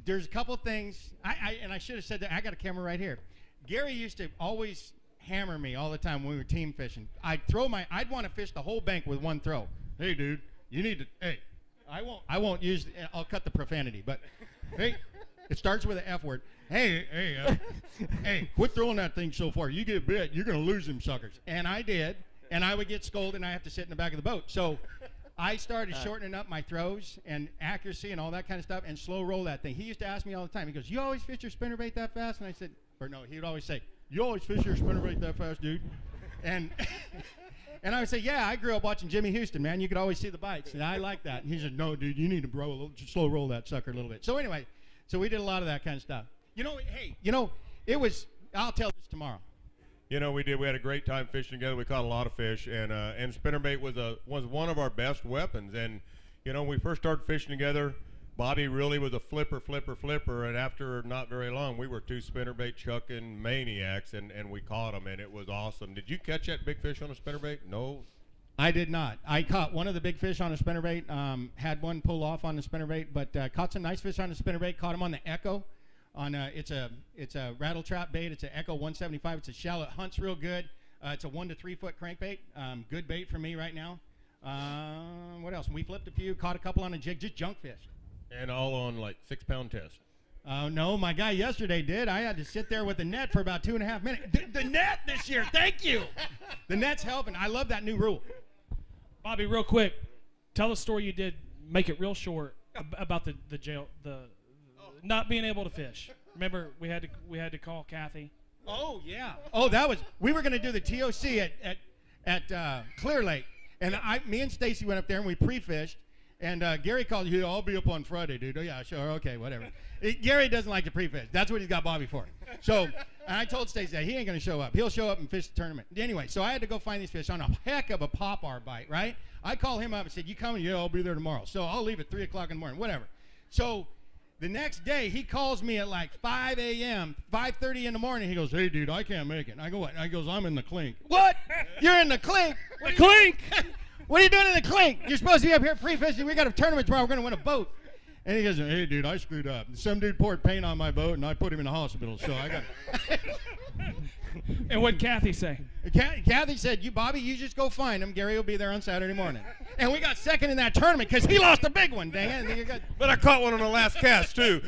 there's a couple things. I should have said that. I got a camera right here. Gary used to always hammer me all the time when we were team fishing. I'd want to fish the whole bank with one throw. Hey, dude, you need to. Hey, I won't use. I'll cut the profanity, but hey, it starts with an F word. Hey, hey, quit throwing that thing so far. You get bit, you're gonna lose them suckers. And I did. And I would get scolded, and I have to sit in the back of the boat. So I started shortening up my throws and accuracy and all that kind of stuff and slow roll that thing. He used to ask me all the time. He goes, you always fish your spinnerbait that fast? And I said, or no, he would always say, you always fish your spinnerbait that fast, dude? And and I would say, yeah, I grew up watching Jimmy Houston, man. You could always see the bites. And I like that. And he said, no, dude, you need to slow roll that sucker a little bit. So anyway, so we did a lot of that kind of stuff. It was, I'll tell this tomorrow. You know, we did. We had a great time fishing together. We caught a lot of fish, and spinnerbait was one of our best weapons. And when we first started fishing together, Bobby really was a flipper, and after not very long, we were 2 spinnerbait chucking maniacs, and we caught them, and it was awesome. Did you catch that big fish on a spinnerbait? No. I did not. I caught one of the big fish on a spinnerbait. Had one pull off on the spinnerbait, but caught some nice fish on the spinnerbait. Caught them on the Echo. It's a rattle trap bait. It's an Echo 175. It's a shell. It hunts real good. It's a 1 to 3 foot crankbait. Good bait for me right now. What else? We flipped a few, caught a couple on a jig, just junk fish. And all on like 6-pound test. No, my guy yesterday did. I had to sit there with the net for about 2.5 minutes. The net this year, thank you. The net's helping. I love that new rule. Bobby, real quick, tell the story you did. Make it real short about the jail, not being able to fish. Remember, we had to call Kathy. Oh yeah. Oh, we were going to do the TOC at Clear Lake, and me and Stacy went up there and we pre-fished. And Gary called you. I'll be up on Friday, dude. Oh yeah, sure, okay, whatever. Gary doesn't like to pre-fish. That's what he's got Bobby for. So I told Stacy that he ain't going to show up. He'll show up and fish the tournament. Anyway, so I had to go find these fish on a heck of a pop-R bite, right? I called him up and said, "You coming?" "Yeah, I'll be there tomorrow." So I'll leave at 3 o'clock in the morning, whatever. So the next day, he calls me at like 5 a.m., 5:30 in the morning. He goes, "Hey, dude, I can't make it." I go, "What?" I goes, "I'm in the clink." "What? You're in the clink?" The clink? What are you doing in the clink? You're supposed to be up here pre-fishing. We got a tournament tomorrow. We're going to win a boat. And he goes, "Hey, dude, I screwed up. Some dude poured paint on my boat, and I put him in the hospital, so I got it." And what'd Kathy say? Kathy said, Bobby, you just go find him. Gary will be there on Saturday morning. And we got second in that tournament because he lost a big one, dang it. But I caught one on the last cast, too.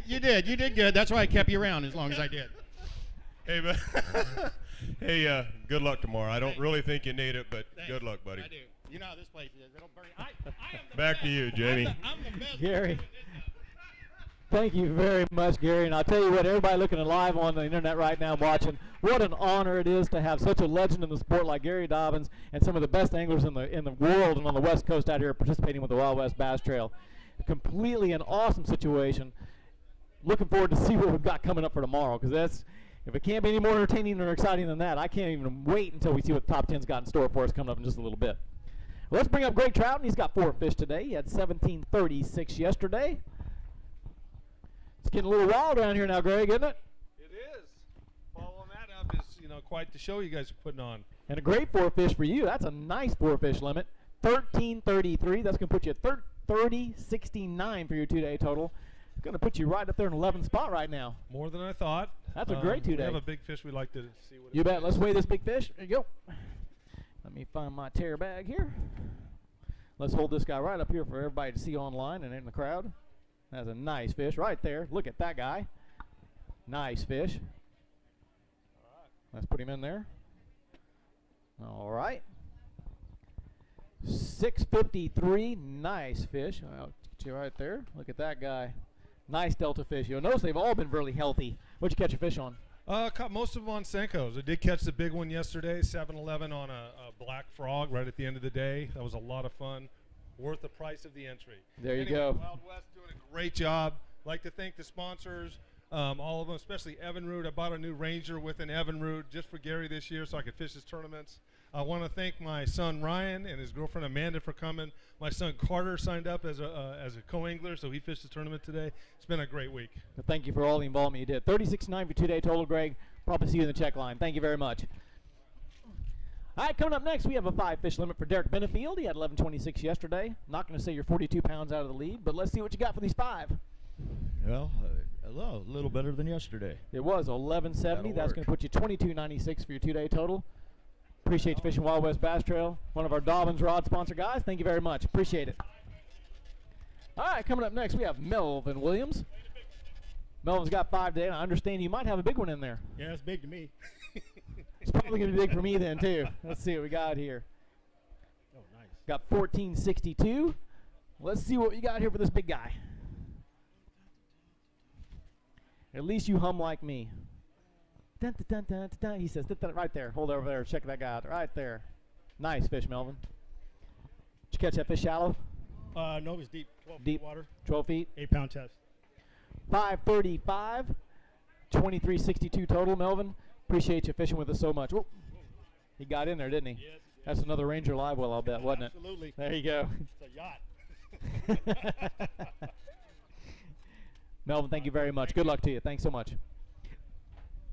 You did. You did good. That's why I kept you around as long as I did. Hey, but hey, good luck tomorrow. I don't really think you need it, but good luck, buddy. I do. You know how this place is. It'll burn. I am the Back best. to you, Jamie. I'm the best. Gary. Thank you very much, Gary. And I'll tell you what, everybody looking live on the internet right now watching, what an honor it is to have such a legend in the sport like Gary Dobyns and some of the best anglers in the world and on the West Coast out here participating with the Wild West Bass Trail. Completely an awesome situation. Looking forward to see what we've got coming up for tomorrow, because if it can't be any more entertaining or exciting than that, I can't even wait until we see what the top 10's got in store for us coming up in just a little bit. Well, let's bring up Greg Trout, and he's got 4 fish today. He had 1736 yesterday. It's getting a little wild around here now, Greg, isn't it? It is. Following that up is, quite the show you guys are putting on. And a great 4 fish for you. That's a nice 4 fish limit. 1333. That's going to put you at 3069 for your 2-day total. It's going to put you right up there in 11th spot right now. More than I thought. That's a great 2-day. We have a big fish we'd like to see what You bet. Let's weigh this big fish. There you go. Let me find my tear bag here. Let's hold this guy right up here for everybody to see online and in the crowd. That's a nice fish right there. Look at that guy. Nice fish. Let's put him in there. All right. 653. Nice fish. I'll get you right there. Look at that guy. Nice delta fish. You'll notice they've all been really healthy. What'd you catch a fish on? Caught most of them on Senkos. I did catch the big one yesterday, 7-11 on a black frog right at the end of the day. That was a lot of fun. Worth the price of the entry. There you anyway, go. Wild West doing a great job. Like to thank the sponsors, all of them, especially Evinrude. I bought a new Ranger with an Evinrude just for Gary this year so I could fish his tournaments. I want to thank my son Ryan and his girlfriend Amanda for coming. My son Carter signed up as a co-angler, so he fished the tournament today. It's been a great week. Well, thank you for all the involvement you did. 36.9 for 2-day total, Greg. Probably see you in the check line. Thank you very much. All right, coming up next, we have a 5-fish limit for Derek Benefield. He had 1126 yesterday. Not going to say you're 42 pounds out of the lead, but let's see what you got for these 5. Well, a little better than yesterday. It was 1170. That's going to put you 2296 for your 2-day total. Appreciate you fishing Wild West Bass Trail. One of our Dobyns rod sponsor guys. Thank you very much. Appreciate it. All right, coming up next, we have Melvin Williams. Melvin's got 5 today, and I understand you might have a big one in there. Yeah, it's big to me. It's probably going to be big for me then, too. Let's see what we got here. Oh, nice. Got 1462. Let's see what you got here for this big guy. At least you hum like me. Dun, dun, dun, dun, dun. He says, right there. Hold over there. Check that guy out. Right there. Nice fish, Melvin. Did you catch that fish shallow? No, it was deep. 12 Deep. feet water. 12 feet. 8-pound test. 535. 2362 total, Melvin. Appreciate you fishing with us so much. Whoa. He got in there, didn't he? Yes. That's another Ranger live well, I'll bet, wasn't Absolutely. it? There you go. It's a yacht. Melvin, thank you very much. Good luck to you. Thanks so much.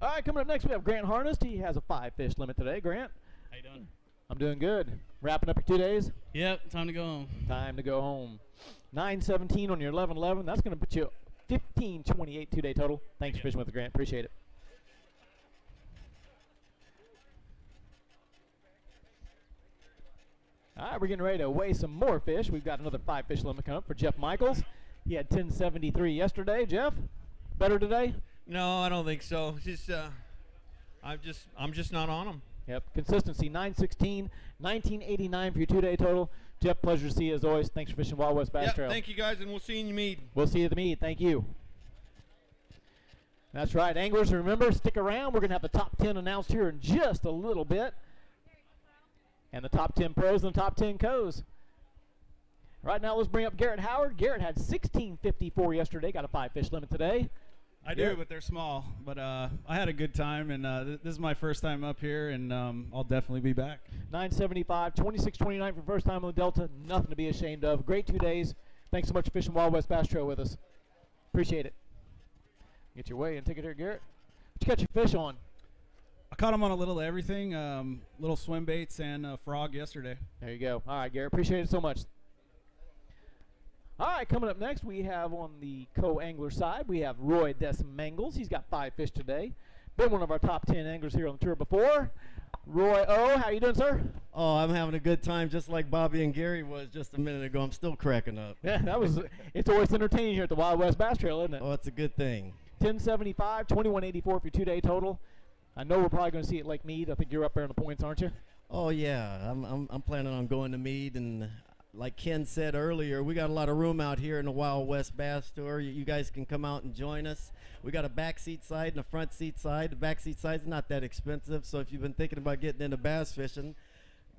All right, coming up next, we have Grant Harnest. He has a 5-fish limit today. Grant? How you doing? I'm doing good. Wrapping up your 2 days? Yep, time to go home. Time to go home. 917 on your 1111. That's going to put you 1528 2-day total. Thanks for fishing with us, Grant. Appreciate it. All right, we're getting ready to weigh some more fish. We've got another 5-fish limit coming up for Jeff Michaels. He had 1073 yesterday. Jeff, better today? No, I don't think so. I'm just not on them. Yep, consistency 916, 1989 for your 2-day total. Jeff, pleasure to see you as always. Thanks for fishing Wild West Bass Trail. Thank you guys, and we'll see you in your mead. We'll see you at the mead. Thank you. That's right, anglers. Remember, stick around. We're going to have the top 10 announced here in just a little bit. And the top 10 pros and the top 10 co's. Right now, let's bring up Garrett Howard. Garrett had 1654 yesterday. Got a 5-fish limit today. I do, but they're small. But I had a good time, and this is my first time up here, and I'll definitely be back. 975, 2629 for first time on the Delta. Nothing to be ashamed of. Great 2 days. Thanks so much for fishing Wild West Bass Trail with us. Appreciate it. Get your weigh-in ticket here, Garrett. What you catch your fish on? I caught them on a little of everything, little swim baits and a frog yesterday. There you go. All right, Garrett. Appreciate it so much. All right, coming up next, we have on the co-angler side, we have Roy Des-Mangles. He's got 5 fish today. Been one of our top 10 anglers here on the tour before. Roy O., how you doing, sir? Oh, I'm having a good time, just like Bobby and Gary was just a minute ago. I'm still cracking up. Yeah, that was. It's always entertaining here at the Wild West Bass Trail, isn't it? Oh, it's a good thing. 1075, 2184 for your 2-day total. I know we're probably going to see it at Lake Mead. I think you're up there in the points, aren't you? Oh yeah, I'm planning on going to Mead, and like Ken said earlier, we got a lot of room out here in the Wild West Bass Tour. You guys can come out and join us. We got a back seat side and a front seat side. The back seat side's not that expensive, so if you've been thinking about getting into bass fishing,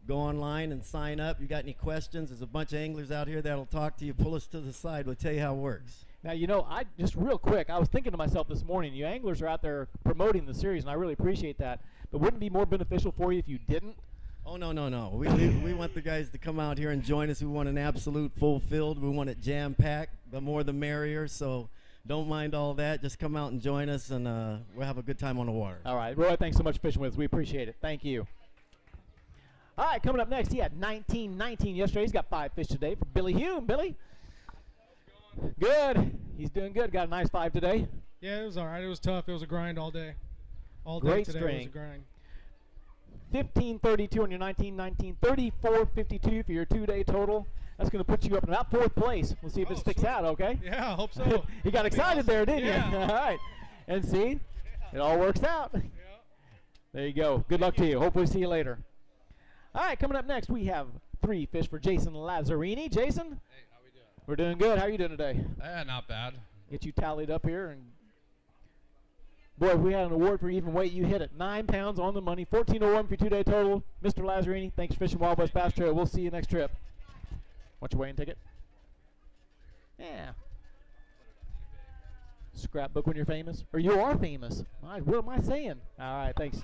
go online and sign up. You got any questions? There's a bunch of anglers out here that'll talk to you. Pull us to the side. We'll tell you how it works. Now, you know, I just real quick, I was thinking to myself this morning, you anglers are out there promoting the series, and I really appreciate that. But wouldn't it be more beneficial for you if you didn't? Oh, no, no, no. We want the guys to come out here and join us. We want an absolute full field. We want it jam-packed. The more the merrier. So don't mind all that. Just come out and join us, and we'll have a good time on the water. All right. Roy, thanks so much for fishing with us. We appreciate it. Thank you. All right, coming up next, he had 19 yesterday. He's got 5 fish today for Billy Hume. Billy? Good. He's doing good. Got a nice 5 today. Yeah, it was all right. It was tough. It was a grind all day. All Great day today string. was a grind. 15.32 on your 19, 34.52 for your 2-day total. That's going to put you up in about 4th place. We'll see if it sticks out, okay? Yeah, I hope so. You got excited there, didn't Yeah. you? All right. And see, it all works out. There you go. Good luck to you. Hopefully see you later. All right, coming up next, we have 3 fish for Jason Lazzarini. Jason? Hey, how we doing? We're doing good. How are you doing today? Not bad. Get you tallied up here. And boy, if we had an award for even weight, you hit it. 9 pounds on the money. 14.01 for your 2-day total. Mr. Lazzarini, thanks for fishing Wild West Bass Trail. We'll see you next trip. Want your weighing ticket? Yeah. Scrapbook when you're famous? Or you are famous. What am I saying? All right, thanks.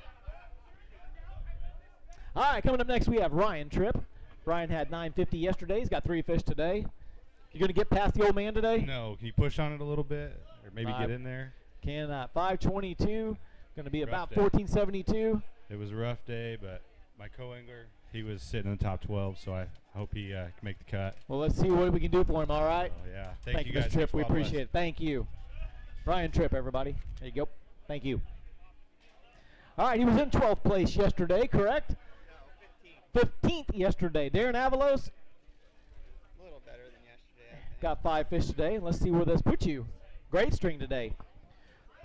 All right, coming up next, we have Ryan Tripp. Ryan had 9.50 yesterday. He's got 3 fish today. You going to get past the old man today? No. Can you push on it a little bit, or maybe get in there? Cannot. 5.22. Going to be about day. 14.72. It was a rough day, but my co-angler, he was sitting in the top 12, so I hope he can make the cut. Well, let's see what we can do for him, all right? So, yeah. Thank you, guys. Mr. Tripp. Thanks, We Wild appreciate West. it. Thank you. Ryan Tripp, everybody. There you go. Thank you. All right, he was in 12th place yesterday, correct? 15th yesterday. Darren Avalos A little better than yesterday, I think. got 5 fish today. Let's see where this puts you. Great string today.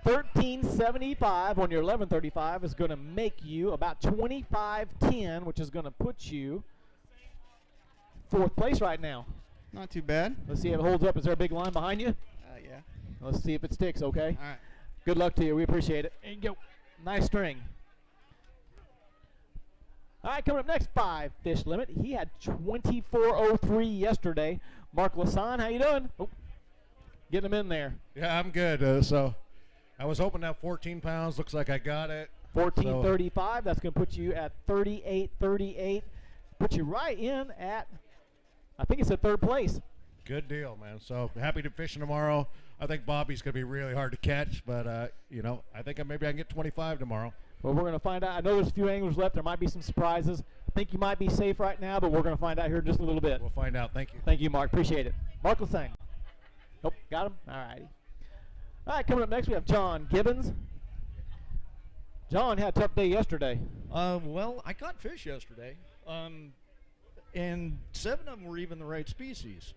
13.75 on your 11.35 is going to make you about 25.10, which is going to put you 4th place right now. Not too bad. Let's see if it holds up. Is there a big line behind you? Yeah. Let's see if it sticks, okay? All right. Good luck to you. We appreciate it. There you go. Nice string. All right, coming up next, 5 fish limit. He had 24.03 yesterday. Mark Lasan, how you doing? Oh, getting him in there. Yeah, I'm good. So I was hoping to have 14 pounds. Looks like I got it. 14.35. That's going to put you at 38.38. Put you right in at, I think it's at 3rd place. Good deal, man. So happy to fishing tomorrow. I think Bobby's going to be really hard to catch, but, you know, I think maybe I can get 25 tomorrow. Well, we're going to find out. I know there's a few anglers left. There might be some surprises. I think you might be safe right now, but we're going to find out here in just a little bit. We'll find out. Thank you. Thank you, Mark. Appreciate it. Mark Lasang. Nope, got him? All righty. All right, coming up next, we have John Gibbons. John had a tough day yesterday. Well, I caught fish yesterday, and 7 of them were even the right species.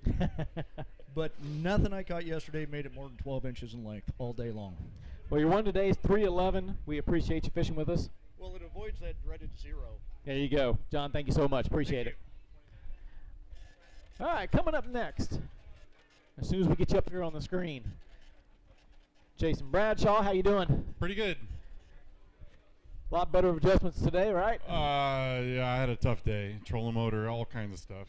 But nothing I caught yesterday made it more than 12 inches in length all day long. Well, your one today is 3.11. We appreciate you fishing with us. Well, it avoids that dreaded 0. There you go. John, thank you so much. Appreciate it. All right, coming up next, as soon as we get you up here on the screen, Jason Bradshaw, how you doing? Pretty good. A lot better adjustments today, right? Yeah, I had a tough day. Trolling motor, all kinds of stuff.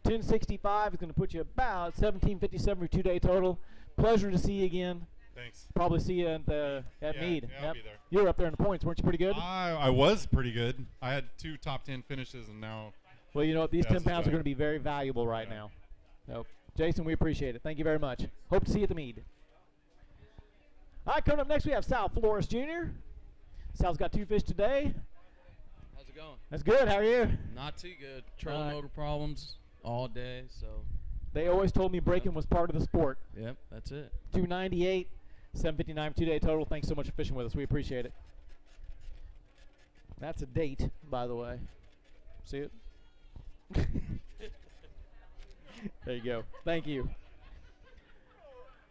10.65 is going to put you about 17.57 for 2-day total. Pleasure to see you again. Thanks. Probably see you at Meade. Yeah, I'll be there. You were up there in the points, weren't you? Pretty good. I was pretty good. I had 2 top 10 finishes, and now. Well, you know what? These 10 that's pounds are exciting. going to be very valuable right now. So, Jason, we appreciate it. Thank you very much. Hope to see you at the Meade. All right, coming up next, we have Sal Flores Jr. Sal's got 2 fish today. How's it going? That's good. How are you? Not too good. Trolling motor problems all day, so. They always told me breaking was part of the sport. Yep, that's it. 298, 759 for 2-day total. Thanks so much for fishing with us. We appreciate it. That's a date, by the way. See it? There you go. Thank you.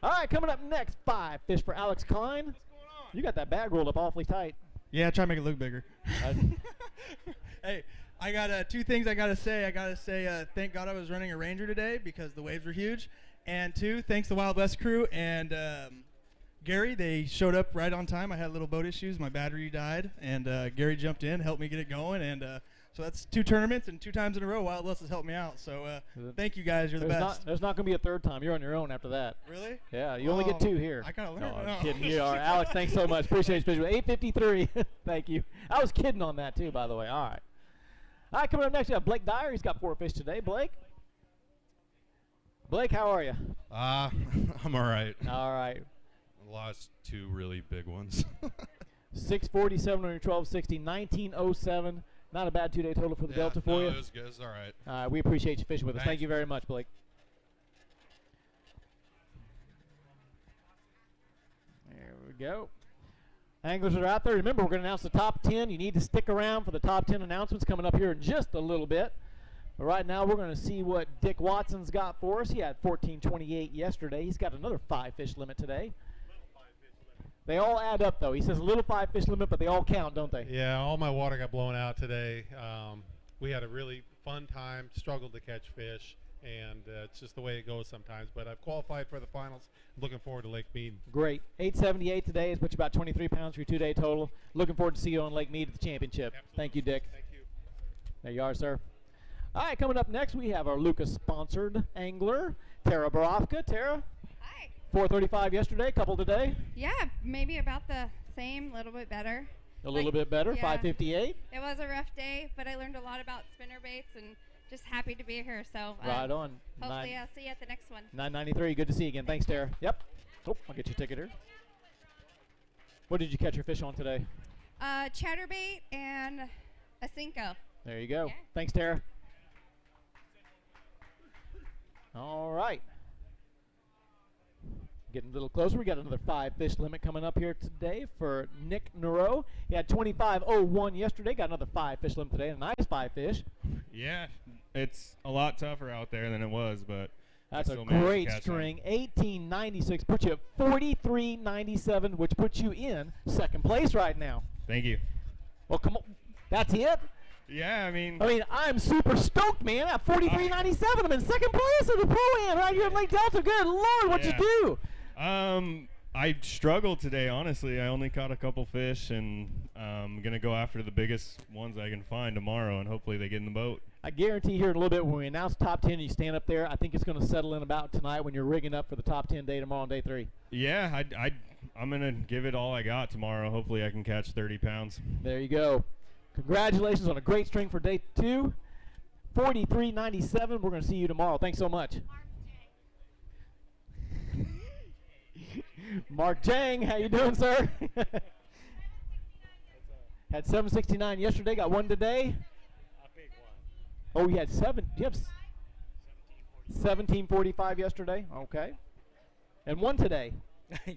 All right, coming up next, 5 fish for Alex Klein. What's going on? You got that bag rolled up awfully tight. Yeah, try to make it look bigger. Hey, I got two things I gotta say. I gotta say thank God I was running a Ranger today because the waves were huge, and two, thanks to Wild West crew and Gary. They showed up right on time. I had little boat issues. My battery died, and Gary jumped in, helped me get it going, and so that's 2 tournaments and 2 times in a row. Wild West has helped me out. So thank you guys. You're the best. There's not going to be a third time. You're on your own after that. Really? Yeah, you only get 2 here. I kind of No, learned. I'm kidding. You are. Alex, thanks so much. Appreciate it. 8:53. Thank you. I was kidding on that too, by the way. All right. All right, coming up next, we have Blake Dyer. He's got 4 fish today. Blake, how are you? I'm all right. All right. I lost 2 really big ones. 647 on your 1260, 1907. Not a bad 2-day total for the Delta for you. It was good. It's all right. All right, we appreciate you fishing with us. Thanks. Thank you very much, Blake. There we go. Anglers are out there. Remember, we're going to announce the top 10. You need to stick around for the top 10 announcements coming up here in just a little bit. But right now, we're going to see what Dick Watson's got for us. He had 1428 yesterday. He's got another 5-fish limit today. They all add up, though. He says a little 5-fish limit, but they all count, don't they? Yeah, all my water got blown out today. We had a really fun time, struggled to catch fish, and it's just the way it goes sometimes. But I've qualified for the finals. I'm looking forward to Lake Mead. Great. 878 today has put you about 23 pounds for your 2-day total. Looking forward to see you on Lake Mead at the championship. Absolutely. Thank you, Dick. Thank you. There you are, sir. All right, coming up next, we have our Lucas-sponsored angler, Tara Borofka. Tara? Hi. 435 yesterday, couple today. Yeah, maybe about the same, a little bit better. A little bit better, yeah. 558. It was a rough day, but I learned a lot about spinner baits and just happy to be here. So Right on. Hopefully I'll see you at the next one. 993, good to see you again. Thanks, Tara. Yep. Oh, I'll get your ticket here. What did you catch your fish on today? Chatterbait and a Senko. There you go. Yeah. Thanks, Tara. All right. Getting a little closer. We got another 5-fish limit coming up here today for Nick Nero. He had 25.01 yesterday. Got another 5-fish limit today. A nice 5-fish. Yeah, it's a lot tougher out there than it was, but that's I a still managed to great catch string. 1896 puts you at 43.97, which puts you in second place right now. Thank you. Well, come on. That's it? Yeah, I mean, I'm super stoked, man. At 43.97, I'm in second place of the Pro-Am right here at Lake Delta. Good Lord, what'd you do? I struggled today, honestly. I only caught a couple fish, and I'm going to go after the biggest ones I can find tomorrow, and hopefully they get in the boat. I guarantee here in a little bit when we announce top 10 and you stand up there, I think it's going to settle in about tonight when you're rigging up for the top 10 day tomorrow on day 3. Yeah, I'm going to give it all I got tomorrow. Hopefully I can catch 30 pounds. There you go. Congratulations on a great string for day 2. 43.97. We're going to see you tomorrow. Thanks so much. Mark Jang, how you doing, sir? Had 769 yesterday, got 1 today. Oh, you had 7. You have 1745 yesterday. Okay. And 1 today.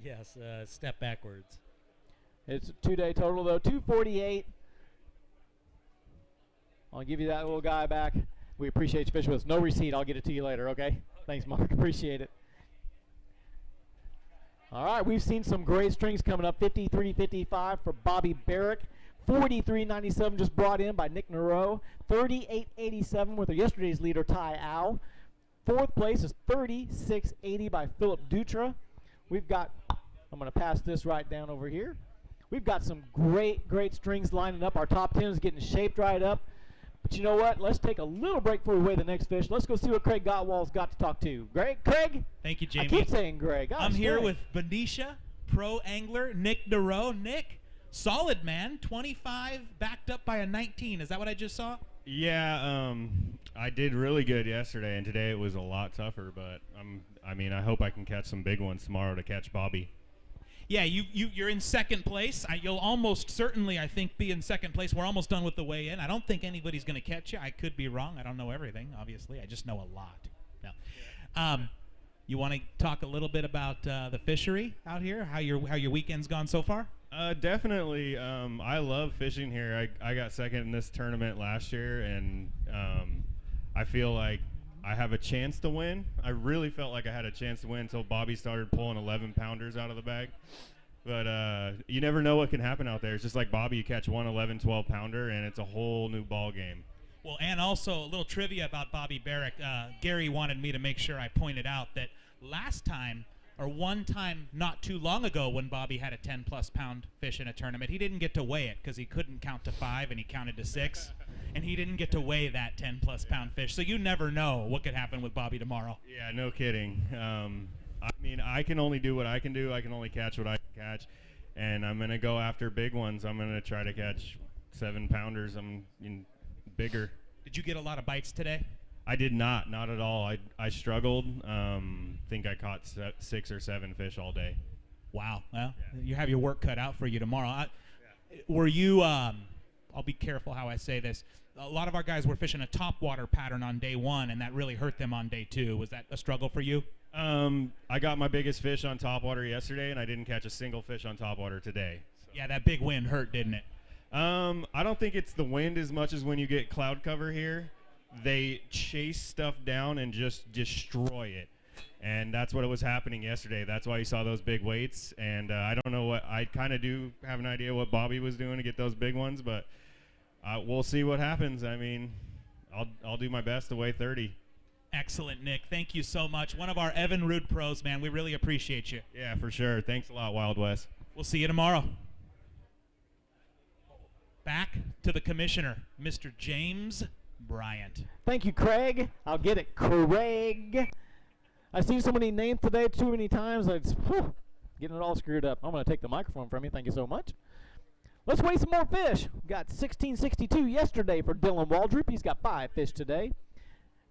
Yes, step backwards. It's a 2-day total, though. 248. I'll give you that little guy back. We appreciate you fishing with us. No receipt. I'll get it to you later, okay? Thanks, Mark. Appreciate it. All right, we've seen some great strings coming up. 53.55 for Bobby Barrick. 43.97 just brought in by Nick Nero. 38.87 with yesterday's leader, Ty Au. 4th place is 36.80 by Philip Dutra. We've got, I'm going to pass this right down over here. We've got some great strings lining up. Our top 10 is getting shaped right up. But you know what? Let's take a little break before we weigh the next fish. Let's go see what Craig Gottwals got to talk to. Craig? Thank you, Jamie. I keep saying Greg. I'm here with Benicia pro angler Nick Nero. Nick, solid man. 25 backed up by a 19. Is that what I just saw? Yeah, I did really good yesterday, and today it was a lot tougher. But I hope I can catch some big ones tomorrow to catch Bobby. Yeah, you're in second place. You'll almost certainly, I think, be in second place. We're almost done with the weigh-in. I don't think anybody's going to catch you. I could be wrong. I don't know everything, obviously. I just know a lot. No. You want to talk a little bit about the fishery out here? How your weekend's gone so far? Definitely. I love fishing here. I got second in this tournament last year, and I feel like I have a chance to win. I really felt like I had a chance to win until Bobby started pulling 11-pounders out of the bag. But you never know what can happen out there. It's just like Bobby, you catch one 11, 12-pounder, and it's a whole new ball game. Well, and also a little trivia about Bobby Barrack. Gary wanted me to make sure I pointed out that last time, or one time not too long ago, when Bobby had a 10-plus pound fish in a tournament, he didn't get to weigh it because he couldn't count to 5 and he counted to 6, and he didn't get to weigh that 10-plus pound fish. So you never know what could happen with Bobby tomorrow. Yeah, no kidding. I mean, I can only do what I can do. I can only catch what I can catch, and I'm gonna go after big ones. I'm gonna try to catch 7-pounders. Bigger. Did you get a lot of bites today? I did not at all. I struggled. Think I caught 6 or 7 fish all day. Wow. Well, you have your work cut out for you tomorrow. Were you, I'll be careful how I say this. A lot of our guys were fishing a topwater pattern on day 1, and that really hurt them on day 2. Was that a struggle for you? I got my biggest fish on topwater yesterday, and I didn't catch a single fish on topwater today. So. Yeah, that big wind hurt, didn't it? I don't think it's the wind as much as when you get cloud cover here. They chase stuff down and just destroy it. And that's what was happening yesterday. That's why you saw those big weights. And I don't know what, I kind of do have an idea what Bobby was doing to get those big ones, but we'll see what happens. I mean, I'll do my best to weigh 30. Excellent, Nick. Thank you so much. One of our Evan Root pros, man. We really appreciate you. Yeah, for sure. Thanks a lot, Wild West. We'll see you tomorrow. Back to the commissioner, Mr. James Bryant. Thank you, Craig. I'll get it, Craig. I've seen so many names today too many times. It's getting it all screwed up. I'm going to take the microphone from you. Thank you so much. Let's weigh some more fish. Got 1662 yesterday for Dylan Waldrop. He's got 5 fish today.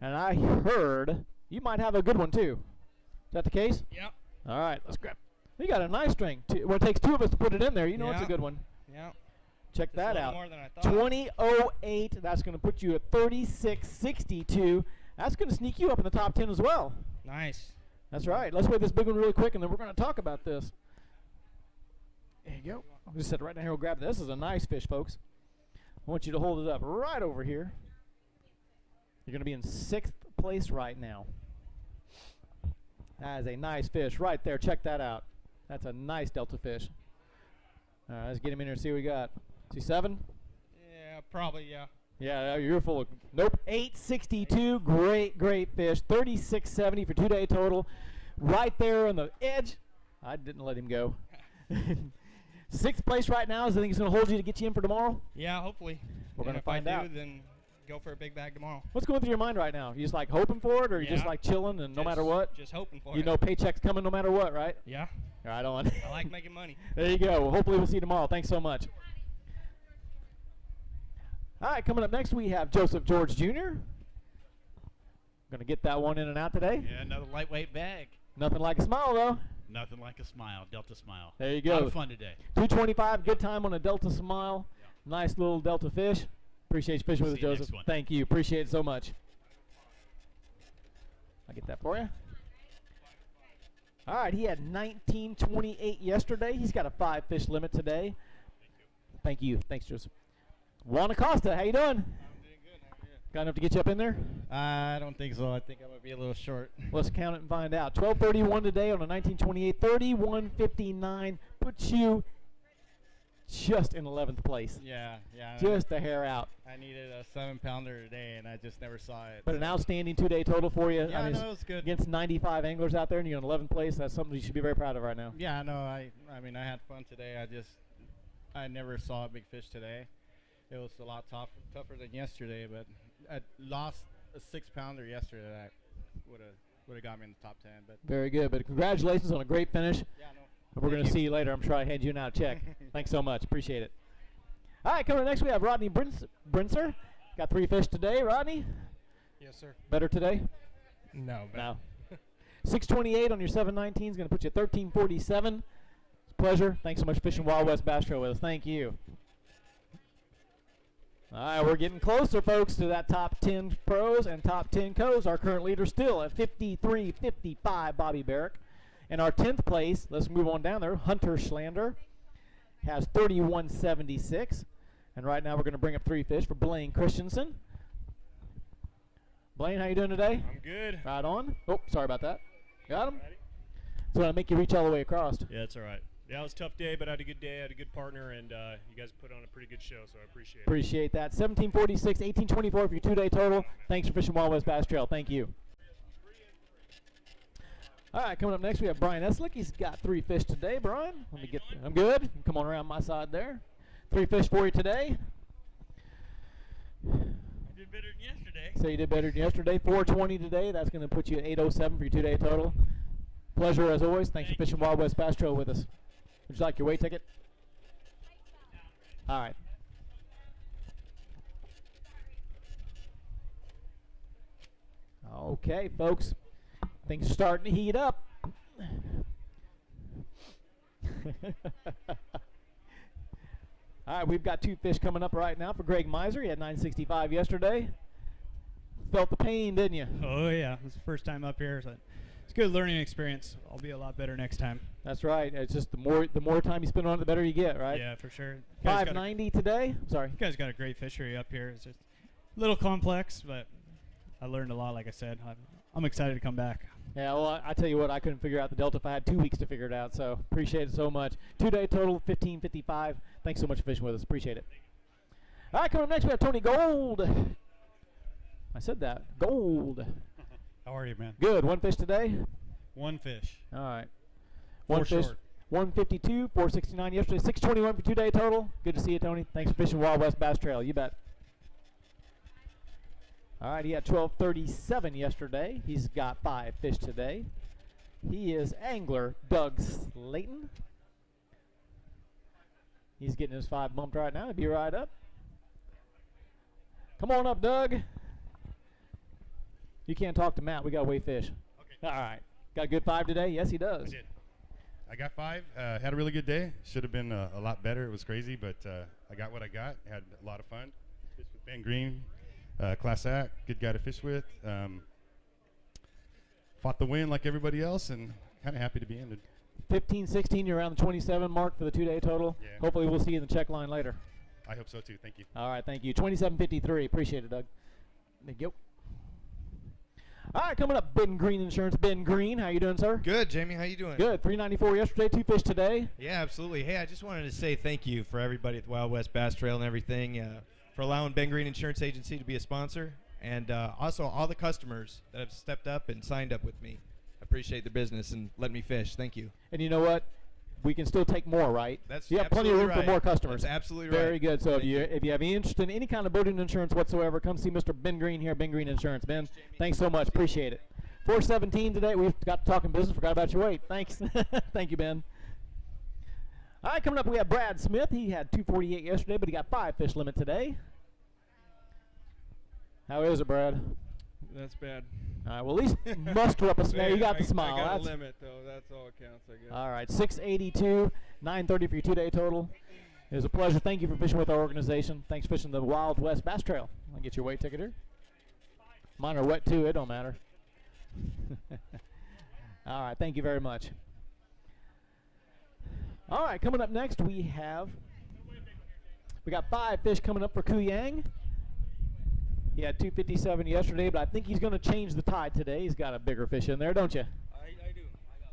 And I heard you might have a good one too. Is that the case? Yep. All right, let's grab. You got a nice string. Well, it takes 2 of us to put it in there. You know it's a good one. Yeah. Check Just that a little out. more than I thought. 2008. That's going to put you at 3662. That's going to sneak you up in the top 10 as well. Nice. That's right. Let's weigh this big one really quick, and then we're going to talk about this. There you go. I'll just sit right down here. We'll grab this. This is a nice fish, folks. I want you to hold it up right over here. You're going to be in 6th place right now. That is a nice fish right there. Check that out. That's a nice Delta fish. All right, let's get him in here and see what we got. See 7? Yeah, probably, yeah. Yeah, you're full of. Nope. 862. Great, great fish. 3670 for 2-day total. Right there on the edge. I didn't let him go. 6th place right now. Is the thing he's going to hold you to get you in for tomorrow? Yeah, hopefully. We're going to find if I out. do, then go for a big bag tomorrow. What's going through your mind right now? You just like hoping for it, or you just like chilling and no matter what? Just hoping for it. You know paycheck's coming no matter what, right? Yeah. Right on. I like making money. There you go. Well, hopefully we'll see you tomorrow. Thanks so much. All right, coming up next we have Joseph George Jr. Going to get that one in and out today. Yeah, another lightweight bag. Nothing like a smile, though. Nothing like a smile, Delta Smile. There you go. A lot of fun today. 225, good time on a Delta Smile. Nice little Delta fish. Appreciate you fishing with us, See you Joseph. next one. Thank you. Appreciate it so much. I'll get that for you. All right, he had 1928 yesterday. He's got a 5-fish limit today. Thank you. Thanks, Joseph. Juan Costa, how you doing? Got enough to get you up in there? I don't think so. I think I'm going to be a little short. Let's count it and find out. 12:31 today on a 1928. 31:59 puts you just in 11th place. Yeah. Just a hair out. I needed a 7-pounder today, and I just never saw it. But an outstanding 2-day total for you. Yeah, I mean, no, it was good. Against 95 anglers out there, and you're in 11th place. That's something you should be very proud of right now. Yeah, no, I mean, I had fun today. I never saw a big fish today. It was a lot tougher than yesterday, but I lost a 6-pounder yesterday that would have got me in the top 10. But Very good. But congratulations on a great finish. Yeah, no. We're going to see you later. I'm sure I hand you an out check. Thanks so much. Appreciate it. All right, coming up next we have Rodney Brinser. Got 3 fish today. Rodney? Yes, sir. Better today? No. No. 628 on your 719 is going to put you at 1347. It's a pleasure. Thanks so much for fishing Wild West Bass Trail with us. Thank you. All right, we're getting closer, folks, to that top 10 pros and top 10 co's. Our current leader still at 53.55, Bobby Barrack. In our 10th place, let's move on down there, Hunter Schlander has 31.76. And right now we're going to bring up 3 fish for Blaine Christensen. Blaine, how you doing today? I'm good. Right on. Oh, sorry about that. Got him? So I make you reach all the way across. Yeah, that's all right. Yeah, it was a tough day, but I had a good day. I had a good partner, and you guys put on a pretty good show, so I appreciate it. Appreciate that. 1746, 1824 for your 2-day total. Thanks for fishing Wild West Bass Trail. Thank you. All right, coming up next we have Brian Eslick. He's got 3 fish today. Brian, let me get. I'm good. Come on around my side there. 3 fish for you today. I did better than yesterday. So you did better than yesterday. 420 today. That's going to put you at 807 for your 2-day total. Pleasure as always. Thanks for fishing Wild West Bass Trail with us. Would you like your weight ticket? All right. Okay, folks. Things are starting to heat up. All right, we've got 2 fish coming up right now for Greg Miser. He had 965 yesterday. Felt the pain, didn't you? Oh yeah, it's the first time up here, so it's a good learning experience. I'll be a lot better next time. That's right. It's just the more time you spend on it, the better you get, right? Yeah, for sure. 590 today. Sorry. You guys got a great fishery up here. It's just a little complex, but I learned a lot. Like I said, I'm excited to come back. Yeah, well, I tell you what, I couldn't figure out the Delta if I had 2 weeks to figure it out, so appreciate it so much. 2-day total, 1555. Thanks so much for fishing with us. Appreciate it. All right, coming up next, we have Tony Gold. I said that. Gold. How are you, man? Good. 1 fish today? 1 fish. All right. 4 1 fish. short. 152, 469 yesterday, 621 for 2-day total. Good to see you, Tony. Thanks for fishing Wild West Bass Trail. You bet. All right, he had 1237 yesterday. He's got 5 fish today. He is angler Doug Slayton. He's getting his 5 bumped right now. He'll be right up. Come on up, Doug. You can't talk to Matt. We got to weigh fish. Okay. All right. Got a good 5 today? Yes, he does. I did. I got 5. Had a really good day. Should have been a lot better. It was crazy, but I got what I got. Had a lot of fun. Fished with Ben Green. Class act, good guy to fish with. Fought the wind like everybody else, and kind of happy to be ended. 15, 16, you're around the 27 mark for the 2-day total. Yeah. Hopefully we'll see you in the check line later. I hope so too. Thank you. All right, thank you. 27.53. Appreciate it, Doug. Thank you. All right, coming up, Ben Green Insurance. Ben Green, how you doing, sir? Good, Jamie. How you doing? Good. 394 yesterday, 2 fish today. Yeah, absolutely. Hey, I just wanted to say thank you for everybody at the Wild West Bass Trail and everything for allowing Ben Green Insurance Agency to be a sponsor, and also all the customers that have stepped up and signed up with me. I appreciate the business and letting me fish. Thank you. And you know what? We can still take more, right? That's you have plenty of room for more customers. That's absolutely Very right. good. So if you have any interest in any kind of boating insurance whatsoever, come see Mr. Ben Green here, Ben Green Insurance. Ben, thanks so much. Appreciate it. 417 today. We've got to talking business. Forgot about your weight. Thanks. Thank you, Ben. All right, coming up we have Brad Smith. He had 248 yesterday, but he got 5 fish limit today. How is it, Brad? That's bad. All right, well, at least muster up a smile. You got the smile. I got a That's limit, though. That's all that counts, I guess. all right, 682, 930 for your 2-day total. It was a pleasure. Thank you for fishing with our organization. Thanks for fishing the Wild West Bass Trail. I'll get your weight ticket here. Mine are wet, too. It don't matter. All right, thank you very much. All right, coming up next, we got 5 fish coming up for Ku Yang. He had 257 yesterday, but I think he's going to change the tide today. He's got a bigger fish in there, don't you? I do. I got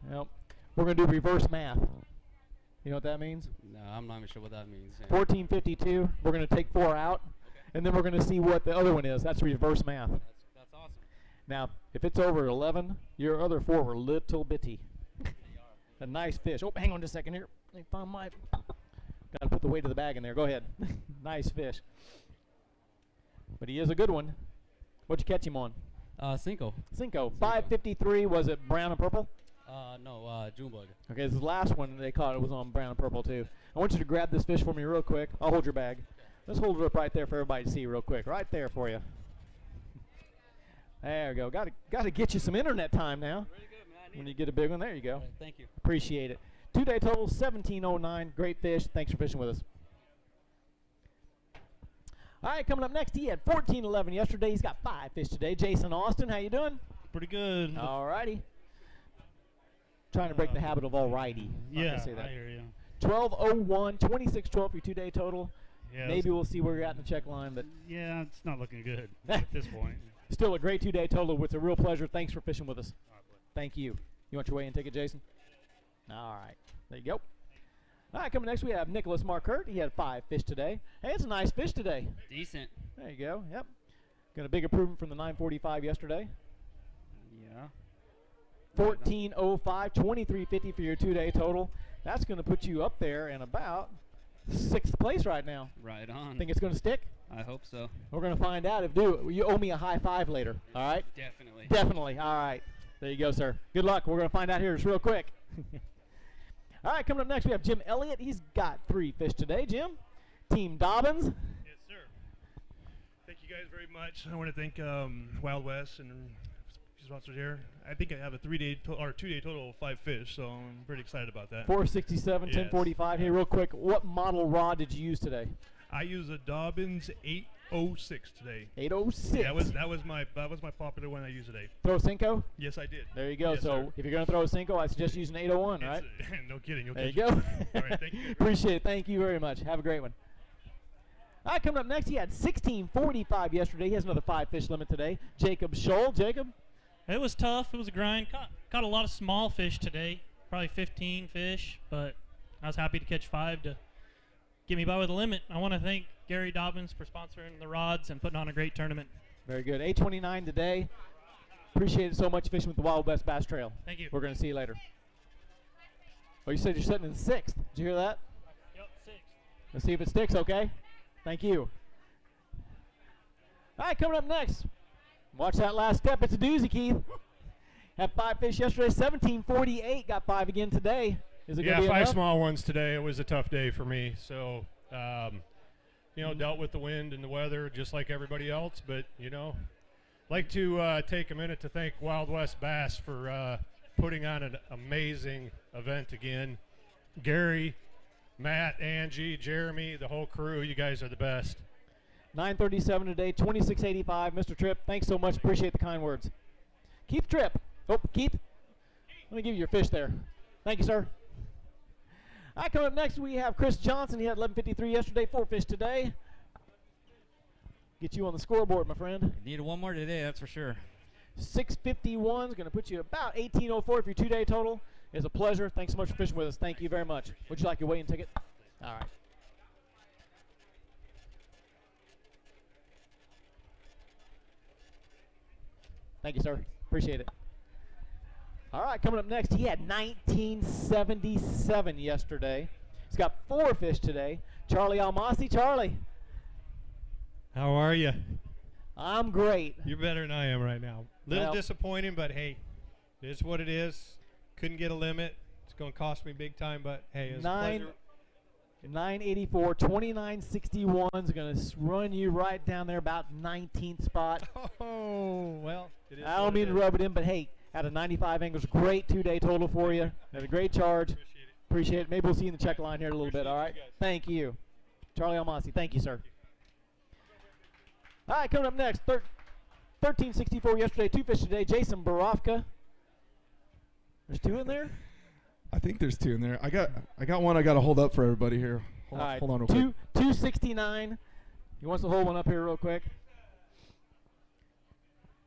one. Well, we're going to do reverse math. You know what that means? No, I'm not even sure what that means. 1452. We're going to take 4 out, and then we're going to see what the other one is. That's reverse math. That's awesome. Now, if it's over 11, your other 4 were little bitty. A nice fish. Oh, hang on just a second here. Let me find my... Got to put the weight of the bag in there. Go ahead. Nice fish. But he is a good one. What'd you catch him on? Senko. Senko. 553. Was it brown and purple? No, June bug. Okay, this is the last one they caught. It was on brown and purple, too. I want you to grab this fish for me real quick. I'll hold your bag. Let's hold it up right there for everybody to see real quick. Right there for you. There we go. Got to get you some internet time now. Really good, man. When you get a big one, there you go. Right, thank you. Appreciate it. 2-day total, 1709. Great fish. Thanks for fishing with us. All right, coming up next, he had 1411 yesterday. He's got 5 fish today. Jason Austin, how you doing? Pretty good. All righty. Trying to break the habit of all righty. Yeah, say that. I hear you. 1201, 2612 for your 2-day total. Yeah, Maybe we'll see where you're at in the check line, but yeah, it's not looking good at this point. Still a great 2-day total. It's a real pleasure. Thanks for fishing with us. Thank you. You want your weigh-in ticket, Jason? All right. There you go. All right, coming next we have Nicholas Markert. He had 5 fish today. Hey, it's a nice fish today. Decent. There you go. Yep. Got a big improvement from the 945 yesterday. Yeah. 1405, 2350 for your 2-day total. That's going to put you up there in about 6th place right now. Right on. Think it's going to stick? I hope so. We're going to find out. If do, you owe me a high five later. All right? Definitely. Definitely. All right. There you go, sir. Good luck. We're going to find out here just real quick. All right, coming up next, we have Jim Elliott. He's got 3 fish today. Jim, Team Dobyns. Yes, sir. Thank you guys very much. I want to thank Wild West and sponsors here. I think I have a 3-day or 2-day total of 5 fish, so I'm pretty excited about that. 467, Yes. 1045. Hey, real quick, what model rod did you use today? I use a Dobyns 806 today. 806. Yeah, that was my popular one I use today. Throw a Senko? Yes, I did. There you go. Yes, so sir. if you're going to throw a Senko, I suggest using 801, Yes, right? no kidding. There you go. All right, thank you. Appreciate it. Thank you very much. Have a great one. All right, coming up next, he had 1645 yesterday. He has another 5 fish limit today. Jacob Scholl. Jacob? It was tough. It was a grind. Caught a lot of small fish today, probably 15 fish, but I was happy to catch 5 to get me by with a limit. I want to thank Gary Dobyns for sponsoring the rods and putting on a great tournament. Very good. 829 today. Appreciate it so much fishing with the Wild West Bass Trail. Thank you. We're going to see you later. Oh, you said you're sitting in 6th. Did you hear that? Yep, 6th. Let's see if it sticks, okay? Thank you. All right, coming up next. Watch that last step. It's a doozy, Keith. Had 5 fish yesterday. 1748. Got 5 again today. Is it going to be 5 enough? small ones today. It was a tough day for me. So, dealt with the wind and the weather just like everybody else. But, like to take a minute to thank Wild West Bass for putting on an amazing event again. Gary, Matt, Angie, Jeremy, the whole crew, you guys are the best. 937 today, 2685. Mr. Tripp, thanks so much. Appreciate the kind words. Keith Tripp. Oh, Keith, let me give you your fish there. Thank you, sir. All right, coming up next, we have Chris Johnson. He had 1153 yesterday, 4 fish today. Get you on the scoreboard, my friend. Need one more today, that's for sure. 651 is going to put you about 1804 for your 2-day total. It's a pleasure. Thanks so much for fishing with us. Thank you very much. Would you like your weigh-in ticket? All right. Thank you, sir. Appreciate it. All right, coming up next, he had 1977 yesterday. He's got 4 fish today. Charlie Almasi. Charlie. How are you? I'm great. You're better than I am right now. Little Well- disappointing, but hey, it is what it is. Couldn't get a limit. It's going to cost me big time, but hey, it's a pleasure. 984, 2961 is going to run you right down there about 19th spot. Oh, well, it is I don't mean to rub it in, but hey, out of 95 angles, great 2-day total for you. Had a great charge. Appreciate it. Maybe we'll see you in the check line here in a little bit, all right? Thank you. Charlie Almasi, thank you, sir. All right, coming up next, 1364 yesterday, 2 fish today. Jason Borofka. There's 2 in there? I think there's 2 in there. I got one I got to hold up for everybody here. Hold All right, on real quick. 269. He wants to hold one up here real quick.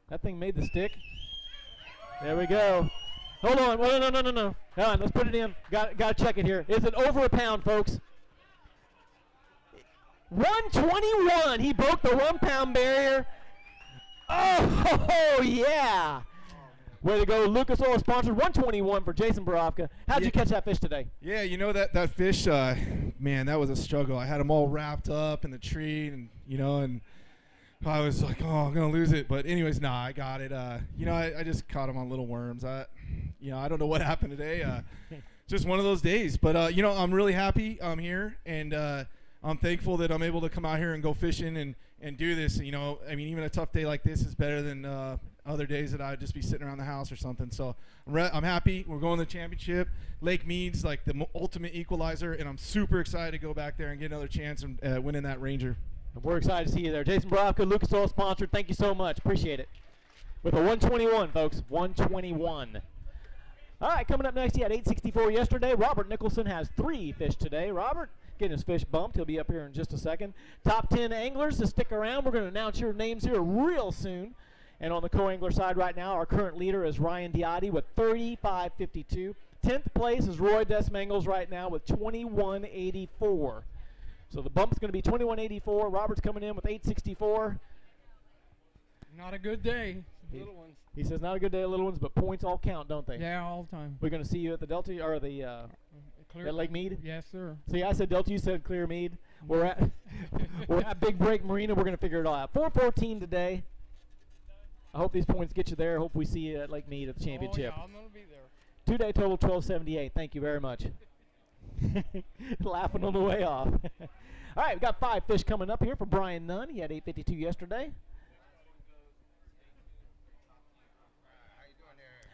That thing made the stick. There we go. Hold on. Well, no. Hold on. Let's put it in. Got to check it here. Is it over a pound, folks? 121. He broke the 1-pound barrier. Oh, yeah. Way to go. Lucas Oil sponsored 121 for Jason Borofka. How'd you catch that fish today? Yeah, that fish, man, that was a struggle. I had them all wrapped up in the tree, and I was like, oh, I'm gonna lose it. But anyways, I got it. I just caught them on little worms. I don't know what happened today. Just one of those days. But I'm really happy I'm here, and I'm thankful that I'm able to come out here and go fishing and do this. Even a tough day like this is better than other days that I'd just be sitting around the house or something. So I'm happy. We're going to the championship. Lake Mead's like the ultimate equalizer, and I'm super excited to go back there and get another chance and winning that Ranger. We're excited to see you there. Jason Borofka, Lucas Oil sponsored. Thank you so much. Appreciate it. With a 121, folks. 121. All right, coming up next, he had 864 yesterday. Robert Nicholson has 3 fish today. Robert getting his fish bumped. He'll be up here in just a second. Top 10 anglers to stick around. We're going to announce your names here real soon. And on the co-angler side right now, our current leader is Ryan Diotti with 35.52. 10th place is Roy Desmangles right now with 2184. So the bump's going to be 2184. Robert's coming in with 864. Not a good day. Little ones. He says not a good day, little ones, but points all count, don't they? Yeah, all the time. We're going to see you at the Delta or the at Lake Mead. Yes, sir. See, I said Delta, you said Clear Mead. We're at Big Break Marina. We're going to figure it all out. 4:14 today. I hope these points get you there. Hope we see you at Lake Mead at the championship. Oh, yeah, I'm going to be there. 2-day total 1278. Thank you very much. Laughing on the way off. All right, we got 5 fish coming up here for Brian Nunn. He had 852 yesterday.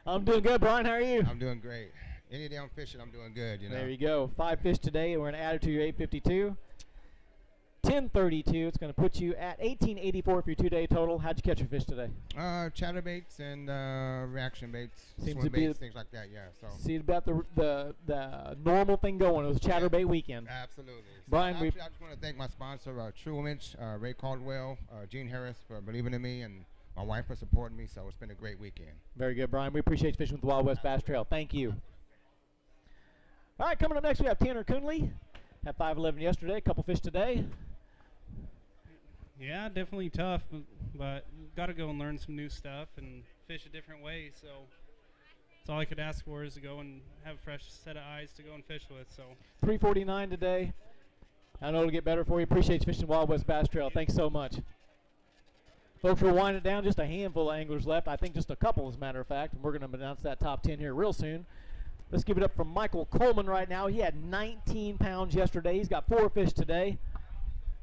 I'm doing good, Brian. How are you? I'm doing great. Any day I'm fishing, I'm doing good. You know. There you go. 5 fish today, and we're going to add it to your 852. 1032. It's going to put you at 1884 for your 2-day total. How'd you catch your fish today? Chatterbaits and reaction baits, Seems swim to be baits, things like that. Yeah. So. See about the normal thing going. It was Chatterbait weekend. Absolutely. Brian, so I just want to thank my sponsor, True Image, Ray Caldwell, Gene Harris for believing in me, and my wife for supporting me. So it's been a great weekend. Very good, Brian. We appreciate you fishing with the Wild West Bass Trail. Thank you. All right, coming up next we have Tanner Coonley. Had 511 yesterday. A couple fish today. Yeah, definitely tough, but got to go and learn some new stuff and fish a different way. So that's all I could ask for is to go and have a fresh set of eyes to go and fish with. So 349 today. I know it'll get better for you. Appreciate you fishing Wild West Bass Trail. Thanks so much. Folks, we're winding it down. Just a handful of anglers left. I think just a couple, as a matter of fact. And we're going to announce that top 10 here real soon. Let's give it up for Michael Coleman right now. He had 19 pounds yesterday. He's got 4 fish today.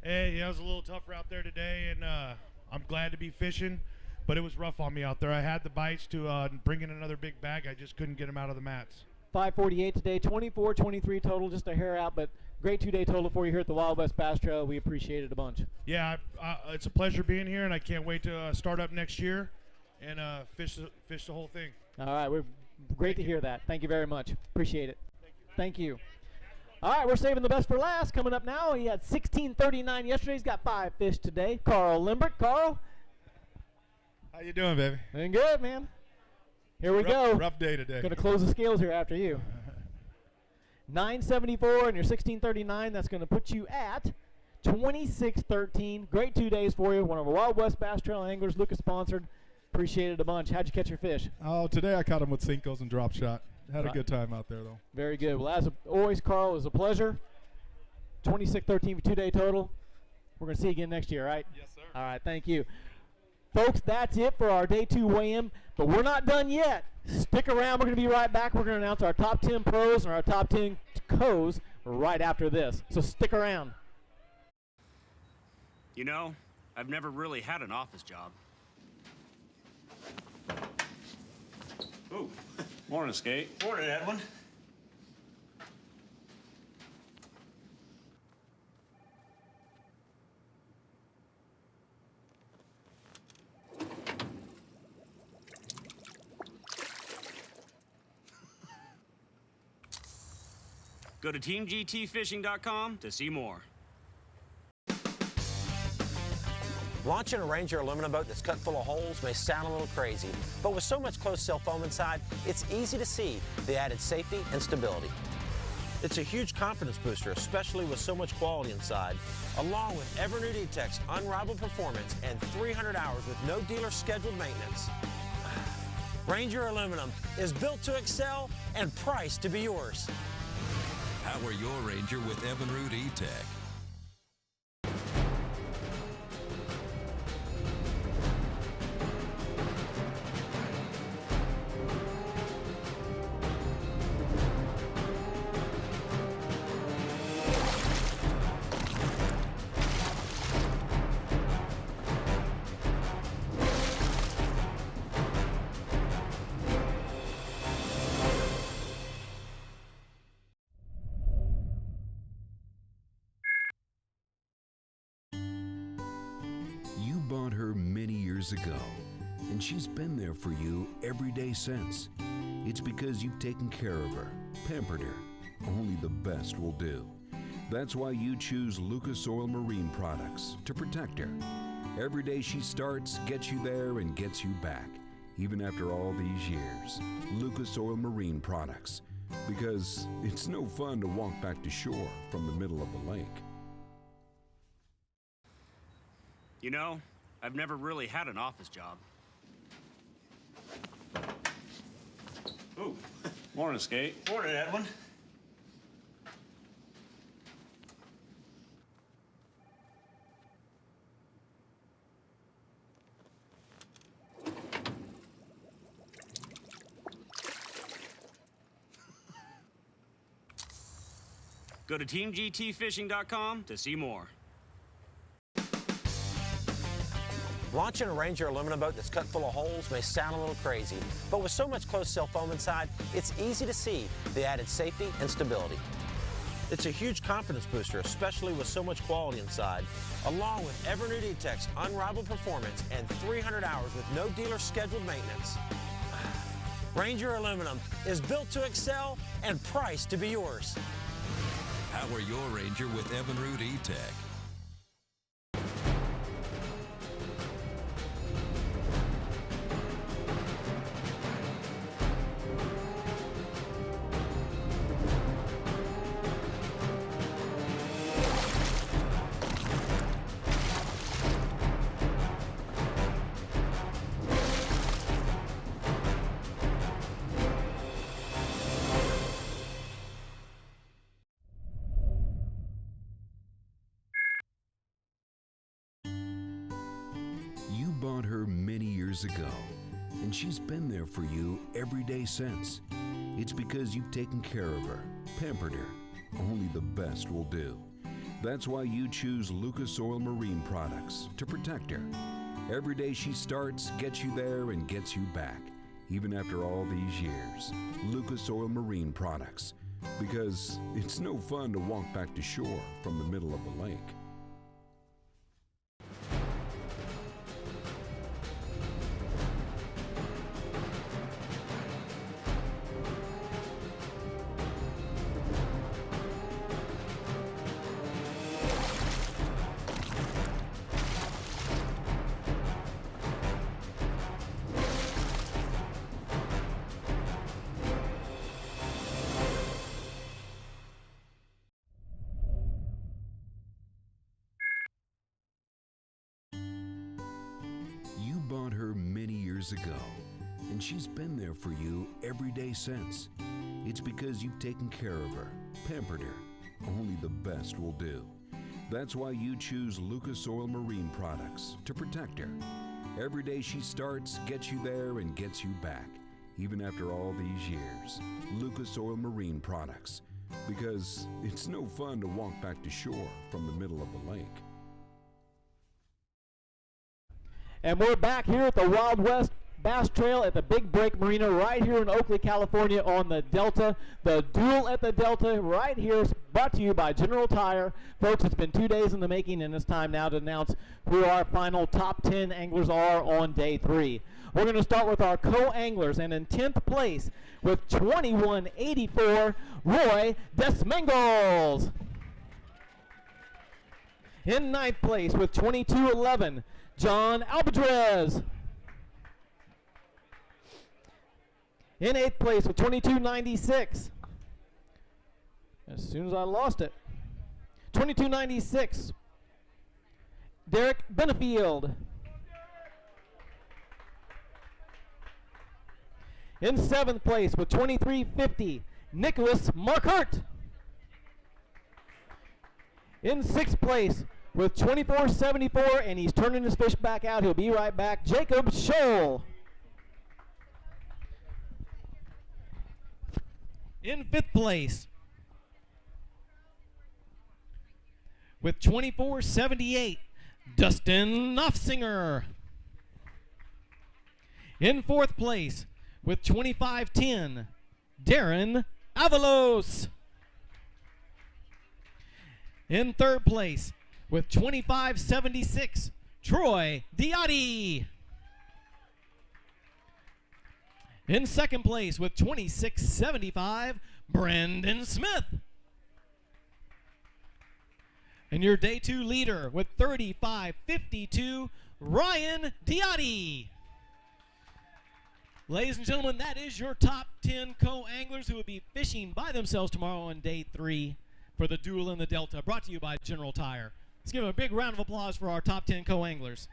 Hey, yeah, it was a little tougher out there today, and I'm glad to be fishing, but it was rough on me out there. I had the bites to bring in another big bag. I just couldn't get them out of the mats. 548 today, 24, 23 total, just a hair out, but great 2-day total for you here at the Wild West Bass Trail. We appreciate it a bunch. Yeah, it's a pleasure being here, and I can't wait to start up next year and fish the whole thing. All right, we're great to hear that. Thank you very much. Appreciate it. Thank you. All right, we're saving the best for last. Coming up now, he had 1639 yesterday. He's got 5 fish today. Carl Limbrick. Carl. How you doing, baby? Doing good, man. Here we go. Rough day today. Going to close the scales here after you. 974 and your 1639. That's going to put you at 2613. Great 2 days for you. One of our Wild West Bass Trail anglers, Lucas sponsored. Appreciate it a bunch. How'd you catch your fish? Oh, today I caught them with Senkos and drop shot. Had a good time out there, though. Very good. Well, as always, Carl, it was a pleasure. 2613 for 2-day total. We're going to see you again next year, right? Yes, sir. All right, thank you. Folks, that's it for our Day 2 weigh-in, but we're not done yet. Stick around. We're going to be right back. We're going to announce our top 10 pros and our top 10 co's right after this. So stick around. You know, I've never really had an office job. Ooh. Morning, Skate. Morning, Edwin. Go to teamgtfishing.com to see more. Launching a Ranger aluminum boat that's cut full of holes may sound a little crazy, but with so much closed-cell foam inside, it's easy to see the added safety and stability. It's a huge confidence booster, especially with so much quality inside, along with ever-new E-Tech's unrivaled performance and 300 hours with no dealer scheduled maintenance. Ranger aluminum is built to excel and priced to be yours. Power your Ranger with Evinrude E-Tech. Bought her many years ago, and she's been there for you every day since. It's because you've taken care of her, pampered her. Only the best will do. That's why you choose Lucas Oil Marine products to protect her. Every day she starts, gets you there, and gets you back, even after all these years. Lucas Oil Marine products. because it's no fun to walk back to shore from the middle of the lake. You know, I've never really had an office job. Ooh, morning, Skate. Morning, Edwin. Go to teamgtfishing.com to see more. Launching a Ranger aluminum boat that's cut full of holes may sound a little crazy, but with so much closed-sail foam inside, it's easy to see the added safety and stability. It's a huge confidence booster, especially with so much quality inside, along with ever-new D-Tech's unrivaled performance and 300 hours with no dealer scheduled maintenance. Ranger aluminum is built to excel and priced to be yours. Power your Ranger with Evinrude E-Tech. Bought her many years ago, and she's been there for you every day since. It's because you've taken care of her, pampered her. Only the best will do. That's why you choose Lucas Oil Marine products to protect her. Every day she starts, gets you there, and gets you back, even after all these years. Lucas Oil Marine products, because it's no fun to walk back to shore from the middle of the lake. Bought her many years ago, and she's been there for you every day since. It's because you've taken care of her, pampered her. Only the best will do. That's why you choose Lucas Oil Marine products to protect her. Every day she starts, gets you there, and gets you back, even after all these years. Lucas Oil Marine products, because it's no fun to walk back to shore from the middle of the lake. And we're back here at the Wild West Bass Trail at the Big Break Marina right here in Oakley, California on the Delta. The Duel at the Delta right here, brought to you by General Tire. Folks, it's been 2 days in the making, and it's time now to announce who our final top 10 anglers are on day 3. We're going to start with our co-anglers, and in 10th place with 2184, Roy Desmangles. In 9th place with 2211, John Alcatraz. In 8th place with 2296. As soon as I lost it. 2296, Derek Benefield. In 7th place with 2350, Nicholas Markert. In 6th place with 2474, and he's turning his fish back out. He'll be right back, Jacob Scholl. In 5th place with 2478, Dustin Knopfsinger. In 4th place with 2510, Darren Avalos. In 3rd place with 2576, Troy Diotti. In 2nd place with 2675, Brendan Smith. And your day 2 leader with 3552, Ryan Diotti. Ladies and gentlemen, that is your top 10 co-anglers who will be fishing by themselves tomorrow on day 3 for the Duel in the Delta, brought to you by General Tire. Let's give a big round of applause for our top 10 co-anglers.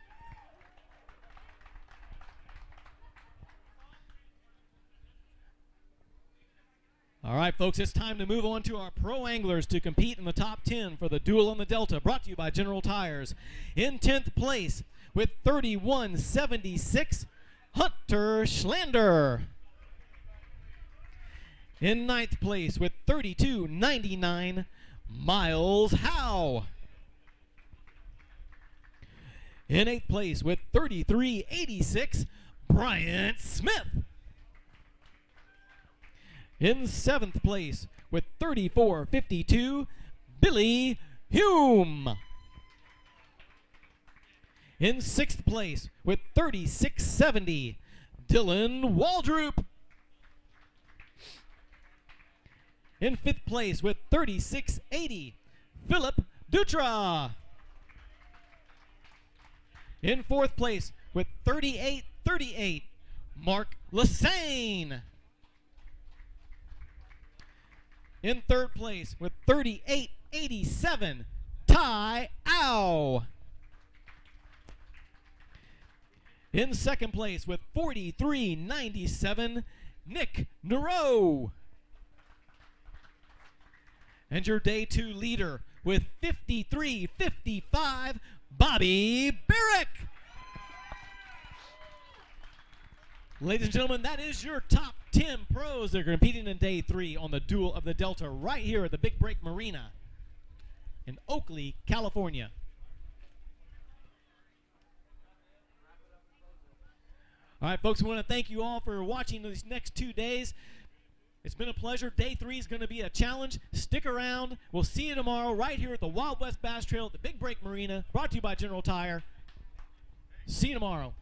All right, folks, it's time to move on to our pro anglers to compete in the top 10 for the Duel in the Delta, brought to you by General Tires. In 10th place with 31.76, Hunter Schlander. In 9th place with 32.99, Miles Howe. In 8th place with 33.86, Bryant Smith. In 7th place with 34.52, Billy Hume. In 6th place with 36.70, Dylan Waldrop. In 5th place with 36.80, Philip Dutra. In 4th place with 38.38, Mark Lassane. In 3rd place with 38.87, Ty Au. In 2nd place with 43.97, Nick Nero. And your day 2 leader with 53.55, Bobby Barrick. Ladies and gentlemen, that is your top 10 pros that are competing in day 3 on the Duel of the Delta right here at the Big Break Marina in Oakley, California. All right, folks, we want to thank you all for watching these next 2 days. It's been a pleasure. Day 3 is going to be a challenge. Stick around. We'll see you tomorrow right here at the Wild West Bass Trail at the Big Break Marina, brought to you by General Tire. See you tomorrow.